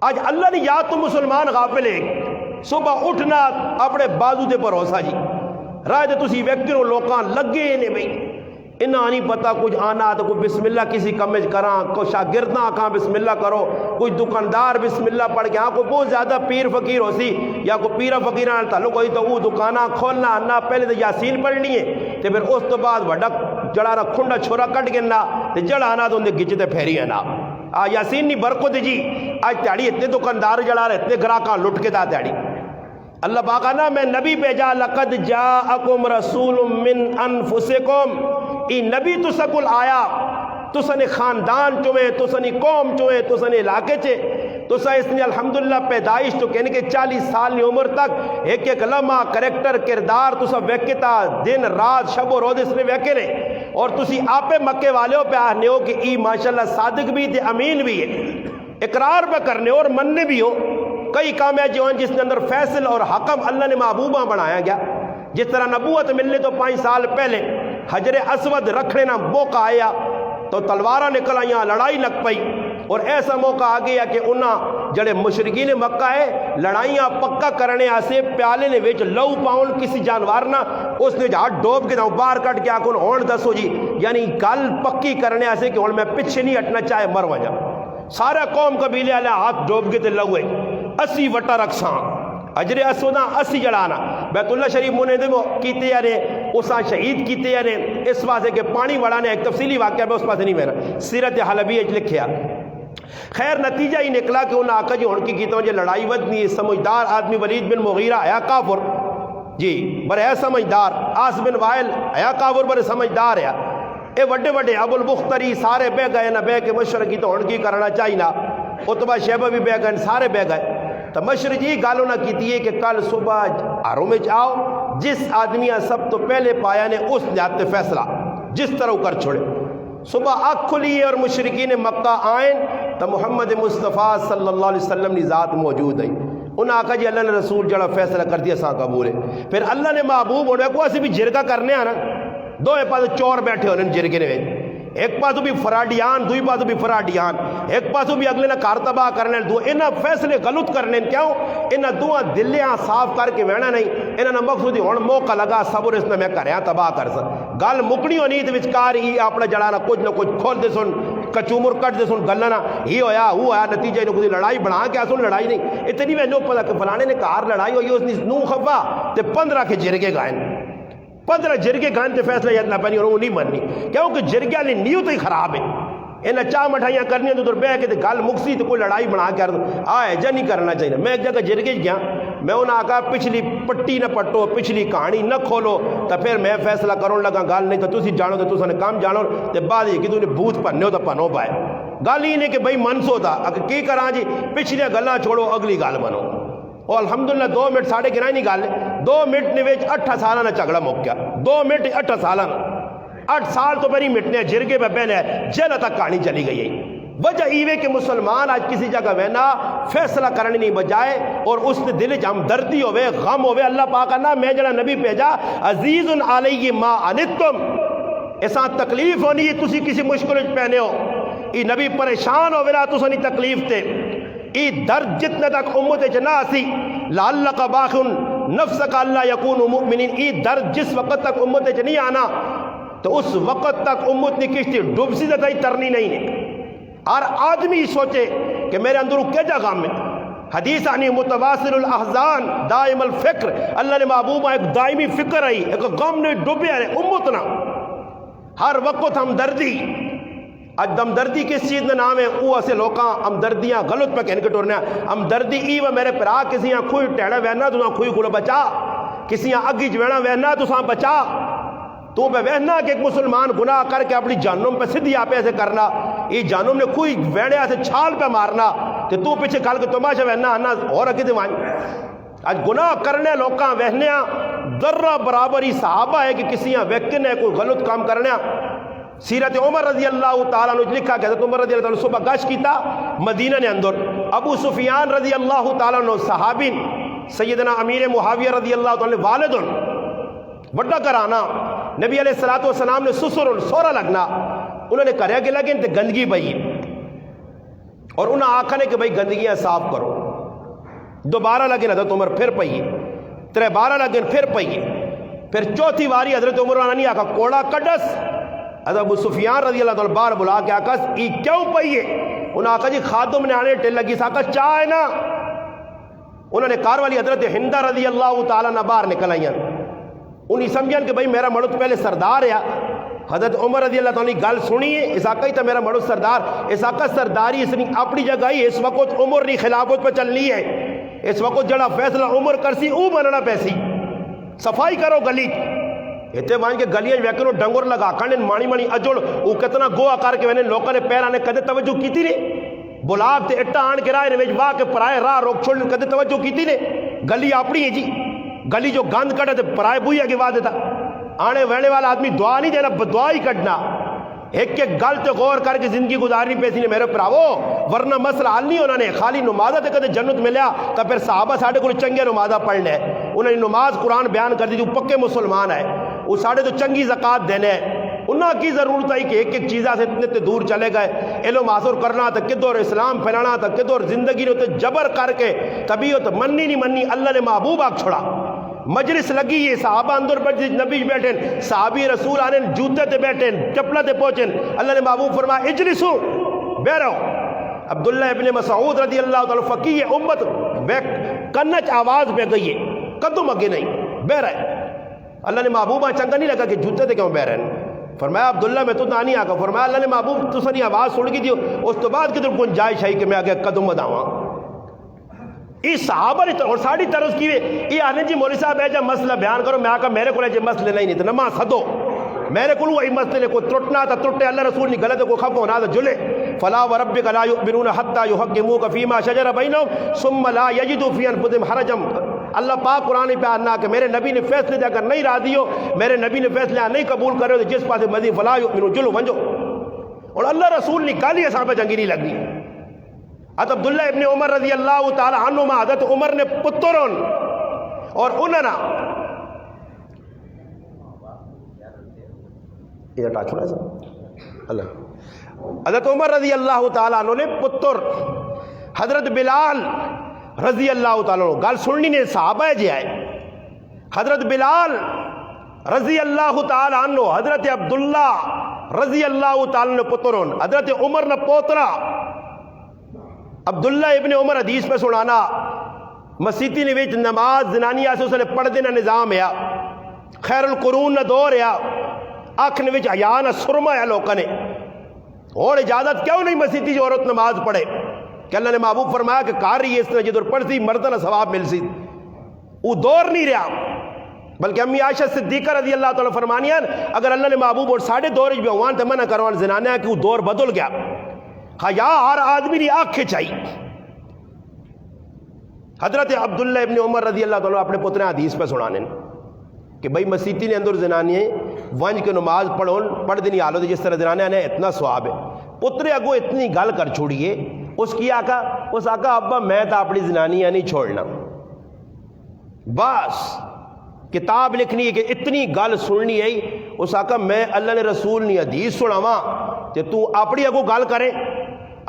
آج اللہ نے یاد تو مسلمان غافل ہے. صبح اٹھنا اپنے بازو دے بھروسہ جی رائے تو تسی ویکتی رو لوکاں لگے نے بھئی انہاں نہیں پتا کچھ آنا تو کوئی بسم اللہ کسی کمج کراں کوئی شاگرداں کہاں بسم اللہ کرو کوئی دکاندار بسم اللہ پڑھ کے ہاں کوئی بہت زیادہ پیر فقیر ہو سی یا کوئی پیرہ فقیران تعلق ہوئی تو وہ دکانہ کھولنا نہ پہلے تو یاسین پڑھنی ہے تو پھر اس تو بعد وڈا جڑا رہا کھنڈا چھوڑا کٹ گنا تو جڑا آنا تو انہیں گچتے پھیری ہے نا یاسین نہیں برکت جی. آج تیاری اتنے دکاندار جڑا رہے اتنے گراکاں لٹ کے دا تیاری اللہ پاک نا میں نبی بھیجا لقد جاءکم رسول من انفسکم ای نبی تو سکل آیا تو سنے خاندان چوئے تو سنی قوم چوئے تو سنے علاقے چے تو سا اس نے الحمدللہ پیدائش تو کہنے کے 40 سال کی عمر تک ایک ایک لمحہ کریکٹر کردار تو سب ویکتا دن رات شب و روز اس نے ویکے رہے اور تسی آپے مکے والے ہو پہ آنے ہو کہ ای ماشاءاللہ صادق بھی تے امین بھی ہے اقرار پہ کرنے اور مننے بھی ہو. کئی کام ہے جو ہیں جس کے اندر فیصل اور حکم اللہ نے محبوبہ بنایا گیا. جس طرح نبوت ملنے تو 5 سال پہلے حجر اسود رکھنے نہ موقع آیا تو تلوارہ نکل آئیاں لڑائی لگ پئی اور ایسا موقع آ گیا کہ انہاں جڑے مشرقین مکہ ہے لڑائیاں پکا کرنے آسے پیالے نے ویچ لو پاؤن کسی جانوار نہ اس نے جہاں ڈوب کے باہر کٹ کے آکن ہون دسو جی یعنی گل پکی کرنے آسے کہ میں پیچھے نہیں ہٹنا چاہے مر وجہ. سارا قوم قبیلے والے ہاتھ ڈوب کے تے لگوئے 80 وٹا رکھساں اجر اسوداں 80 جڑانا بیت اللہ شریف منہدم کیتے یارے اساں شہید کیتے یارے اس واسطے کہ پانی وڑانے ایک تفصیلی واقعہ میں اس پاس نہیں میرا سیرت حلبی اج لکھیا. خیر نتیجہ ہی نکلا کہ انہاں آقا جی ہن کی کیتا جو لڑائی ودنی سمجھدار آدمی ولید بن مغیرہ آیا کافر جی بر ہے سمجھدار آس بن وائل آیا کافر بر سمجھدار ہے اے وڈے وڈے ابو البختری سارے بہ گئے نہ بہ کے مشرق کی تو ہن کی کرنا چاہیے نا عتبہ شیبہ بھی بہ گئے سارے بہ گئے تو مشرق جی گالوں نہ کیتی ہے کہ کل صبح آروں میں جاؤ جس آدمی سب تو پہلے پایا نے اس نے آتے فیصلہ جس طرح کر چھوڑے. صبح آنکھ کھلی اور مشرقین مکہ آئین تو محمد مصطفیٰ صلی اللہ علیہ وسلم کی ذات موجود ہے. انہاں آقا جی اللہ نے رسول جڑا فیصلہ کر دیا ساں قبول ہے. پھر اللہ نے محبوب ہونے کو اسی بھی جرگہ کرنے آنا دو پاس چور بیٹھے ہونے جرگے نے ایک پاسو بھی فراڈیان دوئی پاسو بھی فراڈیان ایک پاسو بھی اگلے نہ کارتبہ کرنے دو انہاں فیصلے غلط کرنے کیوں انہاں دعا دلیاں صاف کر کے وینا نہیں انہاں نہ مقصودی ہون موقع لگا صبر اس نے میں کریاں تباہ کر سا گل مکڑی ہونی تے وچکار ہی اپنا جڑانا کچھ نہ کچھ کھول دے سن کچومر کٹ دے سن گلنا ہی ہویا وہ آیا نتیجہ انہوں کوئی لڑائی بنا کے سن لڑائی نہیں اتنی میں نو پتا کہ فلانے نے کار لڑائی ہوئی اس نے نو خفا تے 15 کے جرگے گائن 15 جرگے گائن تے فیصلہ یاد نہ پانی اور وہ نہیں مننی کیونکہ جرگیاں نے نیو تو ہی خراب ہے انہیں چاہ مٹھائیاں کرنی تو بہ کے گل مکسی تو کوئی لڑائی بنا کر آئے جا نہیں کرنا چاہیے. میں ایک جگہ جرگے گیا, میں انہیں آکھا پچھلی پٹی نہ پٹو, پچھلی کہانی نہ کھولو, تو پھر میں فیصلہ کرنے لگا گل نہیں تو تسی جانو تو تساں نے کام جانو, تے بعد یہ کہ تُو نے بھوت پننے ہو تو پنو پائے. گل ہی نہیں کہ بھئی منسو تھا اگر کی کراں جی پچھلی گلاں چھوڑو اگلی گل بنو. اور الحمدللہ 2 منٹ ساڑھے گرائیں نہیں گل 2 منٹ نے ویچ 8 سالہ نہ جھگڑا مک گیا. 2 منٹ 8 سالہ 8 سال تو پہلے مٹنے جرگے پہ پہلے جیل تک کہانی چلی گئی ہے. وجہ ایوے کہ مسلمان آج کسی جگہ وینا فیصلہ کرنے نہیں بجائے اور اس نے دل ہم دردی ہوئے غم ہوئے. اللہ پاک کہنا میں جڑا نبی بھیجا عزیز علیہ ما عنتم, ایسا تکلیف ہونی ہے تسی کسی مشکل پہنے ہو, یہ نبی پریشان ہوئے نا تسا نہیں تکلیف تے, یہ درد جتنے تک امت جنا سی لعلک باخن نفسک اللہ یکون مؤمنین, یہ درد جس وقت تک امت جا نہیں آنا تو اس وقت تک امت نے کشتی ڈوب سی زدائی ترنی نہیں ہے. ہر آدمی سوچے کہ میرے اندر کیا جا غم ہے. حدیث آنی متواصل الاحزان دائم الفکر, اللہ نے محبوبہ ایک دائمی فکر آئی ایک غم نے ڈوبے آئے امتنا ہر وقت ہم دردی. اج دم دردی کس چیز نے نام ہے وہ اسے لوکاں ہم دردیاں غلط پہ کہنے کے ٹورنے ہم دردی ای و میرے پرا کسی یہاں کھوئی ٹیڑا وینا تو کھوئی کھوڑا بچا, کسی یہاں اگی جوینا وینا تو ساں بچا. تو بے وہنا کہ ایک مسلمان گناہ کر کے اپنی جانم پہ صدی آپ ایسے کرنا, یہ جانم نے کوئی ویڑے سے چھال پہ مارنا تو پیچھے کھال کے تماشا وہنا آنا اور اکی دیوائیں. آج گناہ کرنے لوکاں وہنے ذرہ برابر ہی صحابہ ہے کہ کسی یہاں ویکن ہے کوئی غلط کام کرنے. سیرت عمر رضی اللہ تعالیٰ نے لکھا کہ حضرت عمر رضی اللہ تعالیٰ صبح گشت کیتا مدینہ نے اندر. ابو سفیان رضی اللہ تعالیٰ نے صحابی سیدنا امیر معاویہ رضی اللہ تعالیٰ والد بڑا کرانا نبی علیہ السلام نے سسر سورا لگنا انہوں نے کریا کہ لگے تے گندگی پئی اور انہوں نے آکھا نے کہ بھئی گندگیاں صاف کرو. دوبارہ لگے حضرت عمر پھر پئی, 3 لگے پھر پئی, پھر چوتھی واری حضرت عمر نے نہیں آکھا کوڑا کڈس. حضرت ابو سفیان رضی اللہ تعالیٰ بار بلا کے آکھا ای کیوں پئی ہے؟ انہوں نے آکھا جی خادم نے آنے ٹل لگی ساکھا چاہ ہے نا. انہوں نے کار والی حضرت ہندہ رضی اللہ تعالیٰ نے باہر نکل آئیں, انہیں سمجھیں کہ بھئی میرا مڑو تو پہلے سردار ہے. حضرت عمر رضی اللہ تعالیٰ گل سنی ہے اس آقا ہی تھا میرا مڑو سردار, اس آقا سرداری اس نے اپنی جگہ ہی اس وقت عمر نہیں خلافت پہ چلنی ہے. اس وقت جڑا فیصلہ عمر کرسی او بننا پیسی. صفائی کرو گلی اتنے وہاں کے گلیاں ویکنو ڈنگر لگا کرنے مانی مانی اجڑ وہ کتنا گوہ کر کے لوگوں نے پیرانے کدے توجہ کی تھی نے بلاک تے اٹا آن کے رائے نے واہ کے پرائے راہ روک چھوڑ کدے توجہ کی تھی نے. گلی اپنی ہے جی, گلی جو گند کٹے تے پرائے بوئی ہے کہ واہ دیتا. آنے وینے والا آدمی دعا نہیں دینا دعا ہی کٹنا. ایک ایک گل تے غور کر کے زندگی گزارنی پیسی نے میرے پراوو, ورنہ مسئلہ حل نہیں ہونا نے. خالی نمازہ تے کدے جنت ملیا تو پھر صحابہ ساڑھے کو چنگے نمازہ پڑھنے ہیں, انہوں نے نماز قرآن بیان کر دی جو پکے مسلمان ہے, وہ ساڑھے تو چنگی زکاة دینے ہیں. انہاں کی ضرورت ہے کہ ایک ایک چیزہ سے اتنے تے دور چلے گئے. علم حاصل کرنا تھا کدھر اسلام پھیلانا تھا کدھر زندگی نے جبر کر کے طبیعت منی نہیں منی اللہ نے محبوب آگ چھوڑا. مجلس لگی ہے صحابہ اندر نبی بیٹھیں, صحابی رسول آنے جوتے تے بیٹھیں چپلہ تے پہنچیں. اللہ نے محبوب فرمایا اجلسو بے رہو. عبداللہ ابن مسعود رضی اللہ تعالیٰ فقیہ امت کنچ آواز پہ گئی ہے قدم اگے نہیں بے رہے. اللہ نے محبوبہ چنگا نہیں لگا کہ جوتے تے کیوں بے رہے ہیں. فرمایا عبداللہ میں تو نانی آگا. فرمایا اللہ نے محبوب تو سنی آواز سن گی دیو اس تو بعد کدھر گنجائش ہے کہ میں آگے قدم بداواں. اس صحابہ نے اور ساڑھی طرز کی یہ آنے جی مولی صاحب ہے جب مسئلہ بیان کرو. میں آکا میرے کو لے جی مسئلے نہیں تو نماز سدو میرے کو وہی مسئلے کوئی ٹرٹنا تھا ٹرٹے اللہ رسول نہیں غلط کوئی خف ہونا تھا جلے. فلا وربک لا یؤمنون حتی یحکموک فیما شجر بینہم ثم لا یجدوا فی انفسہم حرجا. اللہ پاک قرآن پہ آنا کہ میرے نبی نے فیصلے دے کر نہیں راضی ہو, میرے نبی نے فیصلے نہیں قبول کرے تو جس پاس مزید فلا یؤمنون جلو ونجو. اور اللہ رسول نے کالی صحابہ جنگی نہیں لگنی. حضرت عبداللہ ابن عمر رضی اللہ تعالی عنہما حضرت عمر نے پترون اور انہاں یہ ٹاچ ہونا ہے اللہ. حضرت عمر رضی اللہ تعالیٰ عنہ نے پتر حضرت بلال رضی اللہ تعالیٰ عنہ گال سننی نے صحابہ جی آئے. حضرت بلال رضی اللہ تعالیٰ عنہ حضرت عبداللہ رضی اللہ تعالیٰ عنہ پترون حضرت عمر نے پوترا عبداللہ ابن عمر حدیث پہ سنانا مسیطی نے ویچ نماز زنانی آسے اسے پڑھ دینا نظام ہے خیر القرون نہ دور ہے آنکھ نے ویچ حیاء نہ سرما ہے لوکا نے اور اجازت کیوں نہیں مسیتی جو عورت نماز پڑھے کہ اللہ نے محبوب فرمایا کہ کار رہی ہے اس نے جدر پڑھتی مردنا ثواب مل سی وہ دور نہیں رہا بلکہ امی عائشہ صدیقہ رضی اللہ تعالیٰ فرمانیاں اگر اللہ نے محبوب اور ساڑھے دورج بھی ہوان تو منع کروان زنانے ہیں کہ وہ دور بدل گیا خیا ہر آدمی نے آنکھیں چاہیے. حضرت عبداللہ ابن عمر رضی اللہ تعالیٰ اپنے پترے حدیث پہ سنانے کہ بھئی مسیتی نے اندر زنانی ونج کے نماز پڑھ دینی حالت جس طرح زنانے نے اتنا ثواب ہے. پترے اگو اتنی گل کر چھوڑیے اس کی آقا اس آقا ابا میں تو اپنی زنانی نہیں چھوڑنا بس کتاب لکھنی ہے کہ اتنی گل سننی ہے اس آقا میں اللہ نے رسول نے حدیث سناواں کہ تو اپنی اگو گل کرے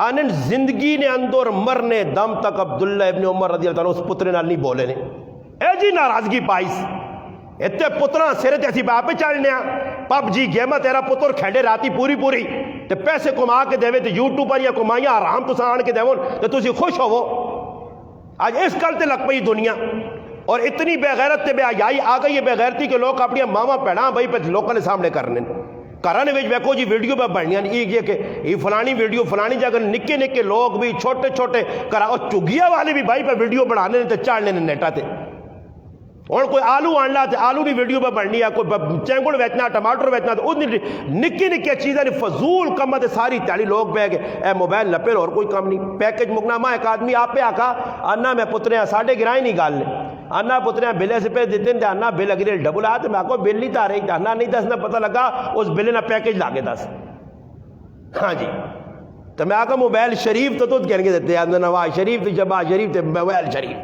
آنن زندگی نے اندر مرنے دم تک عبداللہ ابن عمر رضی اللہ عنہ اس پترے نال نہیں بولے نے اے جی ناراضگی پائیس اتنے پترا سر تے اسی باپے چلنے پب جی گیما تیرا پتر کھیڈے راتی پوری تے پیسے کما کے دے تے یوٹیوب پر یا کمائیاں آرام تو آن کے دیون تے تسی خوش ہوو. آج اس گل تے لگ پئی دنیا اور اتنی بے غیرت تے بے حیائی آ گئی ہے بے غیرتی کہ لوگ اپنی ماما پیڑاں بھائی پہ لوگوں نے سامنے کرنے گھرانے وچ ویکھو جی ویڈیو پہ بننیاں یہ کہ یہ فلانی ویڈیو فلانی جگہ نکے نکے لوگ بھی چھوٹے چھوٹے چگیا والے بھی بھائی پہ ویڈیو بنانے تے چاڑنے نے نیٹا تے اور کوئی آلو آنلا تے آلو نہیں ویڈیو پہ بننی ہے کوئی چینگڑ ویچنا ٹماٹر ویچنا تو نکی نکی چیزیں فضول کم تے ساری تیاری لوگ پہ کہ اے موبائل لپے اور کوئی کم نہیں پیکج مکنا ماں ایک آدمی آپ پہ آکا آنا میں پترے ساڑھے گرائیں نہیں گال لیں آنا پترے بلے سے پہ دیتے ہیں آنا بل اگرے ڈبل آتے میں آکو بل نہیں تا رہی تھا آنا نہیں دس نے پتہ لگا اس بلے نہ پیکج لاگے دس ہاں جی تو میں آکا موبائل شریف تو کہنے کے دیتے ہیں نواز شریف تو جبا شریف تو موبائل شریف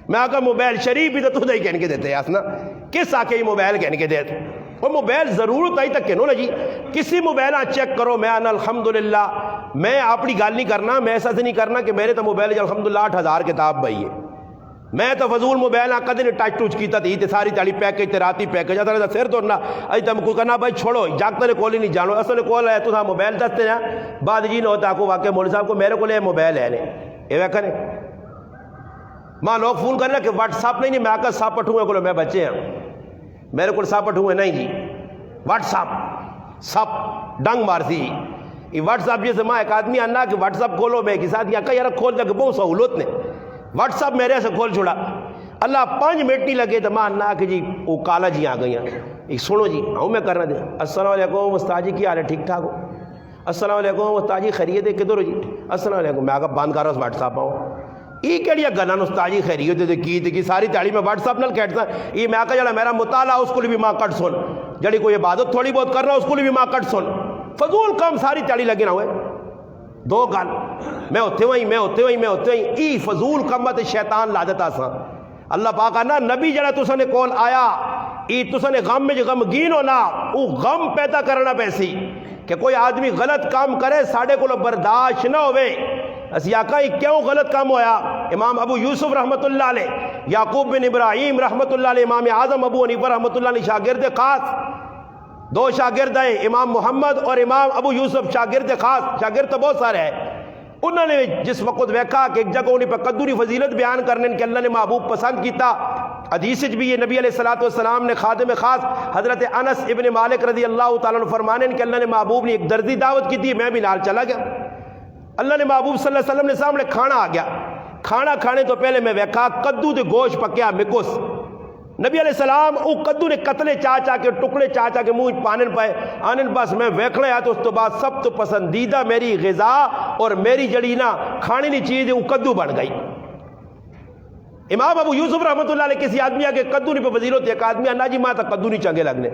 میں آکا موبائل شریف بھی تو ہی کہنے کے دیتے ہیں کس آکے یہ موبائل کہنے کے دیتے وہ موبائل ضرورت آئی تک کہنو نا جی کسی موبائل چیک کرو میں آنا الحمدللہ میں اپنی گال نہیں کرنا میں ایسا سے نہیں کرنا کہ میرے تو موبائل الحمدللہ 8,000 کتاب بھائی ہے میں تو فضول موبائل کدے نے ٹچ ٹوچ کیتا تھی تے ساری تاڑی پیکج تے راتی پیکج اتنا سر توڑنا اج تم کو کرنا بھائی چھوڑو جاگتے نے کول ہی نہیں جانو اصل کول ہے تو موبائل دستے نا بعد جی نہ ہوتا کو واقعہ مولوی صاحب کو میرے کو لے موبائل ہے یہ ویکھا نے ماں لوگ فون کرنا کہ واٹس ایپ نہیں میں آکا ساپ پٹھوں کو میں بچے ہیں میرے کو ساپ پٹھوں نہیں جی واٹس ایپ سب ڈنگ مارتی یہ واٹس ایپ جیسے ماں ایک آدمی آنا کہ واٹس ایپ کھولو میں ایک ساتھ آکا یار کھول دے کہ بہت سہولت نے واٹس ایپ میرے سے کھول چھوڑا اللہ 5 منٹ نہیں لگے تو ماں نہ کہ جی وہ کالا جی آ گئی ہیں ایک سنو جی ہوں میں کرنا دیں السلام علیکم استاد جی کی حال ہے ٹھیک ٹھاک ہو السلام علیکم استاد جی خیریت ہے کدھر ہو جی السلام علیکم میں آگا بند کر رہا ہوں واٹس ایپ آؤں یہ کہڑی گلا استاد جی خیریت ہے کی ساری تیاری میں واٹس ایپ نال کھیٹتا یہ میں آگا جڑا میرا مطالعہ اس کو بھی ماں کٹ سن جڑی کوئی عبادت تھوڑی بہت کر رہا اس کو بھی ماں کٹ سن فضول کام ساری تیاری لگے نہ ہوئے دو گل میں ہوتے ہوئی ای فضول کمت شیطان لا دیتا سا اللہ پاک آنا نبی جڑا تسا نے کول آیا ای تسا نے غم میں جو غمگین ہونا او غم پیدا کرنا پیسی کہ کوئی آدمی غلط کام کرے ساڑھے کو برداشت نہ ہوئے اسی آقا ہی کیوں غلط کام ہویا امام ابو یوسف رحمت اللہ علیہ یعقوب بن ابراہیم رحمت اللہ علیہ امام اعظم ابو حنیفہ رحمت اللہ علیہ شاگرد خاص 2 شاگرد ہیں امام محمد اور امام ابو یوسف شاگرد خاص شاگرد تو بہت سارے ہیں انہوں نے جس وقت ویکھا کہ ایک جگہ انہیں پر قدوری فضیلت بیان کرنے کہ اللہ نے محبوب پسند کیتا حدیث بھی یہ نبی علیہ السلام نے خادم خاص حضرت انس ابن مالک رضی اللہ تعالیٰ عنہ فرمانے کہ اللہ نے محبوب نے ایک دردی دعوت کی تھی میں بھی نال چلا گیا اللہ نے محبوب صلی اللہ علیہ وسلم نے سامنے کھانا آ گیا کھانا کھانے تو پہلے میں ویکھا کدو دے گوشت پکیا مکس نبی علیہ السلام او کدو نے قتلے چاچا کے ٹکڑے چاچا کے منہ پانن پائے آنن بس میں ویکھنے آیا تو اس تو بعد سب تو پسندیدہ میری غذا اور میری جڑی نا کھانے کی چیز وہ کدو بن گئی امام ابو یوسف رحمت اللہ علیہ کسی آدمی آگے کدو نہیں پہ وزیرت ایک آدمی آنا جی ماں تا کدو نہیں چنگے لگنے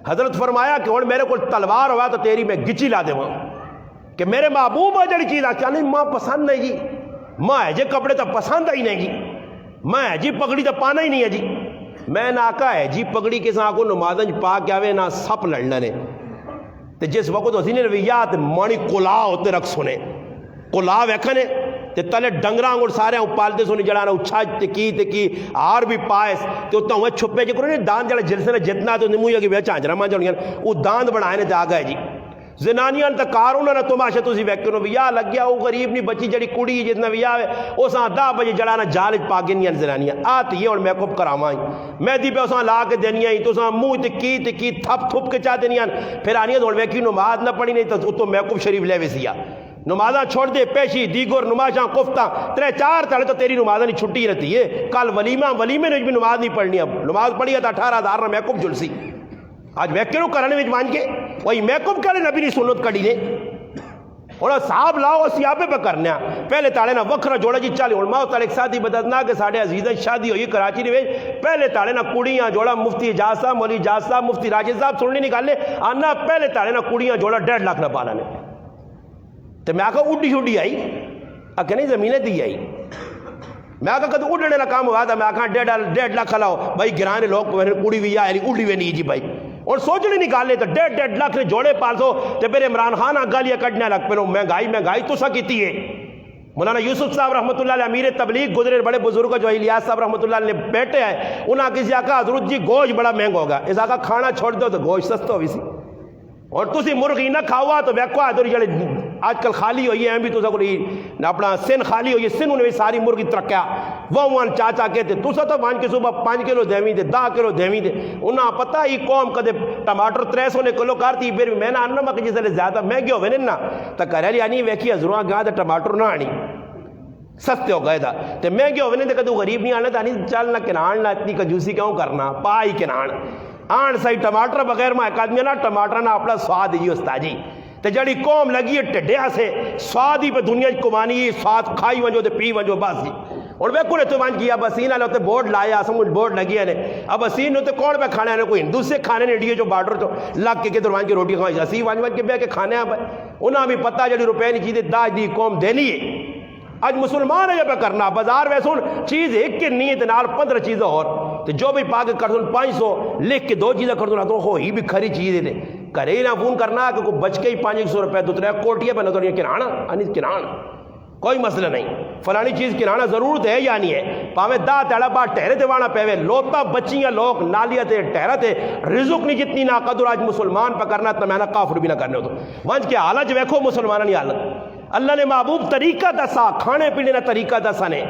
حضرت فرمایا کہ اور میرے کو تلوار ہوا تو تیری میں گچی لا دے وہاں کہ میرے محبوب جڑی چیز آچا نہیں ماں پسند نہیں جی ماں ہے جی کپڑے تو پسند ہی نہیں جی ماں ہے جی پگڑی تو پانا ہی نہیں ہے جی میں نہ آکا ہے جی پگڑی کے ساتھ کو نمازنج پا کے آوے نہ سپ لڑنا نے تے جس وقت اسی نے رویات مانی کلا ہوتے رکھ سنے کلا ویکھنے تے تلے ڈنگراں اور سارے پالتے سنے جڑانا اچھا کی آر بھی پائس تے اتنا ہوئے چھپے جے کرو نہیں داند جڑا جلسے نے جتنا تو نمویا کی وے چانجرا مان جڑیاں وہ داند بنائے نے تے آ گئے جی زنانیاں تکار انہوں نے تماشا تسی ویکھو نو ویاہ لگ گیا وہ غریب نہیں بچی جڑی کڑی جتنا ویاہ ہے اساں 10 بجے جڑانا جال وچ پا گنیاں زنانیاں آتی ہے اور میک اپ کراواں مہندی پہ اساں لا کے دینیاں تساں منہ تے کی تھپ تھپ کے چا دینیاں پھر آنیاں ہن ویکھی نماز نہ پڑھی نہیں تو میک اپ شریف لے وسیا نمازاں چھوڑ دے پیشی دیگر نمازاں کفتہ 3-4 تڑے تو تیری نمازاں نہیں چھٹی رہتی ہے کل ولیمے نے بھی نماز نہیں پڑھنی اب نماز پڑھی تو 18,000 نہ میک اپ جلسی آج ویکھے کرنے میں مان کے وہی میک اپ کرے نبی نے سنت کڑی نے اور صاحب لاؤ اسی آپے پہ کرنے پہلے تاڑے نا وکھرا جوڑا جی چالے علماء تعالی ایک ساتھی بدتنا کہ ساڑھے عزیزہ شادی ہوئی کراچی نے پہلے تاڑے نا کڑیاں جوڑا مفتی اجاز صاحب مولی اجاز صاحب مفتی راجد صاحب سننے نکالے آنا پہلے تاڑے نا کڑیاں جوڑا 1.5 لاکھ نہ پانا نے تو میں آکھا اڈی شڈی آئی آکھا نہیں زمینیں دی آئی میں آکھا کدھو اڈنے نا کام ہوا تھا میں آکھا 1.5 لاکھ لاؤ بھائی گرانے لوگ کڑی بھی آئی اڈی ہوئی نہیں جی بھائی اور سوچنے نکالنے تو 1.5 لاکھ نے جوڑے 500 تو پھر عمران خان گالیاں کٹنے لگ پہ مہنگائی تو سا کیتی ہے مولانا یوسف صاحب رحمۃ اللہ علیہ امیر تبلیغ گزرے بڑے بزرگ جو الیاس صاحب رحمۃ اللہ علیہ بیٹھے ہیں انہاں کسی آقا حضرت جی گوشت بڑا مہنگا ہوگا اس آقا کھانا چھوڑ دو تو گوشت سستا ہوئی سی اور تسی مرغی نہ کھاوا تو ویکو آدھر جڑے آج کل خالی ہوئی ہے بھی تو اپنا سن خالی ہوئی ہے سن انہیں ساری مرغی ترکیا وہ چاچا کہتے تسا تو مان کے صبح 5 کلو دیویں دے 10 کلو دیویں دے انہاں پتہ ہی قوم کدے ٹماٹر 300 نے کلو کرتی پھر میں نہ انما کہ جس لے زیادہ مہنگے ہوئے نا تو کرے لی آنی ویکھی حضوراں گاں تے ٹماٹر نہ آنی سستے ہو گئے تھا تے مہنگے ہوئے نے تے کدو غریب نہیں آنے تا نہیں چل نہ کنان نہ اتنی کنجوسی کیوں کرنا پائی کنان آن سائی ٹماٹر بغیر میں ایک آدمی نا ٹماٹر نہ اپنا سواد ہی استاد جی تے جڑی قوم لگی ہے ٹڈیا سے سواد ہی پہ دنیا کمانی سواد کھائی ونجو تے پی ونجو بس ہی اور میں کونے تو مان کیا اب اسین والے ہوتے بورڈ لایا سمجھ بورڈ لگی ہے اب اسین ہوتے کون پہ کھانے آنے کوئی ہندو سے کھانے نے ڈیے جو بارڈر تو لگ کے دروان کی روٹی کھائی اسی وانج کے بے کے کھانے آپ انہاں بھی پتہ جڑی روپے نہیں چیزیں داج دی قوم دینی ہے آج مسلمان ہے یہ پہ کرنا بازار ویسون چیز ایک کے نیت نال 15 چیزیں اور تو جو بھی پاک کردون 500 لکھ کے 2 چیزیں کردون تو ہو ہی بھی کھری چیزیں دے کرے نہ فون کرنا کہ کوئی بچ کے ہی 500 روپے دوترے کوٹیاں بنا تو یہ کنانا انیس کنان کوئی مسئلہ نہیں فلانی چیز کنانا ضرورت ہے یا نہیں ہے پاوے دا تیڑا با ٹہرے تے وانا پیوے لوتا بچیاں لوگ نالیا تے ٹہرا تے رزق نہیں جتنی نا قدر آج مسلمان پہ کرنا تو میں کافر بھی نہ کرنے ہو تو ونج کے حالت ویکھو مسلمان نہیں حالت اللہ نے محبوب طریقہ دسا کھانے پینے کا طریقہ دسا نے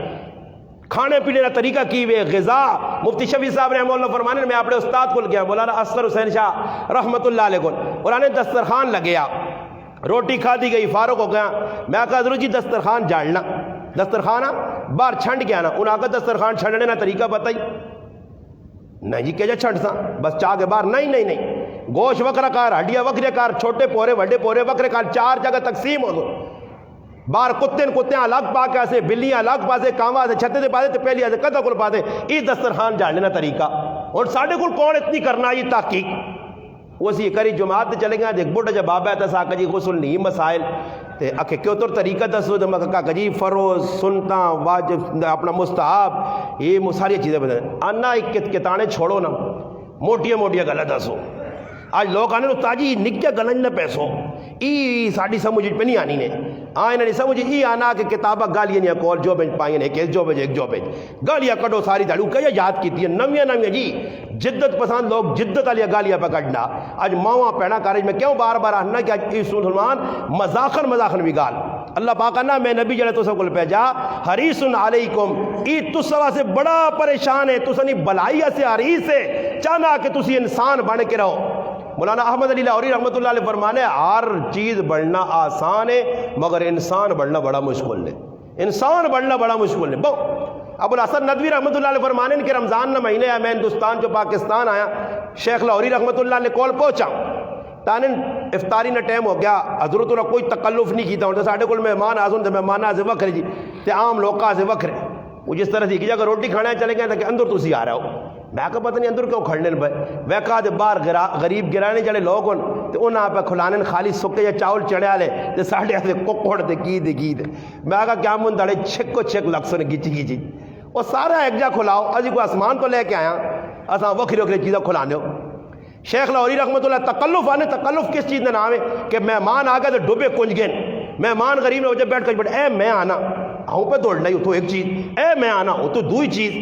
کھانے پینے کا طریقہ کی وے غذا مفتی شفیع صاحب رحمہ اللہ فرمانے میں اپنے استاد کو گیا مولانا اصغر حسین شاہ رحمۃ اللہ علیہ کو اور نے دسترخوان لگیا روٹی کھا دی گئی فارغ ہو گیا میں کہا حضرت جی دسترخوان جاڑنا دسترخوان باہر چھنڈ گیا نا انہاں کا دسترخوان چھنڈنے کا طریقہ بتائی نہیں جی کہ جا چھنڈ سا بس چاہ کے باہر نہیں گوشت وکرا کار ہڈیاں وکرے کار چھوٹے پورے وڈے پورے وکرے کار 4 جگہ تقسیم ہو دو باہر کتے الگ پا کے ایسے بلیاں الگ پاسے کانوا سے چھتے دے پاسے پہلی ایسے قدر کل پاسے یہ دسترخوان جاننے کا طریقہ اور ساڑھے کل کون اتنی کرنا یہ تحقیق وہ سی کری جماعت تے چلے گئے دیکھ بوٹا جب بابا ہے تسا کہ جی غسل نہیں مسائل تے اکھے کیوں تو طریقہ دسو تے میں کہا جی فروز سنتا واجب اپنا مستحب یہ ساری چیزیں بدلیں انا ایک کتانے چھوڑو نا موٹیاں موٹیاں گلہ دسو آج لوگ آنے تو تاجی نکیا گلن نہ پیسو ای ساڑی سمجھ پہ نہیں آنی نے آئین نے سمجھ ای آنا کہ کتابہ گالیاں نہیں کول جو بینچ پائیں ایک جو بینچ ایک جو بینچ گالیاں کٹو ساری دھڑو کیا یاد کی تھی نمیاں جی جدت پسند لوگ جدت علیہ گالیاں پہ کٹنا آج ماں پیڑا کارج میں کیوں بار بار آنا کہ آج مسلمان مذاخن بھی گال اللہ پاک نا میں نبی جڑے تو سب کو پہ جا حریص علیکم ای تو سوا سے بڑا پریشان ہے تو سنی بلائیہ سے حریص ہے چاہنا کہ تسی انسان بن کے رہو مولانا احمد علی لاہوری رحمۃ اللہ علیہ فرمانے ہر چیز بڑھنا آسان ہے مگر انسان بڑھنا بڑا مشکل ہے انسان بڑھنا بڑا مشکل ہے ابو الحسن ندوی رحمۃ اللہ علیہ فرمانے کہ رمضان نہ مہینے ہے میں ہندوستان جو پاکستان آیا شیخ لاہوری رحمۃ اللہ علیہ کول پہنچا تانن افطاری نہ ٹائم ہو گیا حضرت نے کوئی تکلف نہیں کیتا ہوں ساڑھے کول مہمان آزن تو مہمان آزے وکھرے جی تے عام لوکاں سے وکھرے وہ جس طرح سے کہ جگہ روٹی کھانا چلے گئے کہ اندر تسی آ رہے ہو میں کہا پتہ نہیں اندر کیوں کھڑنے بھائی میں کہا دے باہر غریب گرانے جڑے لوگ ہوں تو انہاں پہ کھلانے خالی سکے یا چاول چڑھے لے تے ساڑھے ایسے کوکوڑ تے کی دے میں کہا کیا من دڑے چھک لکسوں نے گیچی وہ سارا ایک جا کھلاؤ ازی کوئی آسمان تو لے کے آیا اساں وکھری چیزیں کھلانے ہو شیخ لاہوری رحمۃ اللہ تکلف آنے تکلف کس چیز نے نام ہے کہ مہمان آ گئے تو ڈوبے کنج گئے مہمان غریب نے وجہ بیٹھ کر اے میں آنا ہوں پہ دوڑ لائی تو ایک چیز اے میں آنا ہوں تو دوئی چیز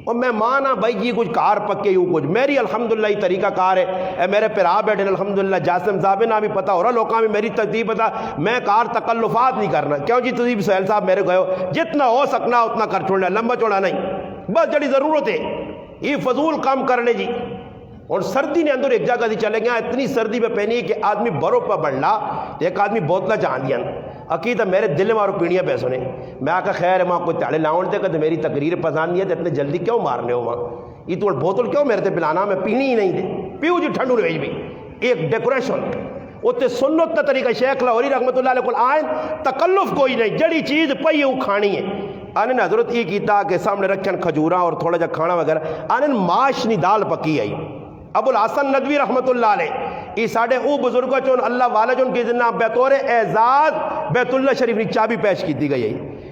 اور میں مانا بھائی جی کچھ کار پکے ہوں کچھ میری الحمدللہ یہ طریقہ کار ہے اے میرے پیرا بیٹھے الحمدللہ جاسم صاحب نہ بھی پتا ہو رہا لوگوں میں میری ترتیب پتا میں کار تکلفات نہیں کرنا کیوں جی تھی سہیل صاحب میرے گئے ہو جتنا ہو سکنا اتنا کر چھوڑنا لمبا چوڑا نہیں بس جڑی ضرورت ہے یہ فضول کام کرنے جی اور سردی نے اندر ایک جگہ دی چلے گیا اتنی سردی پہ پہنی کہ آدمی برو پہ بڑھنا ایک آدمی بوتلا چاہ دیا عقیدہ میرے دل میں اور پینیاں پہ سنے میں آکا خیر ہے وہاں کوئی تاڑے لاؤن دے کہ میری تقریر پسند نہیں ہے تو اتنے جلدی کیوں مارنے ہو وہاں یہ تو بوتل کیوں میرے تے پلانا میں پینی ہی نہیں دے پیو جی ٹھنڈو رہی بھی ایک ڈیکوریشن اتنے سنت کا طریقہ شیخ لاہوری رحمت اللہ علیہ کو آئین تکلف کوئی نہیں جڑی چیز پئی وہ کھانی ہے آنے نے حضرت یہ کیتا کہ سامنے رکھن کھجوراں اور تھوڑا جا کھانا وغیرہ آنے ماشنی دال پکی آئی ابو الحسن ندوی رحمت اللہ علیہ یہ ساڑھے او بزرگوں چون اللہ والا چون کی ذنہ بیطور اعزاز بیت اللہ شریف نے چابی پیش کی دی گئی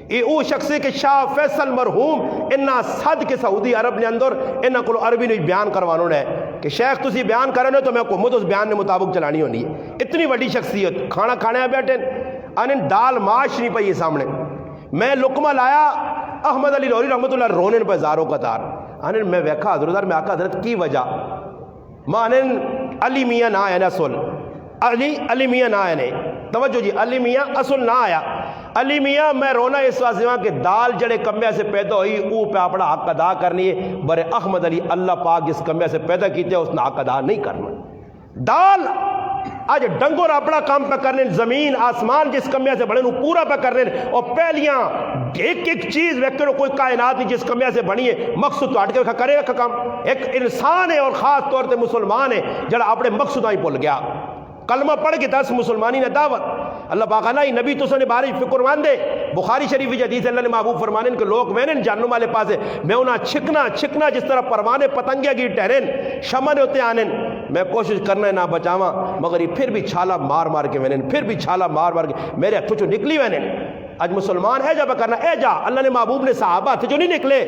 یہ او شخصی کے شاہ فیصل مرحوم انہا صد کے سعودی عرب نے اندر انہا کو عربی نے بیان کروانوں نے کہ شیخ تسی بیان کرنے تو میں حکومت اس بیان نے مطابق چلانی ہونی ہے اتنی بڑی شخصیت کھانا کھانے بیٹھے انہیں دال ماش نہیں پئی سامنے میں لقمہ لایا احمد علی لاہوری رحمت اللہ رونے پہ زاروں قطار انہیں میں ویکھا حضرت میں آقا حضرت کی وجہ مانن علی میاں نہ آیا اصل علی میاں نہ آیا توجہ جی علی میاں اصل نہ آیا علی میاں میں رونا اس واسطے کہ دال جڑے کمبے سے پیدا ہوئی او پہ اپنا حق ادا کرنی ہے برے احمد علی اللہ پاک جس کمبے سے پیدا کیتے اس نے حق ادا نہیں کرنا دال آج ڈنگور اپنا کام پہ کرنے زمین آسمان جس کمبے سے بڑھنے پورا پہ کرنے اور پہلیاں ایک ایک چیز ویکھتے کوئی کائنات نہیں جس کمبے سے بنی ہے مقصد تو ہٹ کے کرے رکھا کام ایک انسان ہے اور خاص طور سے مسلمان ہے جڑا اپنے مقصد آئی بھول گیا کلمہ پڑھ کے دس مسلمانی نے دعوت اللہ پاک نے نبی تو سنے بارش فکر مان دے بخاری شریف حدیث اللہ نے محبوب فرمانے کہ لوگ وینن جہنم والے پاسے میں انہاں چھکنا جس طرح پروانے پتنگے کی ٹہرن شمن ہوتے آنن میں کوشش کرنا ہے نہ بچاواں مگر یہ پھر بھی چھالا مار کے وینن پھر بھی چھالا مار کے میرے ہتھوں چوں نکلی وینن اج مسلمان ہے جا کرنا اے جا اللہ نے محبوب نے صحابہ ہتھ جو نہیں نکلے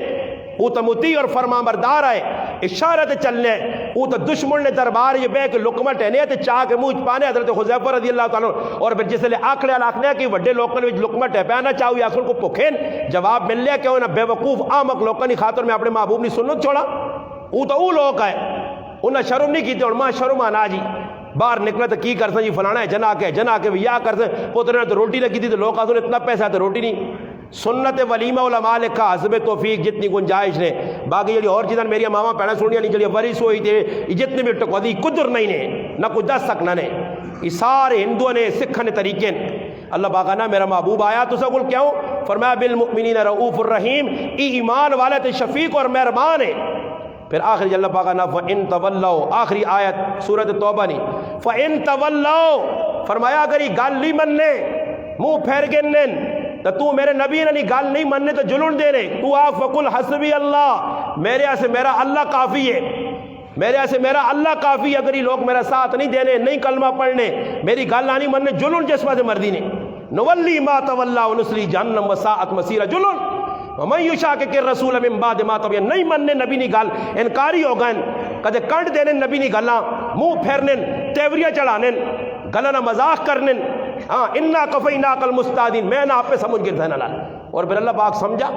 وہ تو مطیع اور فرما بردار آئے اشارت چلنے وہ تو دشمن نے دربار یہ بے کہ لقمہ ٹہنے تے چاہ کے منہ پانے حضرت حذیفہ رضی اللہ تعالیٰ اور پھر جس لئے آکھڑے آکھنے کہ وڈے لوکاں نے لقمہ ٹہ پیانا چاہوی آسن کو پکھین جواب مل لیا کہ انہاں بے وقوف آمک لوکاں نہیں خاطر میں اپنے محبوب نہیں سنت چھوڑا وہ تو وہ لوگ ہے انہاں شرم نہیں کیتے اور ماں شرم آنا جی باہر نکلا تو کی کرسا جی فلانا ہے جنا کے یا کرسا پوترے نے تو روٹی لگی تھی تو لوگ آسن اتنا پیسہ ہے تو روٹی نہیں سنت ولیمہ علماء لکھا حسب توفیق جتنی گنجائش نے باقی جڑی اور چیزیں میری ماما پہنا سنیا نہیں جڑی ورث ہوئی تھے جتنے بھی ٹکودی قدر نہیں نے نہ کچھ دس سکنا نے یہ سارے ہندوؤں نے سکھ نے طریقے اللہ پاک نا میرا محبوب آیا تو سب کیوں فرمایا بالمؤمنین رؤوف الرحیم ایمان والے تے شفیق اور مہربان ہے پھر آخری اللہ پاک نا فَإِن تَوَلَّوْا آخری آیت سورۃ توبہ نہیں فَإِن تَوَلَّوْا فرمایا اگر یہ گال نہیں مننے منہ پھیر گنن تو میرے نبی نے گال نہیں مننے تو جلن دے رہے تو آپ فقل حسبی اللہ میرے سے میرا اللہ کافی ہے میرے سے میرا اللہ کافی ہے اگر یہ لوگ میرا ساتھ نہیں دینے نہیں کلمہ پڑھنے میری گال نہیں مننے جلن جس واسطے مردی نے نولی ما تولا ونسلی جہنم وساعت مسیرہ جلن ومن یشاقق الرسول من بعد ما تبین نہیں مننے نبی نے گال انکاری ہو گئے کدے کنڈ دینے نبی نے گالاں منہ پھیرنے تیوریاں چڑھانے گلنا مذاق کرنے ہاں انا کفیناک المستعدین میں نہ آپ پہ سمجھ گر تھا نہ اور پھر اللہ پاک سمجھا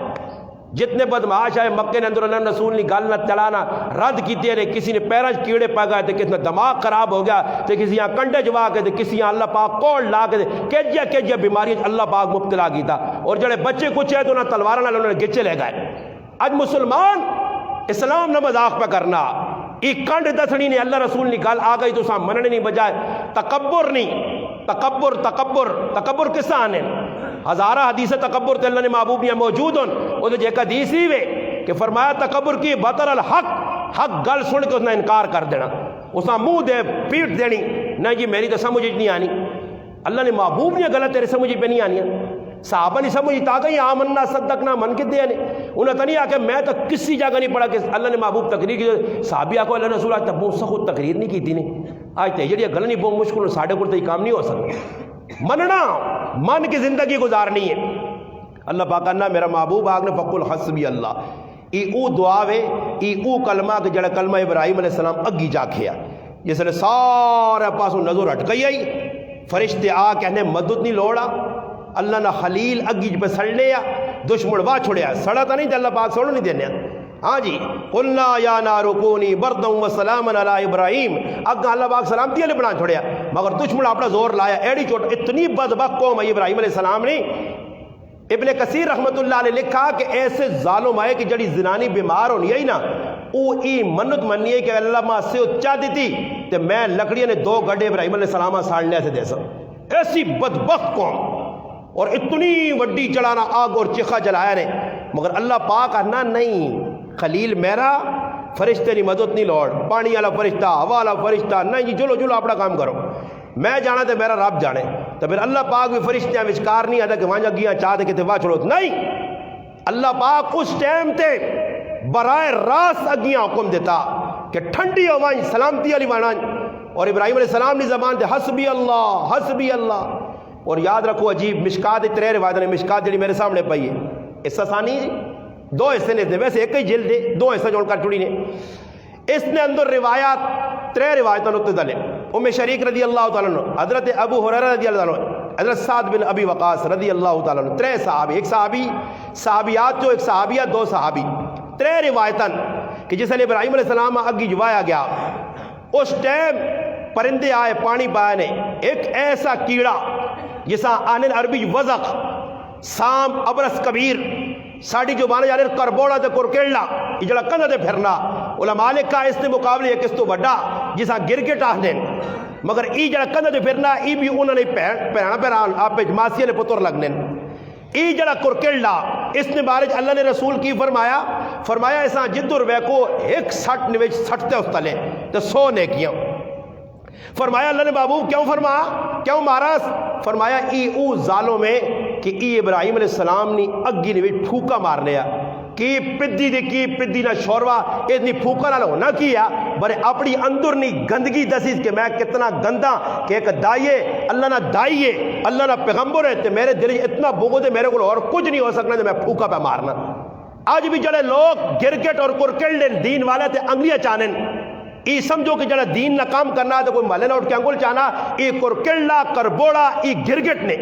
جتنے بدمعاش آئے مکے نے اندر اللہ رسول نے گالنا چلانا رد کی تیرے کسی نے پیرج کیڑے پا گئے تھے کسی نے دماغ خراب ہو گیا تھے کسی یہاں کنڈے جوا کے تھے کسی یہاں اللہ پاک کوڑ لا کے تھے کیجیا بیماریاں اللہ پاک مبتلا کی تھا اور جڑے بچے کچھ ہے تو انہیں تلوارہ نہ انہوں نے گچے لے گئے آج مسلمان اسلام نہ مذاق پہ کرنا ایک کنڈ دسنی نے اللہ رسول نے گال آ گئی تو سام مننے نہیں بجائے تکبر نہیں تکبر کس آنے ہزارہ حدیث تکبر تے اللہ نے محبوب نے موجود ہوں وہ تو ایک حدیث ہی وے کہ فرمایا تکبر کی بطر حق گل سن کے اس نے انکار کر دینا اس نے منہ دے پیٹ دینی نہیں جی میری تو سمجھ نہیں آنی اللہ نے محبوب نے غلط تیرے سمجھ پہ نہیں آنی صحابہ نہیں سمجھ تا گئی آمنا صدقنا من کے دے انہیں تو نہیں آ کہ میں تو کسی جگہ نہیں پڑھا کہ اللہ نے محبوب تقریر کی صحابی آ کو اللہ رسول آج تک سے خود تقریر نہیں کی تھی نہیں آج تے جڑی گل نہیں بہت مشکل ساڑھے کو تو یہ کام نہیں ہو سکتا مننا من کی زندگی گزارنی ہے اللہ پاک کہنا میرا محبوب آگ نے فقل حسبی اللہ ای او دعا وے ای او کلمہ کہ جڑا کلمہ ابراہیم علیہ السلام اگی جا کھیا جس نے سارے پاسوں نظر ہٹ گئی آئی فرشتے آ کہنے مدد نہیں لوڑا اللہ نہ خلیل اگی پہ سڑ لیا دشمن واہ چھوڑیا سڑا تو نہیں تے اللہ پاک سوڑ نہیں دینے ہاں جی قلنا یا نارو کونی بردم و سلامن علی ابراہیم، اگا اللہ پاک سلامتی علیہ بنا چھوڑیا، مگر دشمن اپنا زور لایا، ایڑی چوٹ اتنی بدبخت قوم ہے ابراہیم علیہ السلام نے۔ ابن کثیر رحمت اللہ نے لکھا کہ ایسے ظالم آئے کہ جڑی زنانی بیمار ہونی ہے نا وہ ای منت منی ہے کہ اللہ ماں سے چاہ دیتی تے میں لکڑیاں نے 2 گڈھے ابراہیم علیہ السلام ساڑنے سے دے سا۔ ایسی بدبخت قوم، اور اتنی وڈی چڑھانا آگ اور چکھا جلایا نے، مگر اللہ پاک کہنا نہیں خلیل میرا، فرشتے نہیں مدد نہیں لوڑ، پانی والا فرشتہ، ہوا والا فرشتہ نہیں جی، چلو چلو اپنا کام کرو، میں جانا تے میرا رب جانے۔ تو پھر اللہ پاک بھی فرشتیاں وچکار نہیں آتا کہ وہاں گیاں چاہ دے کہ واہ چھوڑو، نہیں، اللہ پاک اس ٹائم تے براہ راست اگیاں حکم دیتا کہ ٹھنڈی ہوائیں سلامتی علی وانان، اور ابراہیم علیہ السلام نے زبان تے حسبی اللہ حسبی اللہ۔ اور یاد رکھو عجیب مشکات 3 روایت نے، مشکات جڑی میرے سامنے پئی ہے اس ثانی جی 2 حصے نے، ویسے ایک ہی جلد دے 2 حصے جوڑ کر چڑی نے، اس نے اندر روایات 3 روایتوں نقطہ دلے۔ ام شریک رضی اللہ تعالیٰ عنہ، حضرت ابو ہریرہ رضی اللہ عنہ، حضرت سعد بن ابی وقاص رضی اللہ تعالیٰ عنہ، 3 صحابی، ایک صحابی صحابیات جو ایک صحابیہ 2 صحابی، 3 روایتاں کہ جس نے ابراہیم علیہ السلام اگی جوایا گیا، اس ٹائم پرندے آئے پانی پانے، ایک ایسا کیڑا جسا آنن عربی وزق سام ابرس کبیر ساڑی جو بانے جانے کربوڑا دے کرکیڑا یہ جڑا کندہ دے پھرنا، علماء نے کہا اس نے مقابلے ایک اس تو بڑا جسا گرگٹ آہنے، مگر ای جڑا کندہ دے پھرنا ای بھی انہوں نے پہنا پہنا آپ پہ ماسیہ نے پتر لگنے، ای جڑا کرکیڑا اس نے بارج اللہ نے رسول کی فرمایا ایسا جدر ویکو ایک سٹ نویچ سٹتے اس تلے تو 100 نیکیاں، فرمایا اللہ نے بابو کیوں کیوں مارا؟ فرمایا ای او ظالوں میں کہ ای ابراہیم علیہ السلام نے اگی نے پھوکا مار لیا کہ پدی نہ شوروا اتنی پھوکا نہ ہونا کیا برے اپنی اندر نہیں گندگی دسیز کہ میں کتنا گندا کہ ایک دائیے اللہ نہ دائیے اللہ نہ پیغمبر ہے تے میرے دل اتنا بغض ہے میرے کو اور کچھ نہیں ہو سکنا تے میں پھوکا پہ مارنا۔ آج بھی جڑے لوگ گرگٹ اور کرکل دین والے تے انگلیاں چانن، ای سمجھو کہ جڑا دین نہ کام کرنا ہے تو کوئی ملے نہ اٹھ کے انگل چانا، ای کرکلہ کربوڑا ای گرگٹ نے،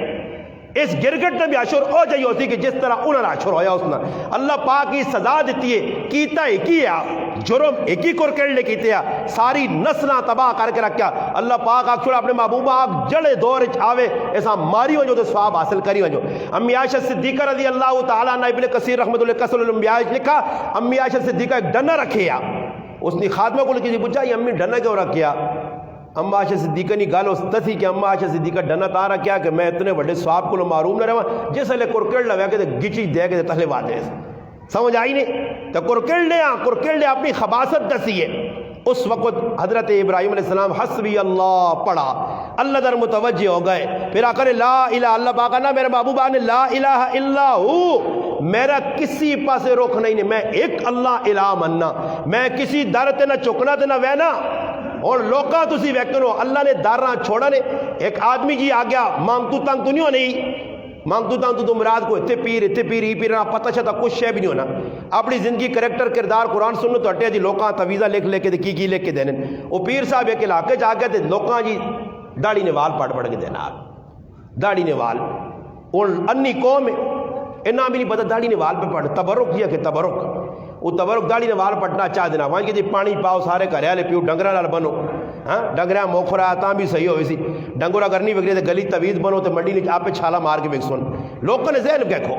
اس گرگٹ نے بھی عشر ہو جائی ہوتی کہ جس طرح انہوں نے عشر ہویا اس نے۔ اللہ پاک کی سزا دیتی ہے، کیتا ایک ہی ہے جرم ایک ہی کرکل نے کیتے ہیں، ساری نسلہ تباہ کر کے رکھیا۔ اللہ پاک آگ چھوڑا اپنے محبوبہ آگ جڑے دور آوے ایسا ماری ہو جو تو ثواب حاصل کری ہو جو۔ امی عائشہ صدیقہ رضی اللہ تعالیٰ عنہ، ابن کثیر رحمت اللہ کسل الانبیاء لکھا امی عائشہ صدیقہ ایک ڈنہ رکھیا، اس نے خادمہ کو لکھی پوچھا یہ امی ڈنہ کیوں رکھیا؟ اما عائشہ صدیقہ نے گل اس تھی کہ اما عائشہ صدیقہ ڈنہ تا رکھیا کہ میں اتنے بڑے ثواب کو معروم نہ رہا جس لے کرکڑ لگا کے گچی دے کے تھلے واتے سمجھ آئی نہیں تو کرکڑ نے اپنی خباثت دسی ہے۔ اس وقت حضرت ابراہیم علیہ السلام حسبی اللہ پڑھا، اللہ در متوجہ ہو گئے، پھر آ کر لا الہ اللہ پاکا نا میرے محبوبہ نے لا الہ الا ہو، میرا کسی پاسے روک نہیں، میں ایک اللہ الہ مننا، میں کسی در تے نہ چکنا تے نہ وینا، اور لوکاں تسی ویکنو اللہ نے داراں چھوڑا نے۔ ایک آدمی جی آ گیا مانگتو تنگ تو نہیں ہونی، مانگتو تنگ تو مراد کو اتنے پیر ہی پیر پتہ چھتا کچھ شے بھی نہیں ہونا، اپنی زندگی کریکٹر کردار قرآن سنو تو ہٹے جی لوکاں تویزہ لکھ لے کے کی لکھ کے دینے۔ وہ پیر صاحب ایک علاقے جا کے تے لوکاں جی داڑھی نے وال پڑھ کے دینا، آپ داڑھی نے وال اور انی قوم انہاں بھی نہیں پتہ داڑھی نے وال پہ پڑھ تبرک کیا کہ تبرک وہ تبرک داڑھی نے وال پٹنا چاہ دینا وہاں کہ جی پانی پاؤ سارے گھر والے پیو ڈنگرا نال بنو، ہاں ڈنگرا موکھرا تاں بھی صحیح ہوئی سی، ڈنگورا کرنی وگڑی تے گلی تویز بنو تے منڈی نے آپ پہ چھالا مار کے وکسن لوگوں نے ذہن دیکھو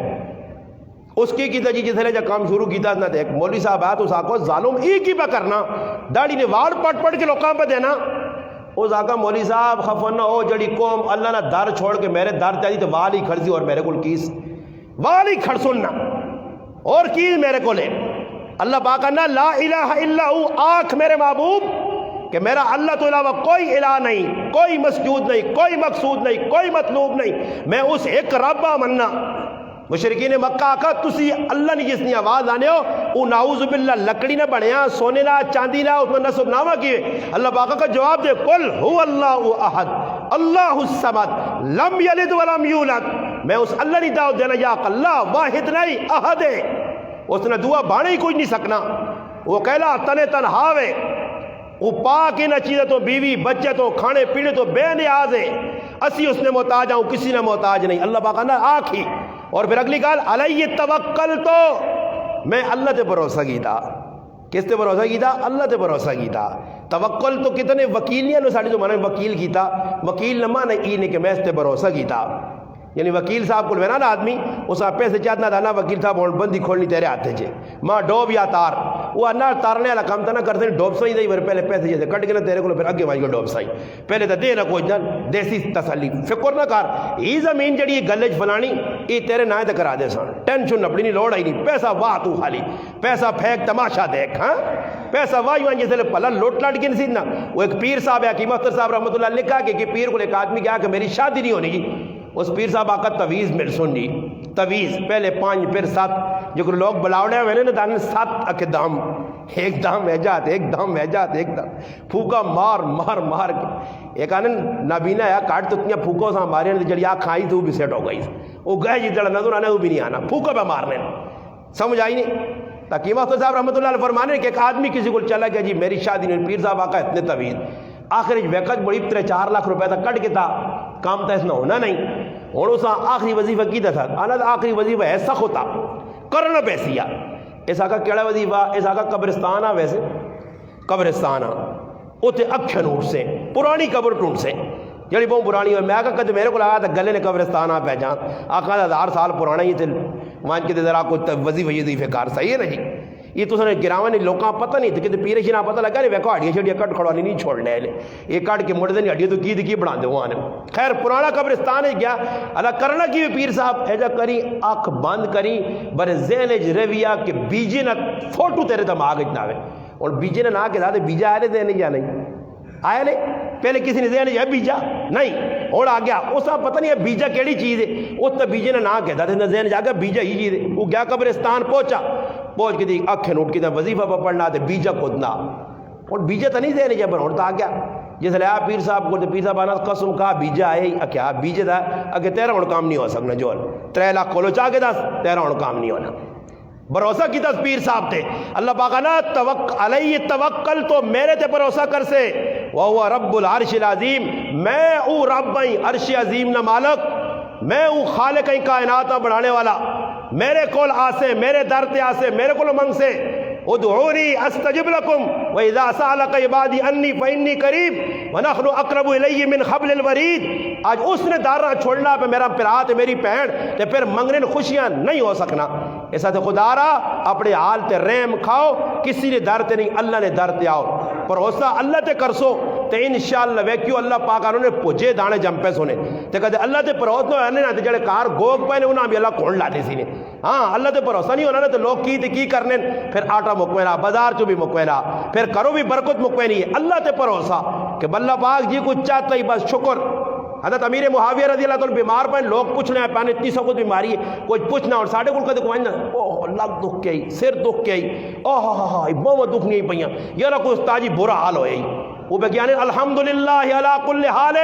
اس کی کیتا جی جس نے جا کام شروع کیتا نہ ایک مولوی صاحب آیا تو اس آکو ظالم ایک ہی پہ کرنا داڑھی نے وال پٹ کے لوکاں پہ دینا، اس آقا مولوی صاحب خفن نہ ہو جڑی قوم اللہ نہ در چھوڑ کے میرے در چاہیے تو وال ہی کھڑ سی اور میرے کو کیس وال ہی کھڑ سننا اور کی میرے کو لے۔ اللہ پاک کہنا لا الہ الا ہو، آنکھ میرے محبوب کہ میرا اللہ تو علاوہ کوئی الہ نہیں، کوئی مسجود نہیں، کوئی مقصود نہیں، کوئی مطلوب نہیں، میں اس ایک ربا مننا۔ مشرکین مکہ آکا تسی اللہ نے جس نے آواز آنے ہو وہ نعوذ باللہ لکڑی نہ بڑھیا سونے نہ چاندی نہ اس میں نصب نامہ کیے۔ اللہ پاک کا جواب دے قل هو اللہ احد اللہ الصمد لم یلد ولم یولد، میں اس اللہ نے دعوت دینا یا اللہ واحد نہیں احد ہے، اس نے دعا بانے ہی کچھ نہیں سکنا، وہ کہلا تنے تنہاوے، وہ پاک نہ چیزیں تو بیوی بچے تو کھانے پینے تو بے نیاز ہے، اسی اس نے محتاج ہوں کسی نے محتاج نہیں۔ اللہ پاک نہ آنکھی اور پھر اگلی گال علیہ توکل تو میں اللہ تے بھروسہ کیتا. کس تے بھروسہ کیتا؟ اللہ تے بھروسہ کیتا. توکل تو کتنے وکیلیاں نے ساڈی زمانے میں وکیل کیتا. وکیل نہ مانے ای نے کہ میں اس تے بھروسہ کیتا. یعنی وکیل صاحب کو نا آدمی اس آپ پیسے چاہتا تھا نا وکیل صاحب ہوں بندی کھولنی تیرے ہاتھے چے ماں ڈوب یا تار وہ انا تارنے والا کام تھا نہ کرتے ڈوب سائی دے پہلے پیسے جیسے کٹ کے نہ تیرے کو پھر اگے مائی کو ڈوب سائی پہلے تو دے نہ کوئی نہ دیسی تسلی فکر نہ کر یہ زمین جڑی گلج فلانی یہ تیرے نہ تے کرا دے سن ٹینشن اپنی نہیں لوڑ آئی نہیں پیسہ واہ تو خالی پیسہ پھینک تماشا دیکھ ہاں پیسہ واہ جیسے پلا لوٹ لاٹ کے نہیں نا. وہ ایک پیر صاحب ہے حکیم اختر صاحب رحمۃ اللہ لکھا کہ پیر کو ایک آدمی کہا کہ میری شادی نہیں ہونی جی. اس پیر صاحب آقا تویز مل سن جی تویز پہلے 5 پھر 7 جو لوگ بلاوڑے ہوئے نا دان 7 اکے دام ایک دام ویجات ایک دام ویجات ایک دام پھوکا مار مار مار کے ایک آنن نابینا ہے کاٹ تو اتنیا پھوکوں سے ہمارے جڑی آنکھ کھائی تو وہ بھی سیٹ ہو گئی وہ گئے جی جڑا نظر آنے وہ بھی نہیں آنا پھوکا پہ مارنے سمجھ آئی نہیں. حکیم اختر صاحب رحمۃ اللہ علیہ فرمانے کہ ایک آدمی کسی کو چلا گیا جی میری شادی نہیں. پیر صاحب آقا اتنے طویل آخر وقت بڑی 4 لاکھ روپے تک کٹ کے تھا کام تو ایسا ہونا نہیں ہوں اس آخری وظیفہ کیتا تھا آنا آخری وظیفہ ایسا ہوتا کرنا پیسیا اس آقا کیڑا وظیفہ اس آقا قبرستان آ ویسے قبرستان آ اتنے اکھن اٹھ سے پرانی قبر ٹونڈ سے جڑی بہت پرانی ہوئی میں آقا کہتے میرے کو آیا تھا گلے نے قبرستان آ پہچان آقا 1000 سال پرانا ہی تھے وہاں کے ذرا کوئی وظیفہ کار صحیح ہے نا جی یہ تو سنے گراوے نہیں لوگاں پتہ نہیں تھے کہ پیر شنا پتہ لگا نہیں ویکو ہڈیاں شڈیاں کٹ کھڑوانی نہیں چھوڑنے والے یہ کٹ کے مڑ دیں ہڈیاں تو کی بنا دے وہاں خیر پرانا قبرستان ہے گیا اللہ کرنا کی پیر صاحب ایجا کری آنکھ بند کری برے ذہن رویا کہ بیجے نہ فوٹو تیرے دماغ اتنا آئے اور بیجے نہ کے ساتھ بیجا آئے دے نہیں یا نہیں آیا نہیں پہلے کسی نے ذہن ہے بیجا نہیں اور آ گیا اس کا پتہ نہیں ہے بیجا کیڑی چیز ہے اس تو بیجے نے نہ کہتا تھا ذہن جا گیا بیجا ہی چیز ہے وہ گیا قبرستان پہنچ کے دی اکھیں اٹھ کے وظیفہ پہ پڑھنا تو بیجا کھودنا اور بیجا تو نہیں ذہن جب اور تو آ گیا جس لے آپ پیر صاحب کو پیر صاحب آنا قسم کہا بیجا آئے کیا بیجے تھا اگے تیرا ہوں کام نہیں ہو سکنا جو 3 لاکھ کھولو چاہ کے دس تیرا ہوں کام نہیں ہونا بھروسہ کی دس پیر صاحب تھے اللہ پاک نا علیہ توکل تو میرے تے بھروسہ کر سے وہو رب العرش العظیم میں او رب عرش عظیم نہ مالک میں او خالق کائنات بڑھانے والا میرے کول آسے میرے در تے آسے میرے کول منگ سے ادعونی استجب لکم واذا سألک عبادی انی فانی قریب ونحن اقرب الیہ من حبل الورید. آج اس نے دارہ چھوڑنا پہ میرا پرات میری پہن تے پھر منگنے خوشیاں نہیں ہو سکنا ایسا تے خدا را اپنے حال تے رحم کھاؤ کسی نے در تے نہیں اللہ نے در تے آؤ بھروسہ اللہ تے کرسو تے انشاءاللہ ویکیو اللہ پاک انہوں نے پوجے دانے جمپے سونے تے کہتے اللہ تے بھروسہ آنے نہ تے جڑے کار گوگ پہنے انہاں بھی اللہ کون لاتے سی نے ہاں اللہ تے بھروسہ نہیں ہونا تے لوگ کی کرنے پھر آٹا مکوینا بازار چو بھی مکوینا پھر کرو بھی برکت مکوینی ہے اللہ تے بھروسہ کہ اللہ پاک جی کچھ چاہتا ہی بس شکر. حضرت امیر معاویہ رضی اللہ عنہ بیمار پہ لوگ پوچھنے ہیں پہنے اتنی سکوت بیماری ہے کوئی پوچھنا اور ساڑھے کل کدے کوئی نہ اوہ لگ دکھ کے آئی سر دکھ کے آئی اوہ ہاں بہت دکھ نہیں پہیاں یہ رکھو استاجی برا حال ہوئے وہ بگیانے الحمدللہ علی کل حال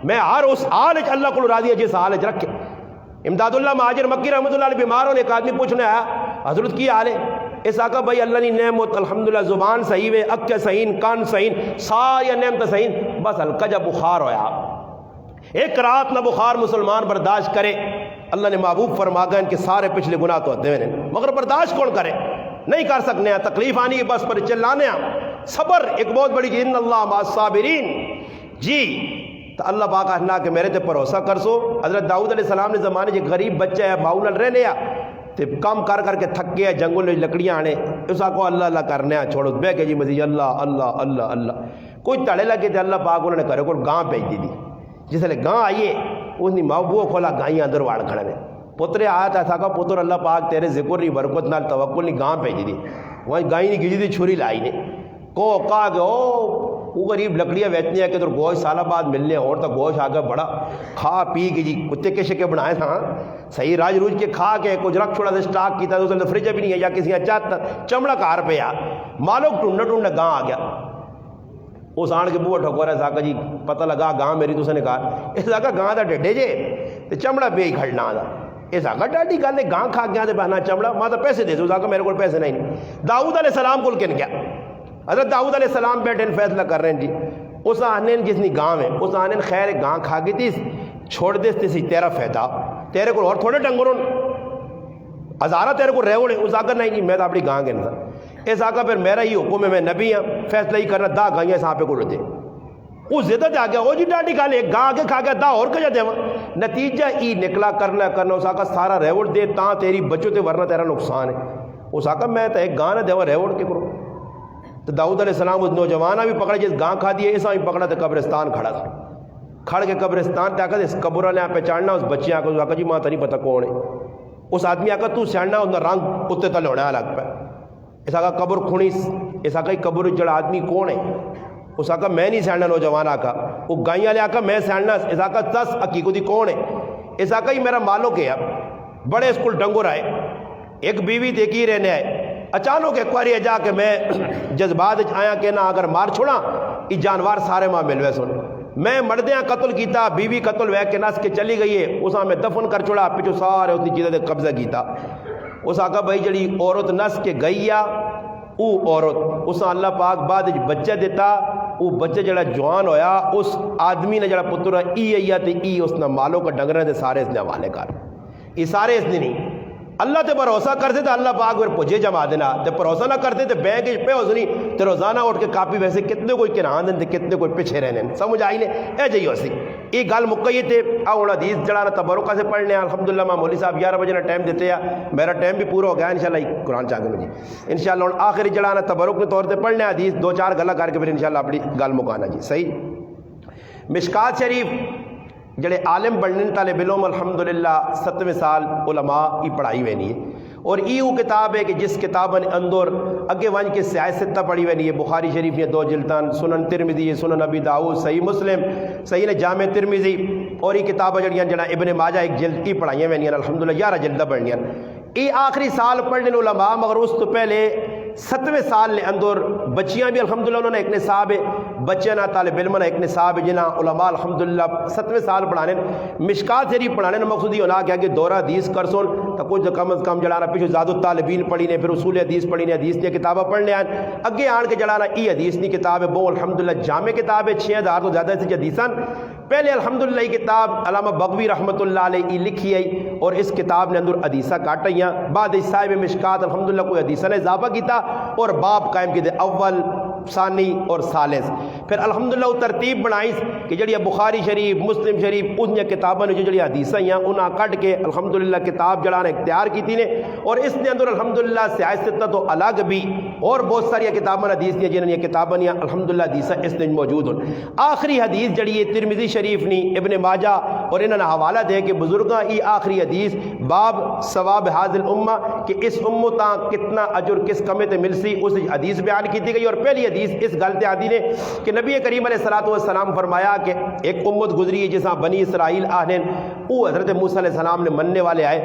میں ہر اس حال اللہ کو راضی ہے جس حال رکھے. امداد اللہ مہاجر مکی رحمۃ اللہ علیہ بیمار ہونے ایک آدمی پوچھنے آیا حضرت کی حال ہے اس آقا بھائی اللہ نے نعمت الحمدللہ زبان صحیح ہے اکھ صحیح کان صحیح ساری نعمت صحیح بس ہلکا جب بخار ہویا ایک رات نہ بخار مسلمان برداشت کرے اللہ نے محبوب فرما گئے ان کے سارے پچھلے گناہ تو ہوتے ہیں مگر برداشت کون کرے نہیں کر سکنے ہیں تکلیف آنی ہے بس پر چلانے ہیں صبر ایک بہت بڑی چیز ان اللہ مع الصابرین جی تو اللہ پاک کہنا کہ میرے تے بھروسہ کر سو. حضرت داؤد علیہ السلام نے زمانے جو غریب بچہ ہے باؤ نال رہنے آ تے کام کر کے تھک گیا جنگل میں لکڑیاں آنے اس کو اللہ اللہ کرنے آ چھوڑو بہ کے جی مزید اللہ اللہ اللہ اللہ کوئی تڑے لگے تے اللہ پاک انہوں نے کرے کو گاں بھیج دی جس لئے گاں آئیے اس نے ماں بوہ کھولا گائیں اندر واڑ کھڑے نے پترے آیا تھا ایسا کہا پتر اللہ پاک تیرے ذکر نہیں برکت نال توکل نہیں گاں بھیج دی وہاں گائیں نہیں گیجی دی چھری لائی نے کو کہا کہ وہ غریب لکڑیاں بیچنی ہے کہ تو گوشت سالہ بعد ملنے اور تو گوشت آگے بڑا کھا پی کے جی کتے کے شکے بنائے تھا صحیح راج روج کے کھا کے کچھ رکھ چھوڑا سے سٹاک کی تھا تو اسے فریج بھی نہیں ہے یا کسی اچھا چمڑا کار پہ آ مالوک ٹونڈا گاں آ گیا اس آن کے بوہ ٹھکو رہا ساکا جی پتہ لگا گاں میری تو اس نے کہا اس ساکا گاں دا ڈڈے جے تو چمڑا پہ ہی کھڑنا دا اس آکا ڈاڈی گالے گاں کھا گیا دے پہنا چمڑا ماں تا پیسے دے سو ساکا میرے کو پیسے نہیں. داؤد علیہ السلام کو کن گیا حضرت داؤد علیہ السلام بیٹھے فیصلہ کر رہے ہیں جی اس آنے جس نے گاں میں اس آنے خیر گاں کھا گئی تھی چھوڑ دے سی تیرا فائدہ تیرے کو اور تھوڑے ڈنگروں ہزارہ تیرے کو ریوڑ ہے. اس آقا نہیں میں تو اپنی گاں کے اندر اس آقا پھر میرا ہی حکم ہے, میں نبی ہوں, فیصلہ ہی کرنا دا گائیاں اس آپ کو دے. وہ زدت آ گیا وہ جی ڈاڈی کھا لے گاں کے کھا گیا دا اور کجا دے. نتیجہ ای نکلا کرنا اس آقا سارا ریوڑ دے تاں تیری بچوں تے ورنہ تیرا نقصان ہے. اس آقا میں تو ایک گاں نہ دے ریوڑ کے کرو. تو داؤد علیہ السلام اس نوجوانہ بھی پکڑا جس گاں کھا دیے, ایسا بھی پکڑا تو قبرستان کھڑا تھا. کھڑ کے قبرستان تے آقا اس قبر والے پہچاننا اس بچے آقا, اس آقا جی ماں تو نہیں پتہ کون ہے. اس آدمی آقا تو سیاڑنا اس رنگ اتنے تلے ہونا لگ پہ. اس آقا قبر کھونی, اس آقا قبر جڑا آدمی کون ہے. اس آقا میں نہیں سیاڑنا نوجوان آقا, وہ گائیں والے آقا میں سیاڑنا. اس آقا دس حقیقتی کون ہے. اس آقا ہی میرا مالو کیا بڑے اسکول ڈنگور آئے, ایک بیوی دیکھی رہنے آئے. اچانک ایک باری جا کے میں جذبات آیا کہ نہ اگر مار چھوڑا یہ جانور سارے ماں ملوے سن. میں مردیاں قتل کیتا, بیوی قتل وے کے نس کے چلی گئی ہے, اس میں دفن کر چھوڑا, پچھو سارے اس چیزیں قبضہ کیتا. اس آقا بھائی جڑی عورت نس کے گئی یا او عورت اس اللہ پاک بعد بچہ دیتا, وہ بچہ جڑا جوان ہویا اس آدمی نے جڑا پتر ای ایا تے ای اس نے مالوں کا ڈنگر دے سارے اس نے حوالے کر. یہ سارے اس نے نہیں اللہ تے بھروسہ کرتے تو اللہ پاک پھر پجے جما دینا. تے بھروسہ نہ کرتے تو بینک پہ ہو سنی تے روزانہ اٹھ کے کاپی ویسے کتنے کوئی کران دیں کتنے کوئی پیچھے رہنے. سمجھ آئی نے اے جی ہو سی یہ گل مکئی تے آؤں حدیث جڑا تبرکہ سے پڑھنے. الحمدللہ ماں مولوی صاحب 11 بجے ٹائم دیتے ہیں, میرا ٹائم بھی پورا ہو گیا انشاءاللہ قرآن چاہ گے جی انشاءاللہ. ہوں آخری جڑا تبرک کے طور پہ پڑھنے حدیث 2-4 گلا کر کے پھر انشاءاللہ اپنی گل مکانا جی. صحیح مشکات شریف جڑے عالم بننے طالب علم الحمدللہ 7ویں سال علماء کی پڑھائی وینی ہے. اور یہ وہ کتاب ہے کہ جس کتاب نے اندر اگے ونج کے سیاستہ پڑھی وینی ہے. بخاری شریف نے 2 جلدان, سنن ترمذی, سنن ابی داؤد, صحیح مسلم, صحیح نے جامع ترمذی, اور یہ کتاب جڑیاں جڑا ابن ماجہ ایک جلد کی پڑھائیاں وینیاں الحمدللہ 11 جلدہ پڑھنیاں. یہ آخری سال پڑھنے علماء, مگر اس تو پہلے 7ویں سال نے اندر بچیاں بھی الحمدللہ انہوں نے ایک نصاب ہے, بچے نہ طالب علم نے ایک نصاب ہے جنہ علماء الحمدللہ 7ویں سال پڑھانے. مشکات شریف پڑھانے نے مقصود یہ ہونا کہ دورہ حدیث کر سن تو کچھ کم از کم جڑانا پیچھے زاد الطالبین پڑھی نے, پھر اصول حدیث پڑھی نے, حدیث نے کتابیں پڑھنے آئیں اگے آن کے جڑانا ای حدیث نے کتاب ہے وہ الحمدللہ جامع کتاب ہے. 6000 تو زیادہ سے حدیثاں پہلے الحمدللہ یہ کتاب علامہ بغوی رحمۃ اللہ علیہ لکھی ہے, اور اس کتاب نے اندر حدیثہ کاٹیاں. بعد صاحب مشکات الحمدللہ کوئی حدیثہ نے اضافہ کیتا اور باب قائم کیتے اول, ثانی اور ثالث. پھر الحمدللہ وہ ترتیب بنائی کہ جڑی بخاری شریف, مسلم شریف, ان کتابوں نے جڑی حدیثیں ہیں انہاں کٹ کے الحمدللہ کتاب جڑا نے اختیار کی نے. اور اس نے اندر الحمدللہ سیاست تو الگ بھی اور بہت ساری کتابیں حدیث نے جنہاں یہ کتابیں الحمدللہ حدیث اس میں موجود ہیں. آخری حدیث جڑی ہے ترمذی شریف نے, ابن ماجہ, اور انہوں نے حوالہ دے کہ بزرگاں یہ آخری حدیث باب ثواب حاضر امہ کہ اس امتاں کتنا اجر کس کمے تے ملسی اس حدیث بیان کی گئی. اور پہلی حدیث اس غلط عادی نے کہ نبی کریم علیہ الصلوۃ والسلام فرمایا کہ ایک امت گزری ہے جسا بنی اسرائیل آہن, وہ حضرت موسیٰ علیہ السلام نے مننے والے آئے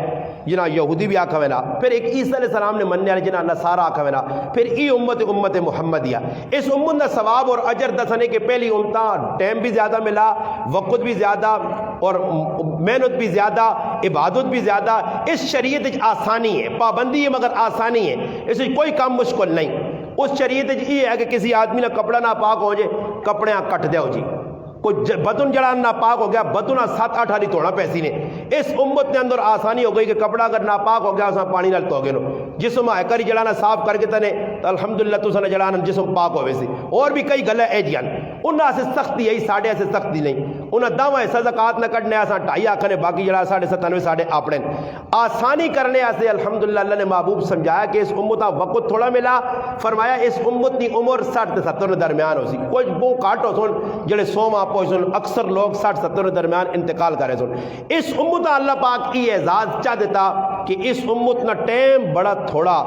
جنہاں یہودی بھی آکھا وینا, پھر ایک عیسیٰ علیہ السلام نے مننے والے جنہاں نصارہ آکھا وینا, پھر ای امت محمدیہ. اس امت کا ثواب اور اجر دسنے کے پہلی امتاں ٹائم بھی زیادہ ملا, وقت بھی زیادہ, اور محنت بھی زیادہ, عبادت بھی زیادہ. اس شریعت آسانی ہے, پابندی ہے مگر آسانی ہے, اس میں کوئی کام مشکل نہیں. اس شریعت یہ ہے کہ کسی آدمی نے کپڑا نہ پاک ہو جائے کپڑے کٹ دو جی, کوئی بدن جڑا ناپاک ہو گیا بدن 7-8 ہاری توڑنا پیسی نے. اس امت نے اندر آسانی ہو گئی کہ کپڑا اگر ناپاک ہو گیا اس پانی نال تو گے لو, جسم ہے کری جڑانا صاف کر کے تنے تو الحمدللہ تو سن جڑانا جسم پاک ہوئے سی. اور بھی کئی گلیں اے جیان انہاں سے سختی ہے, ساڑھے سے سختی نہیں. انہاں دعویٰ ہے صدقات نہ کٹنے آسان 2.5 آکھنے باقی جڑا 97.5 ساڑھے اپنے آسانی کرنے آسے. الحمدللہ اللہ نے محبوب سمجھایا کہ اس امتہ وقت تھوڑا ملا, فرمایا اس امت کی عمر 60-70 درمیان ہو سی, کچھ وہ کاٹ ہو سن جڑے 100 ماہ پہنچ سن, اکثر لوگ 60-70 درمیان انتقال کرے سن. اس امت اللہ پاک کی اعزاز چاہ دیتا کہ اس امت نہ ٹائم بڑا تھوڑا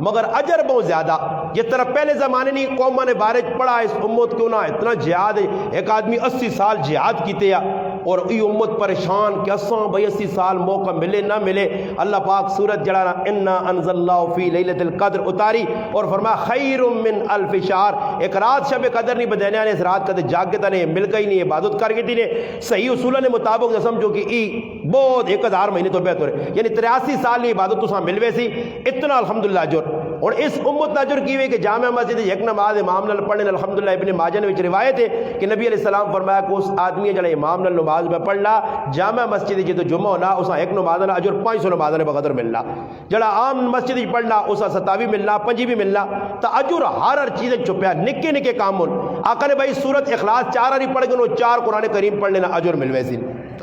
مگر اجر بہت زیادہ. جس طرح پہلے زمانے نہیں قوموں نے بارش پڑھا اس امت کیوں نہ اتنا جہاد ہے, ایک آدمی 80 سال جہاد کیتے ہیں اور یہ امت پریشان کہ اساں بھائی 80 سال موقع ملے نہ ملے. اللہ پاک سورت جڑانا انا انزلناہ فی لیلۃ القدر اتاری اور فرمایا خیر من الف شہر, ایک رات شب قدر نہیں بدینے نے, اس رات کدے جاگ کے تنے مل گئی نہیں, عبادت کر کے نے صحیح اصولوں نے مطابق سمجھو کہ ای بہت 1000 مہینے تو بہتر ہے, یعنی 83 سال کی عبادت تو ملوے سی. اتنا الحمدللہ جو اور اس امت نے اجر کیوے کہ جامع مسجد ایک نماز امام نال پڑھنے الحمدللہ ابن ماجہ نے وچ روایت ہے کہ نبی علیہ السلام فرمایا کہ اس آدمی جڑا امام نال نماز میں پڑھنا جامع مسجد جے تو جمعہ ہونا اسا ایک نماز دا اجر 500 نماز نے بقدر ملنا، جڑا عام مسجد وچ پڑھنا اسا 27 ملنا 5 بھی ملنا، تا اجر ہر چیز چھپیا نکے نکے کام ہون۔ آقا نے بھائی سورت اخلاص 4 واری پڑھ کے 4 قرآن کریم پڑھنے نا اجر ملوے سی،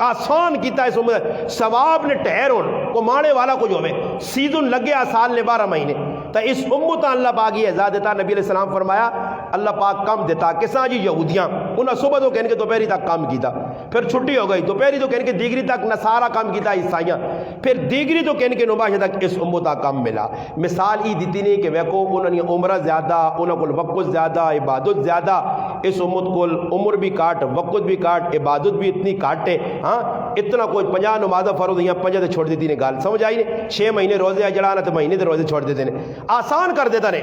آسان کیتا ہے اس ثواب نے ٹھہر ہون کو مانے والا کو جو ہوے سیزن لگے سال نے 12 مہینے، تا اس امت اللہ پاک یہ اعزاز دیتا۔ نبی علیہ السلام فرمایا اللہ پاک کم دیتا کساں جی یہودیاں انہاں صبح تو کہنے کے دوپہری تک کام کیتا، پھر چھٹی ہو گئی دوپہری تو کہنے کے دیگری تک نصارہ کام کیتا عیسائیاں، پھر دیگری تو کہنے کے نباشہ تک اس امت کام ملا۔ مثال ہی دیتی نہیں کہ ویکو انہوں نے عمرہ زیادہ انہوں کو وقت زیادہ عبادت زیادہ، اس امت کو عمر بھی کاٹ وقت بھی کاٹ عبادت بھی اتنی کاٹے، ہاں اتنا کوئی 50 نمازہ فرض ہیں 50 تے چھوڑ دیتی نے گال سمجھ آئی نہیں، 6 مہینے روزے جڑانا تو مہینے تے روزے چھوڑ دیتے ہیں، آسان کر دیتا نے۔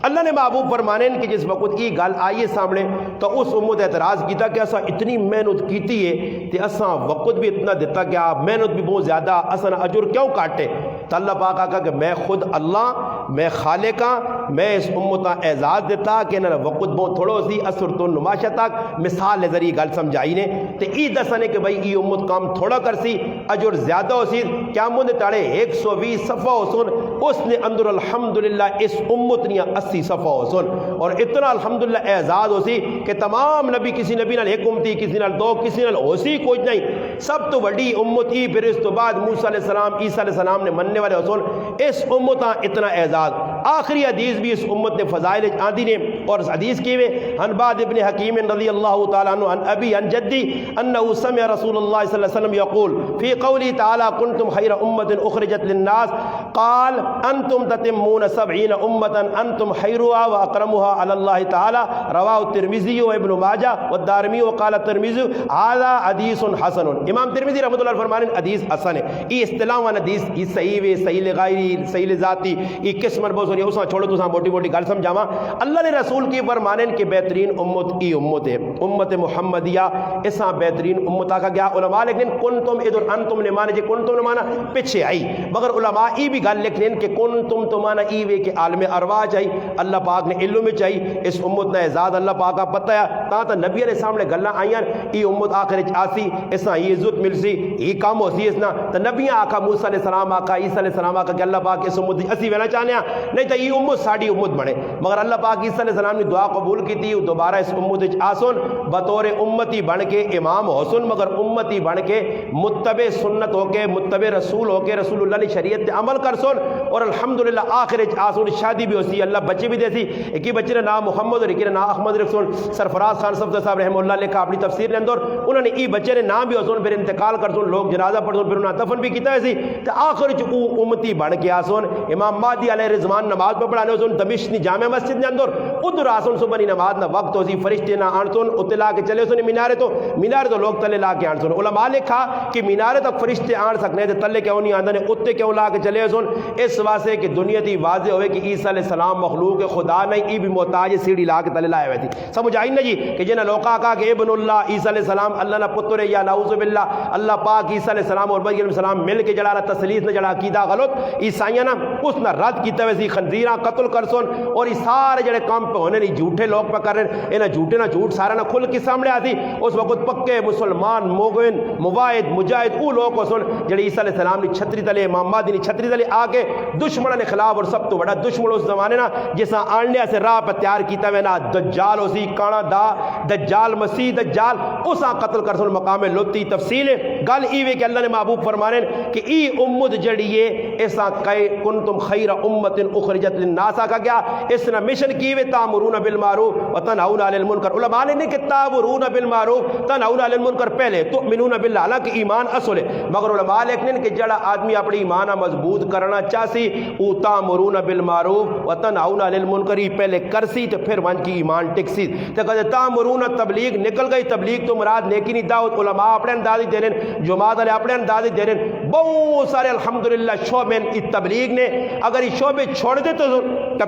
اللہ نے محبوب فرمانے کہ جس وقت یہ گل آئیے سامنے تو اس امت اعتراض کیتا کہ اسا اتنی محنت کیتی ہے کہ اسا وقت بھی اتنا دیتا کہ آپ محنت بھی بہت زیادہ اسا اجر کیوں کاٹے؟ تو اللہ پاک آقا کہ میں خود اللہ میں خالق ہاں، میں اس امت اعزاز دیتا کہ انہاں وقت بہت تھوڑو سی اثر تو نماشہ تک مثال ذریعے گل سمجھائی نے تے ای دسنے کہ بھائی ای امت کام تھوڑا کرسی اجر زیادہ ہو سی کیا مند تاڑے 120 صفحہ ہو سن اس نے اندر الحمدللہ اس امت نے 80 صفحہ ہو سن، اور اتنا الحمدللہ اعزاز ہو سی کہ تمام نبی کسی نبی نال ایک امتی کسی نال دو کسی نال ہو سی کوئی نہیں، سب تو بڑی امت ہی پھر اس تو بعد موسیٰ علیہ السلام عیسیٰ علیہ السلام نے مننے والے حسن اس امت اتنا اعزاز۔ آخری حدیث بھی اس امت نے فضائل آندھی نے اور اس حدیث کی ہوئے عن بعد ابن حکیم رضی اللہ تعالیٰ عنہ عن ابی عن جدی انہو سمع رسول اللہ صلی اللہ علیہ وسلم یقول فی قولی تعالیٰ کنتم خیر امت اخرجت للناس قال انتم تتمون 70 امتا انتم خیرها واکرمها علی اللہ تعالیٰ رواہ الترمذی و ابن ماجہ والدارمی وقال الترمذی هذا حدیث حسن۔ امام ترمذی رحمۃ اللہ فرمانے حدیث حسن ہے، یہ اصطلاح والا حدیث یہ صحیح ہے صحیح لغائری صحیح لذاتی یہ قسم بہت سنی اسا چھوڑو تو موٹی موٹی گل سمجھاواں۔ اللہ نے رسول کی فرمانے کہ بہترین امت ای امت ہے امت محمدیہ، اسا بہترین امت آکھا گیا۔ علماء لیکن کنتم ادھر انتم نے مانا جی کنتم نے مانا پیچھے آئی، مگر علماء ای بھی گل لکھنے کہ کنتم تو مانا ای وے کہ عالم ارواح چاہی اللہ پاک نے علم میں چاہی اس امت نے اعزاز اللہ پاک کا پتہ ہے تا تا نبی علیہ السلام نے گلاں آئیاں ای امت آخر آسی اسا یہ عزت مل سی یہ کام ہو سی اسنا تو نبیاں آکھا موسیٰ علیہ السلام آکھا عیسیٰ علیہ السلام آکھا کہ اللہ پاک اس امت اسی وینا چاہنے ہیں نہیں تو یہ امت ساڑی امت بنے، مگر اللہ پاک عیسیٰ علیہ السلام نے دعا قبول کی تھی دوبارہ اس امت آسن بطور امتی بن کے امام حسن مگر امتی بن کے متبع سنت ہو کے متبع رسول ہو کے رسول اللہ نے شریعت عمل کر سن، اور الحمدللہ آخر آسن شادی بھی ہو سی اللہ بچے بھی دے سی، ایک ہی بچے نے نام محمد اور ایک نام احمد رسول سرفراز خان صاحب رحمہ اللہ لکھا اپنی تفسیر نے اندر انہوں نے ای بچے نے نام بھی حسن پھر انتقال کر سن لوگ جنازہ پڑھ سن پھر انہوں نے دفن بھی کیتا ہے سی تو آخر او امتی بن کے آسن امام مہدی علیہ رضوان نماز پہ پڑھانے حسن دمشق جامع مسجد نے اندر ادھر آسن صبح نماز نہ وقت ہو سی فرشتے نہ آن سن اطلاع کے چلے سن مینارے تو لوگ تلے لا کے آن سن، علماء لکھا کہ مینارے تک فرشتے آن سکنے تھے تلے کیوں نہیں آندے اتے کیوں لا کے چلے سن اس واسطے کہ دنیا تھی واضح ہوئے کہ عیسیٰ علیہ السلام مخلوق خدا نہیں ای بھی محتاج سیڑھی لا کے تلے لائے ہوئے تھی سمجھ آئی نا جی کہ جنہ لوکا کہا کہ ابن اللہ عیسیٰ علیہ السلام اللہ نہ پتر ہے یا نعوذ باللہ اللہ پاک عیسیٰ علیہ السلام اور مریم علیہ السلام مل کے جڑا تسلیث نہ جڑا عقیدہ غلط عیسائیاں نہ اس نہ رد کیتا ویسی خنزیراں قتل کر سن اور یہ سارے جڑے کام پہ ہونے نہیں جھوٹے لوگ پہ کر رہے ہیں جھوٹے نہ جھوٹ سارا نہ کھل کے سامنے آتی اس وقت پکے مسلمان مومن مواحد مجاہد وہ لوگ کو سن جڑے عیسیٰ علیہ السلام نے چھتری تلے امام مہدی نے چھتری تلے آ کے دشمنوں نے خلاف اور سب تو بڑا دشمن اس زمانے نا جسا آنڈیا سے راہ پہ تیار کیتا ہوئے نا دجال ہو سی کانا دا دجال مسیح دجال اسا قتل کر سن مقام لطی تفصیل گل ایوے کہ اللہ نے محبوب فرمانے کہ ای امت جڑیے ایسا کئی کنتم خیر امت اخرجت للناس آکھا گیا اس نے مشن کیوے تامرون بالمعروف وتنہون عن المنکر علماء نے کہ تامرون بالمعروف تنہون عن المنکر پہلے تؤمنون باللہ حالانکہ ایمان اصل ہے مگر علماء لکھنے کہ جڑا آدمی اپنی ایمانہ مضبوط کرنا چاہسی او تامرون بالمعروف وتنہون عن المنکر ہی پہلے کرسی تو پھر ون کی ایمان ٹکسی تو کہتے تامرون تبلیغ نکل گئی تبلیغ تو مراد نیکی نہیں دعوت علماء اپنے اندازی دے رہے جماعت والے اپنے اندازی دے رہے بہت سارے الحمدللہ شعبے تبلیغ نے اگر یہ شعبے چھوڑ دے تو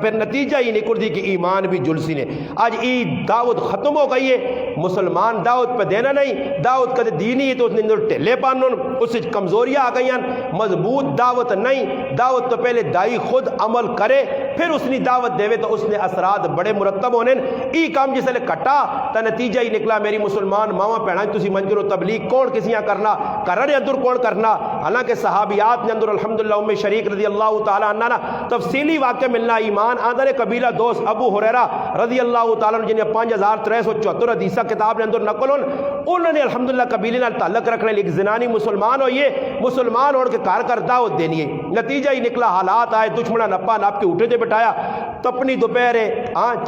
پھر نتیجہ ہی نکل دی کہ ایمان بھی جلسی نے. آج ای دعوت ختم ہو گئی ہے, مسلمان دعوت پہ دینا نہیں, دعوت کا دینی ہے تو اس نے اندر ٹھلے پانن, اس سے کمزوریاں آ گئی ہیں, مضبوط دعوت نہیں. دعوت تو پہلے دائی خود عمل کرے پھر اس نے دعوت دے تو اس نے اثرات بڑے مرتب ہونے. ای کام جس نے کٹا تا نتیجہ ہی نکلا میری مسلمان ماما بہناں تسی منجر و تبلیغ کون کسیاں کرنا کرنے اندر کون کرنا. حالانکہ صحابیات نے اندر الحمدللہ ام شریک رضی اللہ تعالی عنہ نا تفصیلی واقعہ ملنا ایمان آندر قبیلہ دوست ابو ہریرہ رضی اللہ تعالی عنہ جنہیں 5374 حدیثہ کتاب نے اندر نقل انہوں نے الحمدللہ قبیلے نال تعلق رکھنے لیکن زنانی مسلمان ہو یہ مسلمان اور کے کار کر دعوت دینی ہے. نتیجہ ہی نکلا حالات آئے دشمنہ نپا ناپ کے اٹھے دے بٹھایا تپنی دوپہرے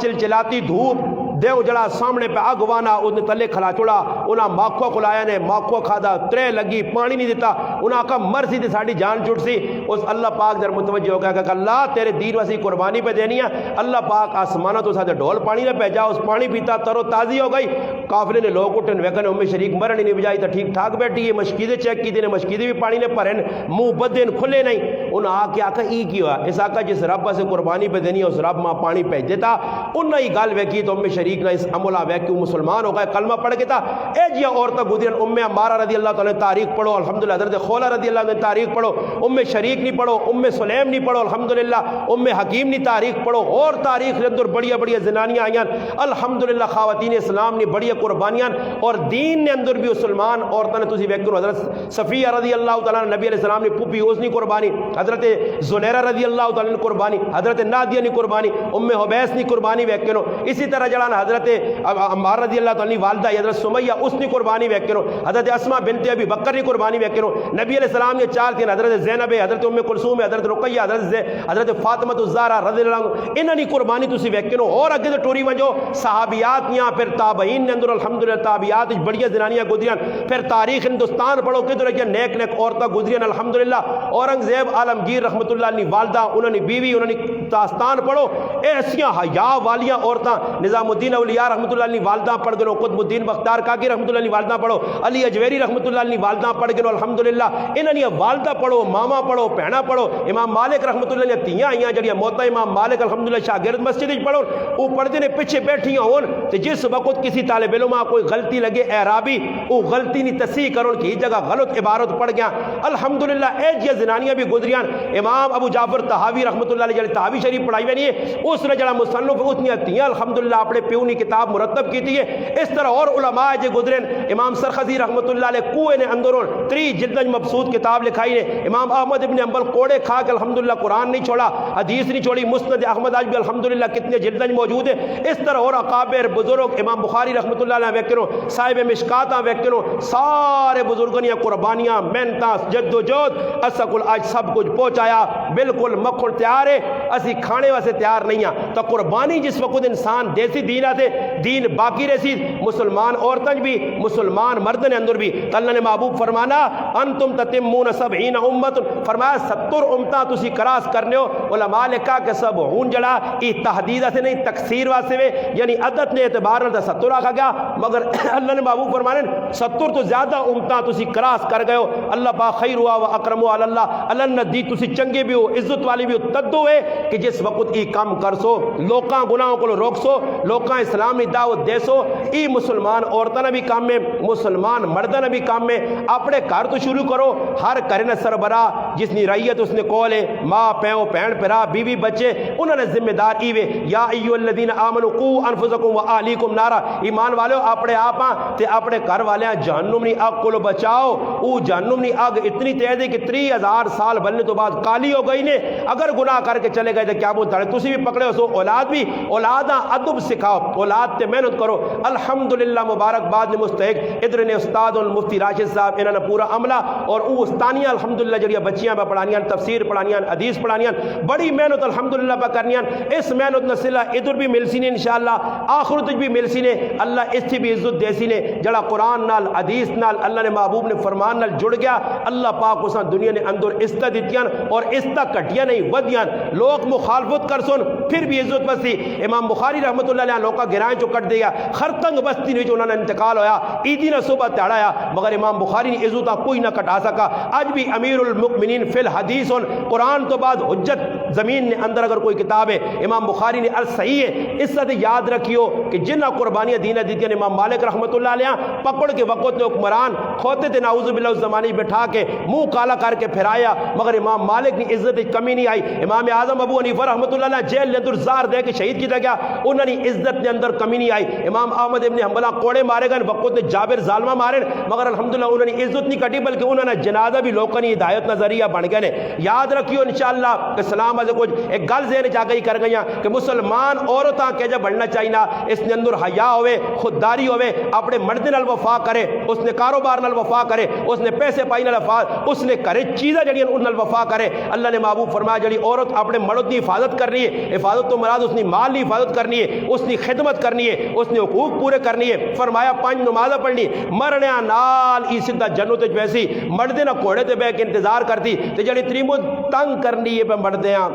چلچلاتی دھوپ دیو جڑا سامنے پہ آگ وانا انہیں تلے کھلا چڑا انہاں ماکھو کھلایا نے ماکھو کھادا ترے لگی پانی نہیں دیتا انہاں کا مرسی دی ساڑی جان چھوٹ سی. اس اللہ پاک در متوجہ ہو گیا کہ اللہ تیرے دین وسی قربانی پہ دینی ہے. اللہ پاک آسمانہ تو ساتھ ڈھول پانی نہ پہ جا اس پانی پیتا تر و تازی ہو گئی. قافلے نے لوگ اٹھن ویکن ام شریک مرنی نہیں بجائی تا ٹھیک ٹھاک بیٹھی ہے مشکیدے چیک کی دینے مشکیدے بھی پانی نے پرن منہ بدن کھلے نہیں. انہاں آکے آکا ای کیا اس آکا جس رب سے قربانی پہ دینی ہے اس رب ماں پانی پہ دیتا انہاں ہی گال ویکی تو ام شریک نے اس عملہ ویکیو مسلمان ہو گئے کلمہ پڑھ گیا. اے جی عورتہ گزرین ام عمارہ رضی اللہ تعالیٰ تاریخ پڑھو الحمدللہ, حضرت خولہ رضی اللہ عنہ تاریخ پڑھو, ام شریک نہیں پڑھو, ام سلیم نہیں پڑھو الحمدللہ, ام حکیم نہیں تاریخ پڑھو. اور تاریخ کے اندر بڑی بڑی زنانیاں آئیں الحمدللہ خواتین اسلام نے بڑی قربانیاں اور دین نے اندر بھی مسلمان عورتوں نے تسی ویکھو حضرت صفیہ رضی اللہ تعالیٰ نبی علیہ السلام نے پھوپھی اس نے قربانی, حضرت زنیرہ رضی اللہ تعالیٰ نے قربانی, حضرت نادیہ نے قربانی, ام حبیس نے قربانی ویکھو. اسی طرح جڑا حضرت عمار رضی اللہ تعالیٰ والدہ حضرت سمیہ اس نے قربانی ویکھو, حضرت اسماء بنت ابی بکر نے قربانی ویکھو. نبی علیہ السلام نے چار تین حضرت زینب حضرت ام کلثوم حضرت رقیہ حضرت فاطمہ الزہرا رضی اللہ عنہ انہاں نے قربانی تسی ویکھو. اور اگے تے ٹوری ونجو صحابیات یہاں پھر تابعین نے اندر الحمدللہ تابعات بڑی زنانیاں گزریاں. پھر تاریخ ہندوستان پڑھو کدھر کیا نیک نیک عورتیں گزریاں الحمدللہ. اورنگزیب عالمگیر رحمۃ اللہ علیہ والدہ انہوں نے بیوی انہوں نے داستان پڑھو ایسیاں حیا والیاں عورتیں. نظام الدین اولیاء رحمۃ اللہ علیہ والدہ پڑھ گئے, قطب الدین بختیار کاکی رحمۃ اللہ علیہ والدہ پڑھو, علی اجویری رحمۃ اللہ علیہ والدہ پڑھ گئے الحمدللہ. انہاں نے والدہ پڑھو, ماما پڑھو, بہنا پڑھو. امام مالک رحمۃ اللہ علیہ تیاں آئیاں جڑیاں موتا امام مالک الحمدللہ شاگرد مسجد وچ پڑھو وہ پڑھدے نے پیچھے بیٹھیاں ہون تے جس وقت کسی طالب علم کوئی غلطی لگے اعرابی وہ غلطی نہیں تصحیح کرن کی جگہ غلط عبارت پڑھ گیا الحمدللہ. اے جی زنانیاں بھی گزریاں. امام ابو جعفر طحاوی رحمۃ اللہ علیہ جڑے طحاوی شریف پڑھائی ہوئی ہے اس نے جڑا مصنف اتنی تیاں الحمدللہ اپنے پیو نے کتاب مرتب کی تھی. اس طرح اور علماء جو گزرے امام سرخزی رحمۃ اللہ علیہ کوئے نے اندروں 3 جلد مبسوط کتاب لکھائی ہے. امام احمد ابن حنبل کوڑے کھا کے الحمدللہ قرآن نہیں چھوڑا, حدیث نہیں چھوڑی. مسند احمد آج بھی الحمدللہ کتنے جلد موجود ہے. اس طرح اور اکابر بزرگ امام بخاری رحمۃ اللہ علیہ ویکھو, صاحب مشکاتاں ویکھو, سارے بزرگوں نے قربانیاں محنتاں جد و جہد اسکل آج سب کچھ پہنچایا. بالکل مکھن تیار ہے, اسی کھانے واسطے تیار نہیں ہیں. تو قربانی جس وقت انسان دیسی دین آتے دین باقی رسی مسلمان عورتیں بھی مسلمان مردن اندر بھی. اللہ نے محبوب فرمانا انتم تتمون 70 امت, فرمایا 70 امتاں تسی کراس کرنے ہو. علماء لکھا کہ سب ہون جڑا یہ تحدید سے نہیں تکثیر واسطے وے یعنی عدد نے اعتبار نہ 70 آکھا گیا مگر اللہ نے محبوب فرمانے 70 تو زیادہ امتاں تسی کراس کر گئے ہو. اللہ پاک خیر ہوا و اکرم علی اللہ اللہ ندی تسی چنگے بھی ہو عزت والی بھی ہو. تدو ہے کہ جس وقت ای کام کر سو لوکاں گناہوں کو روک سو لوکاں اسلام کی دعوت دے سو ای مسلمان عورتوں نے بھی کام میں مسلمان مردوں نے بھی کام میں. اپنے گھر تو شروع کرو. ہر گھر نے سربراہ جس نے رعیت اس نے کول ہے ماں پیو بہن بھرا بیوی بچے انہوں نے ذمہ دار ایوے یا ایھا الذین آمنوا قوا انفسکم واہلیکم نارا. ایمان والو اپنے آپ تے اپنے گھر والے جہنم نی آگ کو بچاؤ. وہ جہنم نی آگ اتنی تیز ہے کہ 30,000 سال بننے تو بعد کالی ہو گئی نے. اگر گناہ کر کے چلے گئے تو کیا بولتا ہے تسی بھی پکڑے ہو. اولاد بھی اولاداں ادب سکھاؤ اولاد تے محنت کرو. الحمدللہ مبارکباد نے مستحق ادھر نے استاد المفتی راشد صاحب انہوں نے پورا عملہ اور وہ استانیہ الحمدللہ جڑیاں بچیاں بچیاں پہ پڑھانیاں، تفسیر پڑھانیاں، حدیث پڑھانیاں، بڑی محنت الحمدللہ پہ کرنیاں. اس محنت نہ صلہ ادھر بھی مل سی نے انشاءاللہ، آخرت بھی مل سی نے. اللہ اس کی بھی عزت دے سی نے جڑا قرآن نال حدیث نال اللہ نے محبوب نے فرمان نال جڑ گیا. اللہ پاک اساں دنیا نے اندر عزت دیتیاں اور عزت گھٹیاں نہیں ودیاں. لوگ مخالفت کر سن پھر بھی عزت بستی. امام بخاری رحمۃ اللہ علیہ لوکا گرائیں چو کٹ دیا، خرطنگ بستی نے جو انہوں نے انتقال ہویا، عیدی نہ صبح تیڑا آیا، مگر امام بخاری نے عزتہ کوئی نہ کٹا سکا. آج بھی امیر المؤمنین فی الحدیث قرآن تو بعد حجت زمین نے اندر اگر کوئی کتاب ہے امام بخاری نے عرض صحیح ہے. اس سے یاد رکھیو کہ جنہ قربانیاں دینہ دیتیاں امام مالک رحمۃ اللہ علیہ پکڑ کے وقت نے حکمران کھوتے تھے نعوذ باللہ اس زمانے بٹھا کے منہ کالا کر کے پھرایا، مگر امام مالک کی عزت کمی نہیں آئی. امام اعظم ابو حنیفہ رحمۃ اللہ علیہ جیل نے اندر زار دے کے شہید کیا گیا، انہوں نے عزت نے اندر کمی نہیں آئی. امام احمد ابن حنبلہ کوڑے مارے گئے وقت نے جابر ظالمہ مارے، مگر الحمدللہ انہوں نے عزت نہیں کٹی بلکہ انہوں نے جنازہ بھی لوگوں کی ہدایت نظریہ بن گئے نے. یاد رکھیو انشاءاللہ کہ سلام علیکم کچھ ایک گل ذہن جا گئی کر گئیاں کہ مسلمان عورتاں کے جب بڑھنا چاہیے اس نے اندر حیا ہوئے، خودداری ہوئے، اپنے مرد نال وفا کرے، اس نے کاروبار نال وفا کرے، اس نے پیسے پائی نال وفا، اس نے کرے چیزیں جڑیاں ان نال وفا کرے. اللہ نے محبوب فرمایا جڑی عورت اپنے مرد کی حفاظت کرنی ہے، حفاظت تو مراد اس نے مال کی حفاظت کرنی ہے، اس نے خدمت کرنی ہے، اس نے حقوق پورے کرنی ہے. فرمایا 5 نمازیں پڑھنی، مرنے نال ای سیدھا جنت وچ ویسی مردے نہ گھوڑے تے بیٹھ کے انتظار کرتی تے جڑی تریمو تنگ کرنی ہے پہ مردے ہاں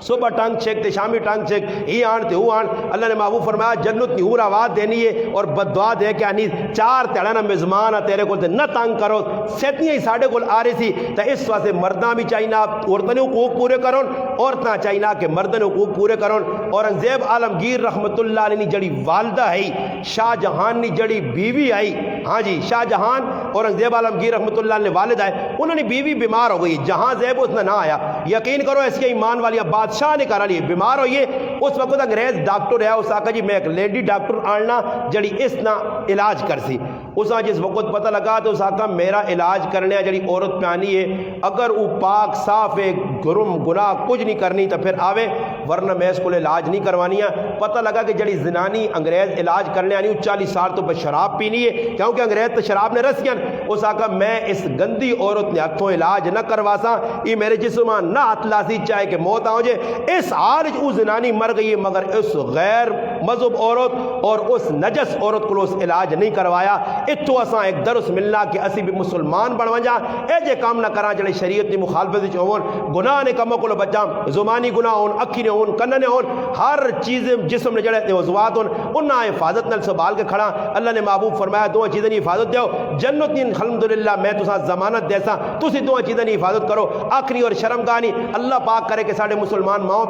صبح ٹانگ چھیک تے شامی ٹانگ چھیک ہی آن تے ہو آن. اللہ نے محبوب فرمایا جنت کی ہور آواز دینی ہے اور بددعا دے کے آنی 4 تیڑا میزمان تیرے کو نہ تنگ کرو. سیتیاں ہی ساڑھے کو آ رہی سی تو اس واسطے مرداں بھی چاہیے عورتوں حقوق پورے کرو، عورتاں چاہیے کہ مردوں حقوق پورے کرو. اورنگزیب عالمگیر رحمت اللہ علیہ نے جڑی والدہ ہے، شاہ جہان نے جڑی بیوی آئی، ہاں جی شاہ جہان اورنگزیب عالمگیر رحمت اللہ علیہ والد آئے، انہوں نے بیوی بیمار ہو گئی، جہاں زیب اس نے نہ آیا. یقین کرو ایسی ایمان والی بادشاہ نے کرا لی بیمار ہوئی ہے. اس وقت انگریز ڈاکٹر ہے، اس آقا جی میں ایک لیڈی ڈاکٹر آننا جڑی اس نہ علاج کر سی. اس جس وقت پتہ لگا تو اس آقا میرا علاج کرنے جڑی عورت پہ آنی ہے اگر وہ پاک صاف ہے، گرم گناہ کچھ نہیں کرنی تو پھر آوے، ورنہ میں اس کو علاج نہیں کروانی ہے. پتہ لگا کہ جڑی زنانی انگریز علاج کرنے آنی 40 سال تو بس شراب پینی ہے کیونکہ انگریز تو شراب نے رسیاں. اس آقا میں اس گندی عورت نے ہاتھوں علاج نہ کرواسا، یہ میرے جسم نہ ہاتھ لاسی چاہے کہ موت آؤ جے. اس حال وہ زنانی مر گئی ہے مگر اس غیر مذہب عورت اور اس نجس عورت کو اس علاج نہیں کروایا. اتو اساں ایک درس ملنا کہ اسی بھی مسلمان بنوا جا، اے جے کام نہ کراں جڑے شریعت دی مخالفت وچ ہون، گناہ نے کموں کو بچاں، زبانی گناہ ہون، اکھی نے ہون، کن نے ہون، ہر چیز جسم نے جڑے عضوات ہون انہاں حفاظت نال سنبھال کے کھڑا. اللہ نے محبوب فرمایا 2 چیزیں دی حفاظت دیو، جنت دی الحمدللہ میں تساں ضمانت دیساں، تسی 2 چیزیں دی حفاظت کرو، آخری اور شرمگاہ نہیں. اللہ پاک کرے کہ ساڈے مسلمان ماں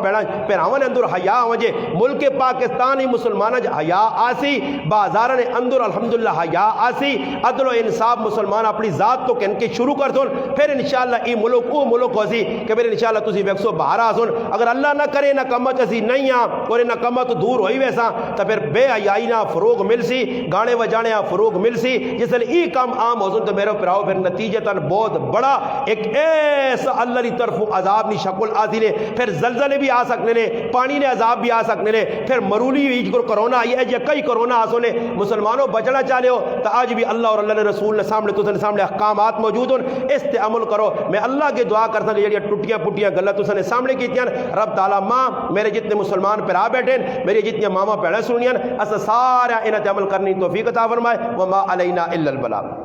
پیراون اندر حیا ہوجے، ملک پاکستان ہی مسلمانہ حیا آسی، بازار نے اندر الحمدللہ حیا آسی، عدل و انصاف مسلمان اپنی ذات تو کن کے شروع کر دون، پھر انشاءاللہ ای ملک او ملک ہوسی کہ پھر انشاءاللہ تسی ویکسو باہر آسون. اگر اللہ نہ کرے نہ کمت اسی نہیں آ اور نہ کمت دور ہوئی ویسا تو پھر بے حیائی نہ فروغ مل سی، گانے بجانے فروغ مل سی. جس لئے ای کام عام ہوسن تو میرے پراؤ پھر نتیجتاً بہت بڑا ایک ایسا اللہ کی طرف عذاب نی شکل آتی لے، پھر زلزلے بھی آ سکنے لے، پانی نے عذاب بھی آ سکنے لے، پھر مرولی بھی کرونا آئی ہے، کئی کرونا آسو نے. مسلمانوں بچنا چاہے ہو تو آج بھی اللہ اور اللہ نے رسول نے سامنے تو سامنے احکامات موجود ہوں، اس تے عمل کرو. میں اللہ کے دعا کرتا ہوں جڑی ٹوٹیاں پٹیاں گلاں تو نے سامنے کیتیاں، رب تعالیٰ ماں میرے جتنے مسلمان پھرا بیٹھے میری جتنی ماما پیڑا سنیاں اس سارا انہاں تے عمل کرنی توفیق عطا فرمائے. وما علینا الا البلاغ.